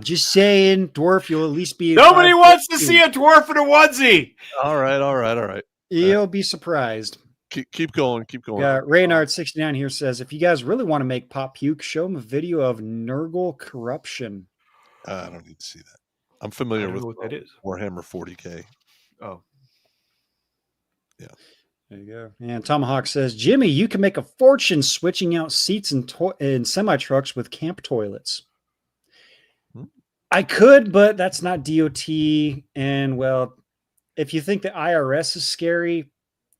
Just saying, dwarf, you'll at least be. Nobody wants to see a dwarf in a onesie. All right. You'll be surprised. Keep going. Reynard69 here says, if you guys really want to make Pop puke, show them a video of Nurgle corruption. I don't need to see that. I'm familiar with what that is. Warhammer 40K. Oh, yeah. There you go. And Tomahawk says, Jimmy, you can make a fortune switching out seats in semi-trucks with camp toilets. I could, but that's not DOT. And, well, if you think the IRS is scary,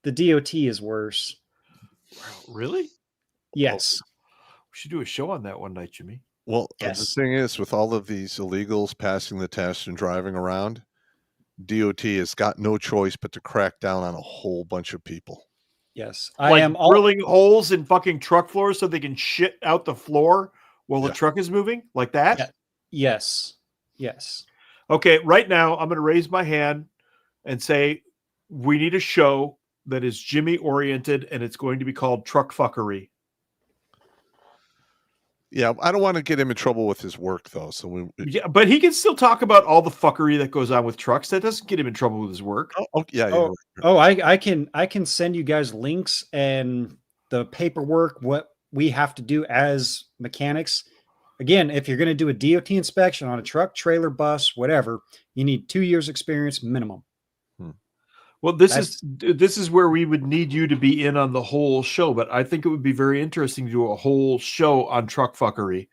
the DOT is worse. wow, really? Yes. We should do a show on that one night, Jimmy. Well, Yes. the thing is, with all of these illegals passing the test and driving around, DOT has got no choice but to crack down on a whole bunch of people. Yes. Like drilling holes in fucking truck floors so they can shit out the floor while the truck is moving, like that. Yeah. Yes. Okay, right now I'm going to raise my hand and say we need a show that is Jimmy oriented, and it's going to be called Truck Fuckery. Yeah, I don't want to get him in trouble with his work, though. So Yeah, but he can still talk about all the fuckery that goes on with trucks. That doesn't get him in trouble with his work. I can send you guys links and the paperwork, what we have to do as mechanics. Again, if you're going to do a DOT inspection on a truck, trailer, bus, whatever, you need 2 years experience minimum. Well, this is where we would need you to be in on the whole show, but I think it would be very interesting to do a whole show on truck fuckery,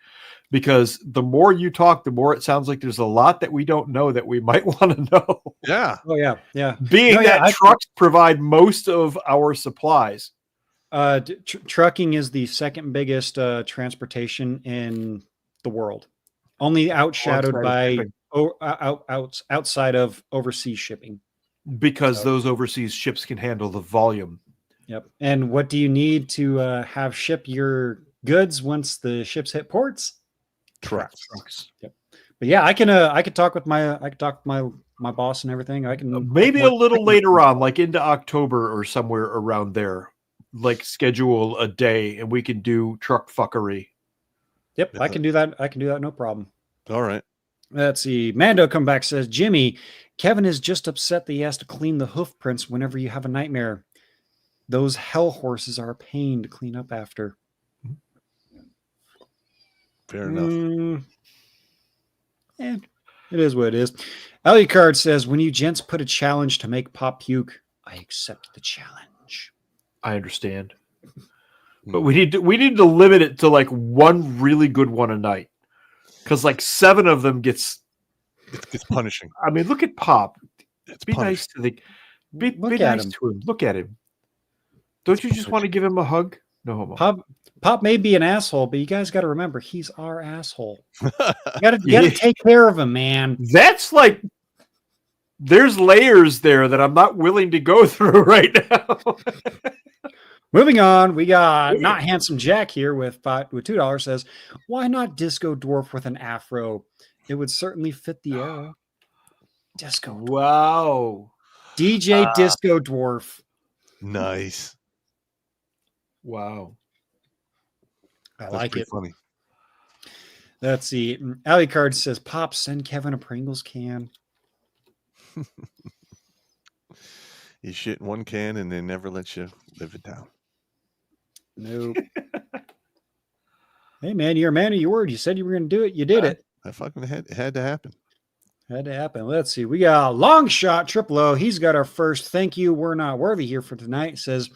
because the more you talk, the more it sounds like there's a lot that we don't know that we might want to know. Yeah. Oh yeah. Being trucks provide most of our supplies. Trucking is the second biggest transportation in the world, only outshadowed by outside of overseas shipping. Because those overseas ships can handle the volume. Yep. And what do you need to have ship your goods once the ships hit ports? Trucks. Yep. But yeah, I could talk with my boss and everything. I can maybe a little later on, like into October or somewhere around there, like schedule a day and we can do truck fuckery. Yep, I can do that. No problem. All right. Let's see. Mando come back, says, Jimmy, Kevin is just upset that he has to clean the hoof prints whenever you have a nightmare. Those hell horses are a pain to clean up after. Fair enough. It is what it is. Alucard says, when you gents put a challenge to make Pop puke, I accept the challenge. I understand. But we need to limit it to like one really good one a night. Because like 7 of them gets punishing. I mean, look at Pop. Be punishing. nice to be nice to him. Look at him. Don't you just want to give him a hug? No homo. Pop may be an asshole, but you guys got to remember he's our asshole. You got to take care of him, man. That's like there's layers there that I'm not willing to go through right now. Moving on, we got Not Handsome Jack here with $2 says, why not Disco Dwarf with an afro? It would certainly fit the era. Disco. Wow. DJ Disco Dwarf. Nice. Wow. That's like it. Funny. Let's see. Alucard says, Pop, send Kevin a Pringles can. You shit in one can and they never let you live it down. Nope. Hey, man, you're a man of your word. You said you were going to do it. You did it. I fucking had to happen. Had to happen. Let's see. We got Long Shot Triple O. He's got our first thank you. We're not worthy here for tonight. It says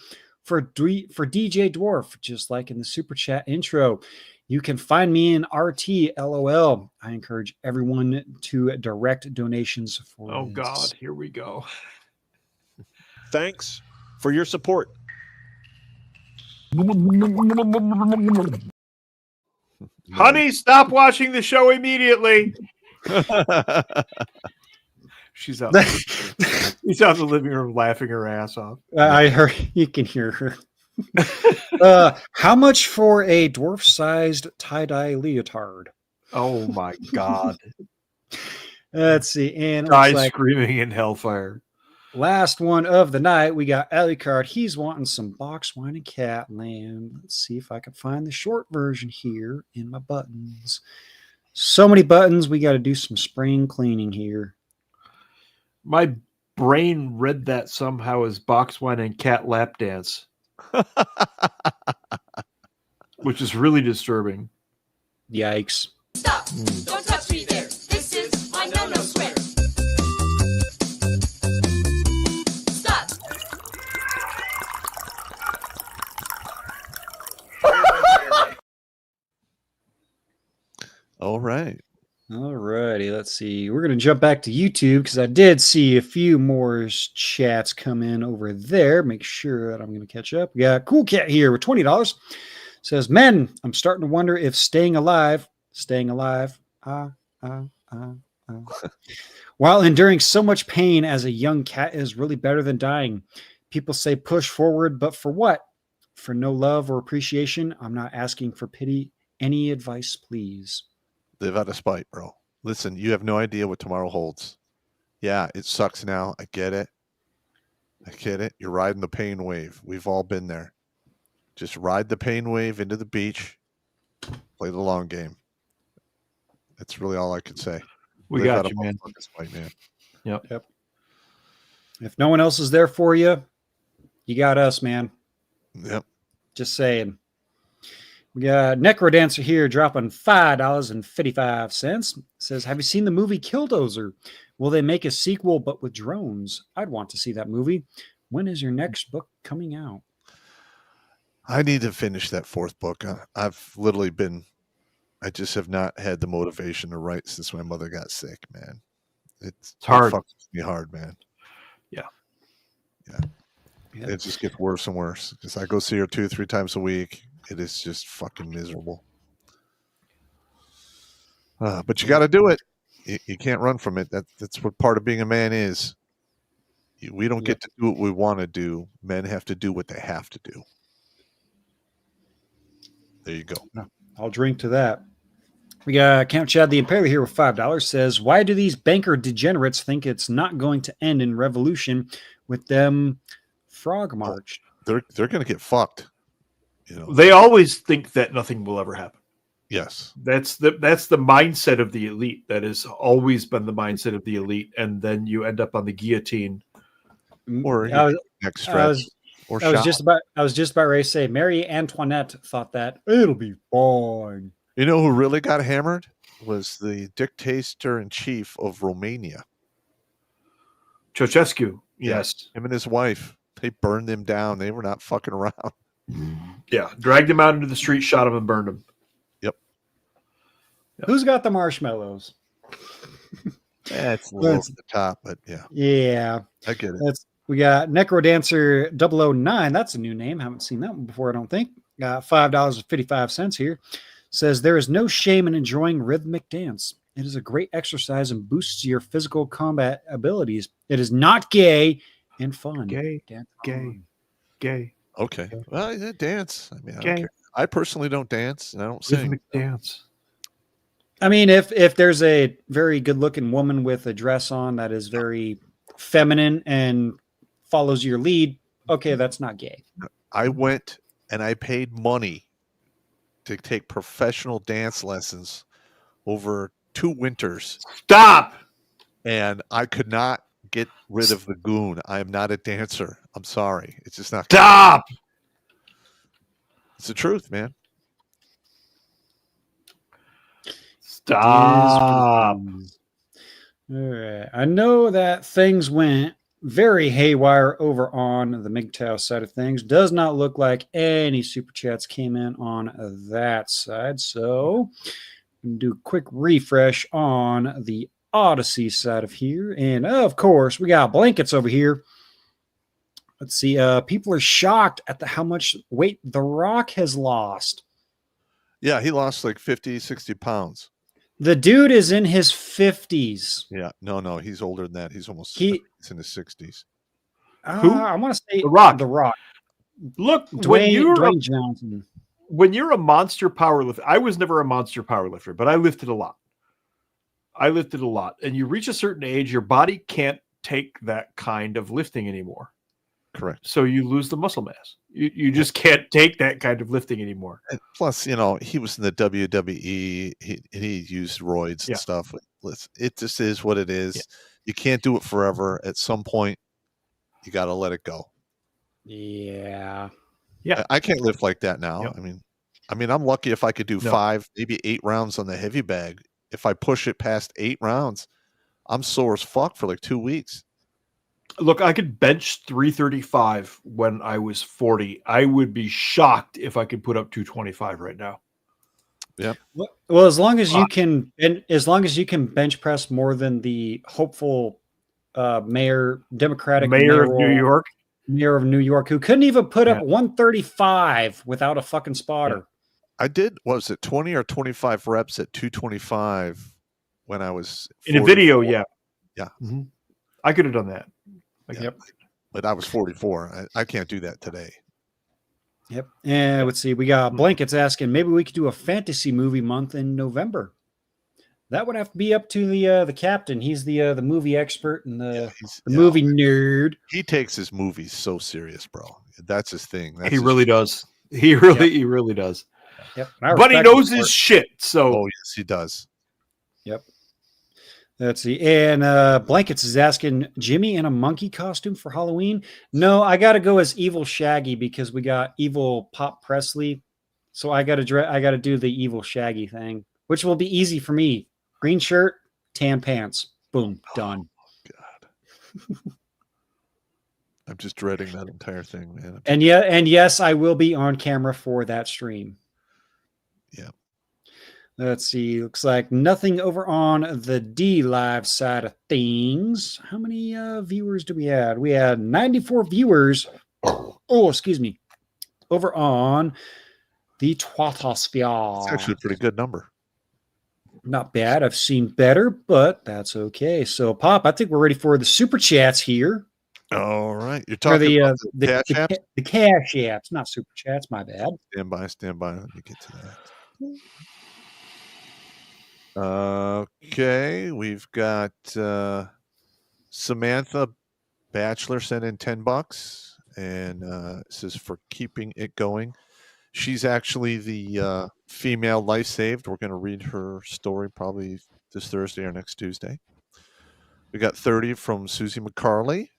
for DJ Dwarf, just like in the super chat intro. You can find me in RT LOL. I encourage everyone to direct donations for Oh this. God, here we go. Thanks for your support. Honey, stop watching the show immediately. She's out. She's out in the living room laughing her ass off. I heard you can hear her. How much for a dwarf-sized tie-dye leotard? Oh my God. Let's see. And it Die looks like screaming in hellfire. last one of the night, we got Alucard. He's wanting some box wine and cat land. Let's see if I can find the short version here in my buttons. So many buttons. We got to do some spring cleaning here. My brain read that somehow as box wine and cat lap dance, which is really disturbing. Yikes. Stop! Don't touch me there. This is my no-no sweater. Stop! All right. All righty. Let's see. We're going to jump back to YouTube because I did see a few more chats come in over there. Make sure that I'm going to catch up. We got Cool Cat here with $20. Says, men, I'm starting to wonder if staying alive, while enduring so much pain as a young cat is really better than dying. People say push forward, but for what? For no love or appreciation? I'm not asking for pity. Any advice, please? Live out of spite, bro. Listen, you have no idea what tomorrow holds. Yeah, it sucks now. I get it. You're riding the pain wave. We've all been there. Just ride the pain wave into the beach. Play the long game. That's really all I could say. We Live got out you, of man. spite, man. Yep. If no one else is there for you, you got us, man. Yep. Just saying. We got Necrodancer here dropping $5.55. Says, have you seen the movie Killdozer? Will they make a sequel but with drones? I'd want to see that movie. When is your next book coming out? I need to finish that fourth book. I've literally I just have not had the motivation to write since my mother got sick, man. It's hard. It fucks me hard, man. Yeah. It just gets worse and worse because I go see her 2-3 times a week. It is just fucking miserable. But you got to do it. You can't run from it. That's what part of being a man is. We don't get to do what we want to do. Men have to do what they have to do. There you go. I'll drink to that. We got Count Chad the Impaler here with $5. Says, why do these banker degenerates think it's not going to end in revolution with them frog marched? They're going to get fucked. You know, They always think that nothing will ever happen. yes. That's the mindset of the elite. That has always been the mindset of the elite, and then you end up on the guillotine. Or I was- next I stretch. was- Or I was shot. just about ready to say Mary Antoinette thought that it'll be fine. You know who really got hammered was the dictator in chief of Romania. Ceausescu, yes. Him and his wife. They burned them down. They were not fucking around. Yeah, dragged him out into the street, shot him, and burned him. Yep. Who's got the marshmallows? That's a little over the top, but yeah, Yeah. I get it. We got Necrodancer 009. That's a new name. Haven't seen that one before, I don't think. Got $5.55 here. Says, there is no shame in enjoying rhythmic dance. It is a great exercise and boosts your physical combat abilities. It is not gay and fun. Gay. Dance Gay. on. Gay. Okay. Well, yeah, dance. I mean, I don't Okay. care. I personally don't dance and I don't sing. Rhythmic dance. I mean, if there's a very good-looking woman with a dress on that is very feminine and follows your lead, okay, that's not gay. I went and I paid money to take professional dance lessons over 2 winters, Stop. and I could not get rid of the goon. I am not a dancer. I'm sorry. It's just not. Stop. It's the truth, man. Stop. All right. I know that things went very haywire over on the MGTOW side of things. Does not look like any super chats came in on that side. So do a quick refresh on the Odyssey side of here. And of course, we got blankets over here. Let's see. People are shocked at how much weight The Rock has lost. Yeah, he lost like 50, 60 pounds. The dude is in his 50s. Yeah, no, he's older than that. He's almost He's in his 60s. Who? I want to say The Rock. The Rock. Look, when Dwayne Johnson. you're a monster powerlifter, I was never a monster powerlifter, but I lifted a lot. I lifted a lot. And you reach a certain age, your body can't take that kind of lifting anymore. Correct. So you lose the muscle mass. You just can't take that kind of lifting anymore. And plus, you know, he was in the WWE. He used roids and stuff. It just is what it is. Yeah. You can't do it forever. At some point, you got to let it go. Yeah. Yeah. I can't lift like that now. Yep. I mean, I'm lucky if I could do 5, maybe 8 rounds on the heavy bag. If I push it past 8 rounds, I'm sore as fuck for like 2 weeks. Look, I could bench 335 when I was 40. I would be shocked if I could put up 225 right now. Yeah. Well, as long as you can, and as long as you can bench press more than the hopeful Democratic mayor of New York, who couldn't even put up 135 without a fucking spotter. Yeah. I did. What was it, 20 or 25 reps at 225 when I was 44. In a video? Yeah. Mm-hmm. I could have done that. Yep. But I was 44. I can't do that today. Yep. And let's see. We got Blankets asking, maybe we could do a fantasy movie month in November. That would have to be up to the captain. He's the movie expert and the movie nerd. He takes his movies so serious, bro. That's his thing. He really does. He really does. Yep. But he knows his shit. So yes, he does. Yep. Let's see. And Blankets is asking, Jimmy in a monkey costume for Halloween? No, I got to go as Evil Shaggy because we got Evil Pop Presley. So I got to do the Evil Shaggy thing, which will be easy for me. Green shirt, tan pants. Boom, done. God. I'm just dreading that entire thing, man. And yes, I will be on camera for that stream. Yeah. Let's see. Looks like nothing over on the D Live side of things. How many viewers do we have? We had 94 viewers. Oh, excuse me. Over on the Twatosphere. It's actually a pretty good number. Not bad. I've seen better, but that's okay. So, Pop, I think we're ready for the super chats here. All right. You're talking about the cash apps? The cash apps, not super chats. My bad. Stand by. Let me get to that. Okay. We've got Samantha Bachelor sent in $10 and it says for keeping it going. She's actually the female life saved. We're going to read her story probably this Thursday or next Tuesday. We got 30 from Susie McCarley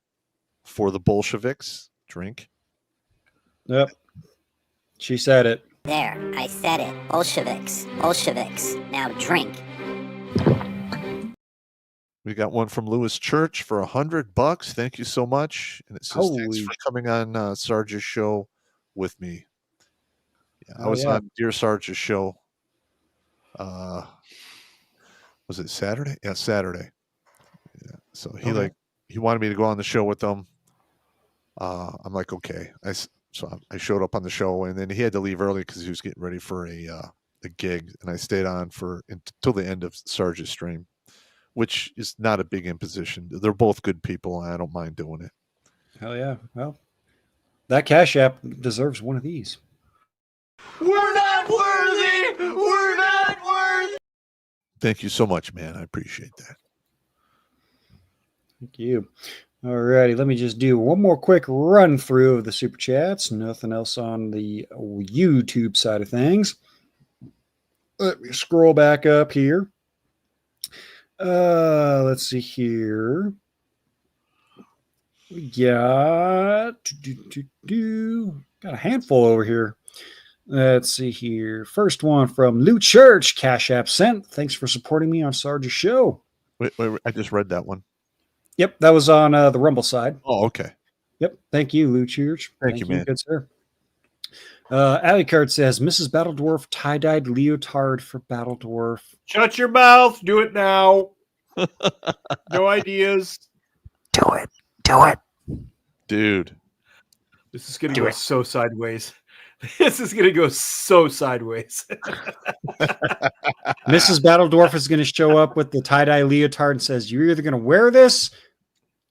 for the Bolsheviks. Drink. Yep. She said it. There, I said it. Bolsheviks. Bolsheviks. Now drink. We got one from Lewis Church for $100. Thank you so much. And it says, thanks for coming on Sarge's show with me. Yeah, I was on Dear Sarge's show. Was it Saturday? Yeah, Saturday. Yeah. So he wanted me to go on the show with them. I'm like, okay. So I showed up on the show, and then he had to leave early because he was getting ready for a gig, and I stayed on until the end of Sarge's stream, which is not a big imposition. They're both good people, and I don't mind doing it. Hell yeah. Well, that Cash App deserves one of these. We're not worthy! We're not worthy! Thank you so much, man. I appreciate that. Thank you. All righty, let me just do one more quick run through of the super chats. Nothing else on the YouTube side of things. Let me scroll back up here. Let's see here. We got got a handful over here. Let's see here. First one from Lou Church, Cash App sent. Thanks for supporting me on Sarge's show. Wait, I just read that one. Yep, that was on the Rumble side. Oh, okay. Yep, thank you, Lou Church. Thank you, man. Good sir. Alicard says, Mrs. Battledwarf tie-dyed leotard for Battledwarf. Shut your mouth. Do it now. No ideas. Do it. Do it. Dude. This is going to go so sideways. This is going to go so sideways. Mrs. Battledwarf is going to show up with the tie-dye leotard and says, you're either going to wear this,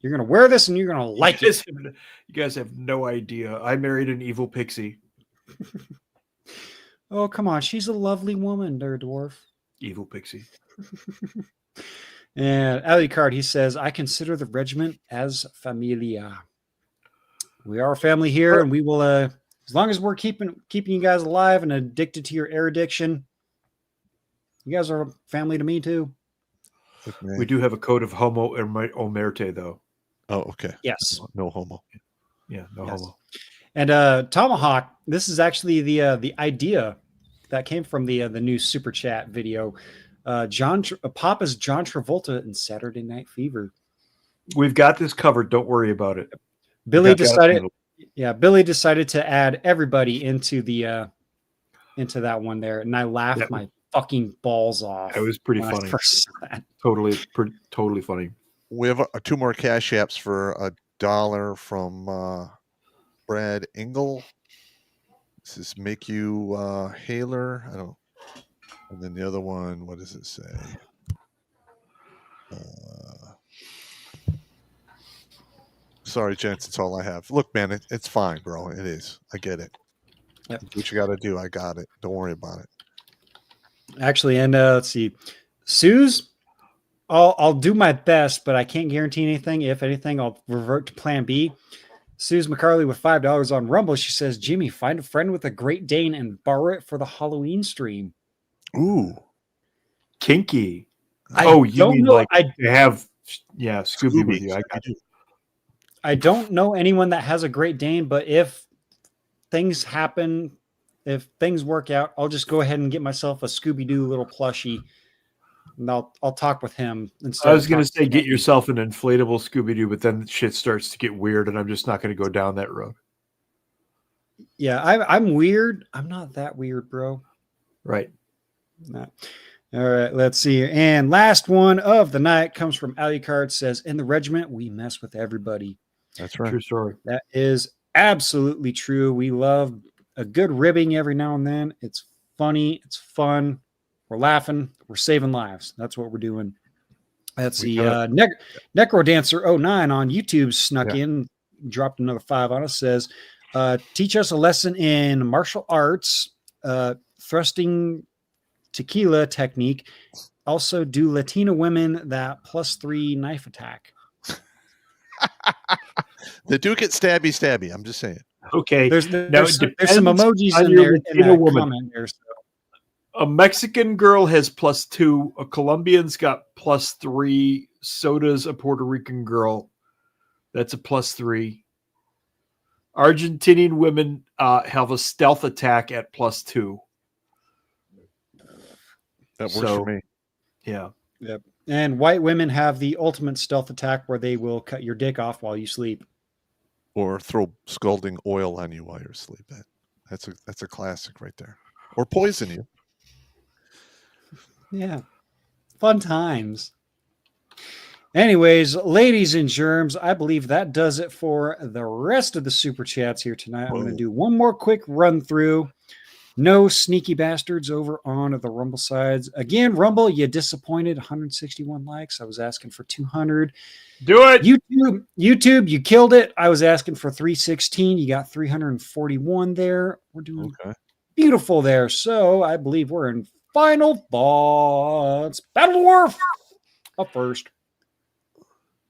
you're going to wear this, and you're going to like it. You guys have no idea. I married an evil pixie. Oh, come on. She's a lovely woman, there, dwarf. Evil pixie. And Alucard, he says, I consider the regiment as familia. We are a family here, and we will, as long as we're keeping you guys alive and addicted to your air addiction, you guys are family to me too. We do have a code of homo omerte, though. Oh, okay. Yes. No homo. Yeah, no homo. And Tomahawk, this is actually the idea that came from the new super chat video. Papa's John Travolta in Saturday Night Fever. We've got this covered. Don't worry about it. Billy decided to add everybody into that one there, and I laughed my fucking balls off. It was pretty funny. Totally funny. We have 2 more cash apps for $1 from Brad Engel. This is Make You Haler. I don't. And then the other one, what does it say? Sorry, gents, it's all I have. Look, man, it's fine, bro. It is. I get it. Yep. Do what you got to do. I got it. Don't worry about it. Actually, and let's see, Suze, I'll do my best, but I can't guarantee anything. If anything, I'll revert to Plan B. Suze McCarley with $5 on Rumble. She says, Jimmy, find a friend with a Great Dane and borrow it for the Halloween stream. Ooh, kinky. You mean like I have Scooby with you. I got you. I don't know anyone that has a Great Dane, but if things happen, if things work out, I'll just go ahead and get myself a Scooby-Doo little plushie, and I'll talk with him. I was going to say get yourself an inflatable Scooby-Doo, but then shit starts to get weird, and I'm just not going to go down that road. Yeah, I'm weird. I'm not that weird, bro. Right. No. All right, let's see. And last one of the night comes from Alucard. Says, in the regiment, we mess with everybody. That's right. True story. That is absolutely true. We love a good ribbing every now and then. It's funny. It's fun. We're laughing. We're saving lives. That's what we're doing. Let's see. Necrodancer09 on YouTube snuck in, dropped another 5 on us. Says, teach us a lesson in martial arts, thrusting tequila technique. Also, do Latina women that +3 knife attack? They do get stabby. I'm just saying. Okay. There's some emojis in there. In that comment there, so. A Mexican girl has +2. A Colombian's got +3. So does a Puerto Rican girl. That's a +3. Argentinian women have a stealth attack at +2. That works for me. Yeah. Yep. And white women have the ultimate stealth attack where they will cut your dick off while you sleep. Or throw scalding oil on you while you're asleep. That's a classic right there. Or poison you. Yeah. Fun times. Anyways, ladies and germs, I believe that does it for the rest of the super chats here tonight. I'm going to do one more quick run through. No sneaky bastards over on the Rumble sides. Again, Rumble, you disappointed. 161 likes. I was asking for 200. Do it. YouTube, you killed it. I was asking for 316. You got 341 there. We're doing beautiful there. So I believe we're in final thoughts. Battle Dwarf up first.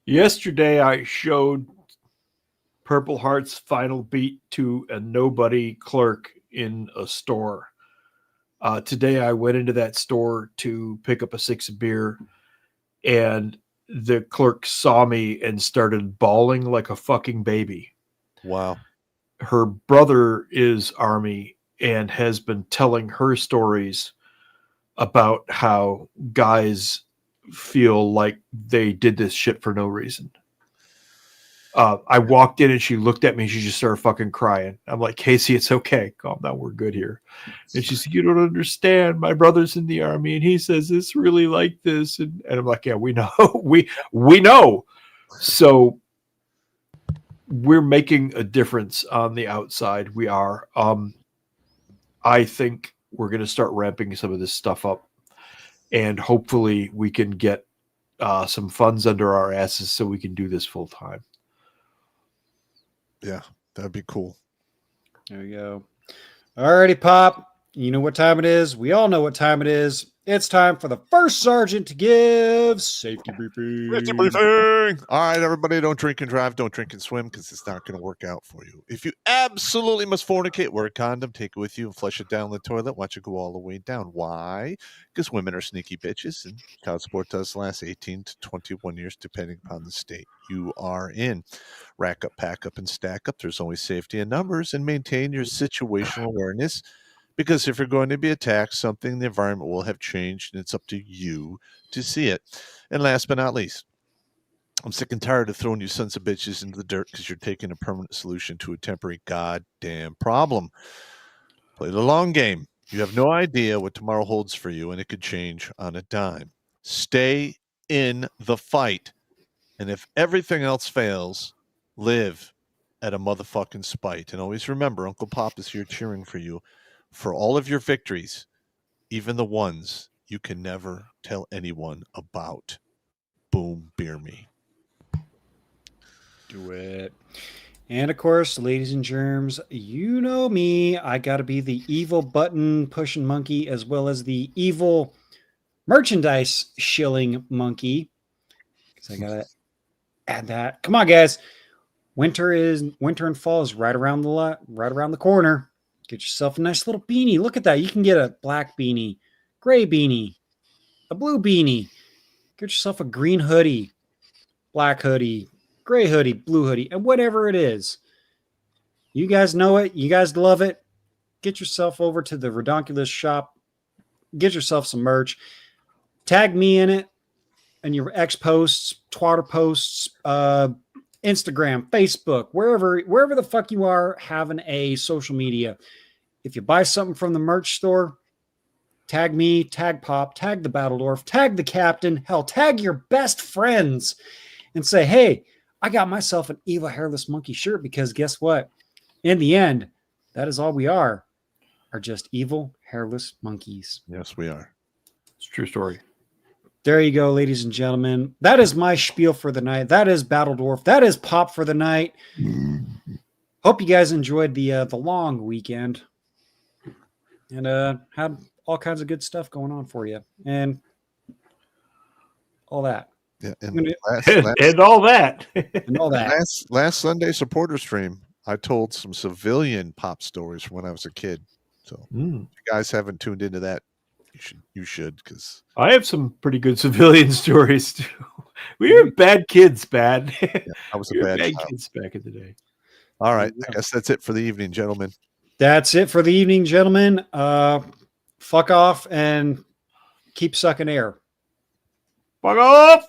Yesterday, I showed Purple Heart's final beat to a nobody clerk in a store. Today, I went into that store to pick up a 6 of beer, and the clerk saw me and started bawling like a fucking baby. Wow. Her brother is Army and has been telling her stories about how guys feel like they did this shit for no reason. I walked in and she looked at me and she just started fucking crying. I'm like, Casey, it's okay. Calm down. We're good here. And she said, you don't understand. My brother's in the Army and he says it's really like this. And I'm like, yeah, we know. we know. So we're making a difference on the outside. We are. I think we're going to start ramping some of this stuff up. And hopefully we can get some funds under our asses so we can do this full time. Yeah, that'd be cool. There we go. Alrighty, Pop. You know what time it is. We all know what time it is. It's time for the first sergeant to give safety briefing. Safety briefing. All right, everybody, don't drink and drive. Don't drink and swim because it's not going to work out for you. If you absolutely must fornicate, wear a condom, take it with you, and flush it down the toilet. Watch it go all the way down. Why? Because women are sneaky bitches, and child support does last 18 to 21 years, depending upon the state you are in. Rack up, pack up, and stack up. There's always safety in numbers, and maintain your situational awareness. Because if you're going to be attacked, something in the environment will have changed, and it's up to you to see it. And last but not least, I'm sick and tired of throwing you sons of bitches into the dirt because you're taking a permanent solution to a temporary goddamn problem. Play the long game. You have no idea what tomorrow holds for you, and it could change on a dime. Stay in the fight. And if everything else fails, live at a motherfucking spite. And always remember, Uncle Pop is here cheering for you. For all of your victories, even the ones you can never tell anyone about. Boom, beer me. Do it. And of course, ladies and germs, you know me. I got to be the evil button pushing monkey as well as the evil merchandise shilling monkey. Because I got to add that. Come on, guys. Winter and fall is right around the corner. Get yourself a nice little beanie. Look at that. You can get a black beanie, gray beanie, a blue beanie. Get yourself a green hoodie, black hoodie, gray hoodie, blue hoodie, and whatever it is. You guys know it. You guys love it. Get yourself over to the Redonkulas shop. Get yourself some merch. Tag me in it and your X posts, Twitter posts, Instagram, Facebook, wherever the fuck you are having a social media. If you buy something from the merch store, tag me, tag Pop, tag the Battledorf, tag the Captain, hell, tag your best friends and say, hey, I got myself an evil hairless monkey shirt because guess what? In the end, that is all we are just evil hairless monkeys. Yes, we are. It's a true story. There you go, ladies and gentlemen. That is my spiel for the night. That is Battledorf. That is Pop for the night. Hope you guys enjoyed the long weekend and had all kinds of good stuff going on for you and all that. Yeah, and and all that. And all that. Last Sunday supporter stream, I told some civilian Pop stories from when I was a kid. So if you guys haven't tuned into that, you should, because I have some pretty good civilian stories too. We were bad kids, bad. Yeah, I was a bad kids back in the day. All right, I guess that's it for the evening, gentlemen. That's it for the evening, gentlemen. Fuck off and keep sucking air. Fuck off.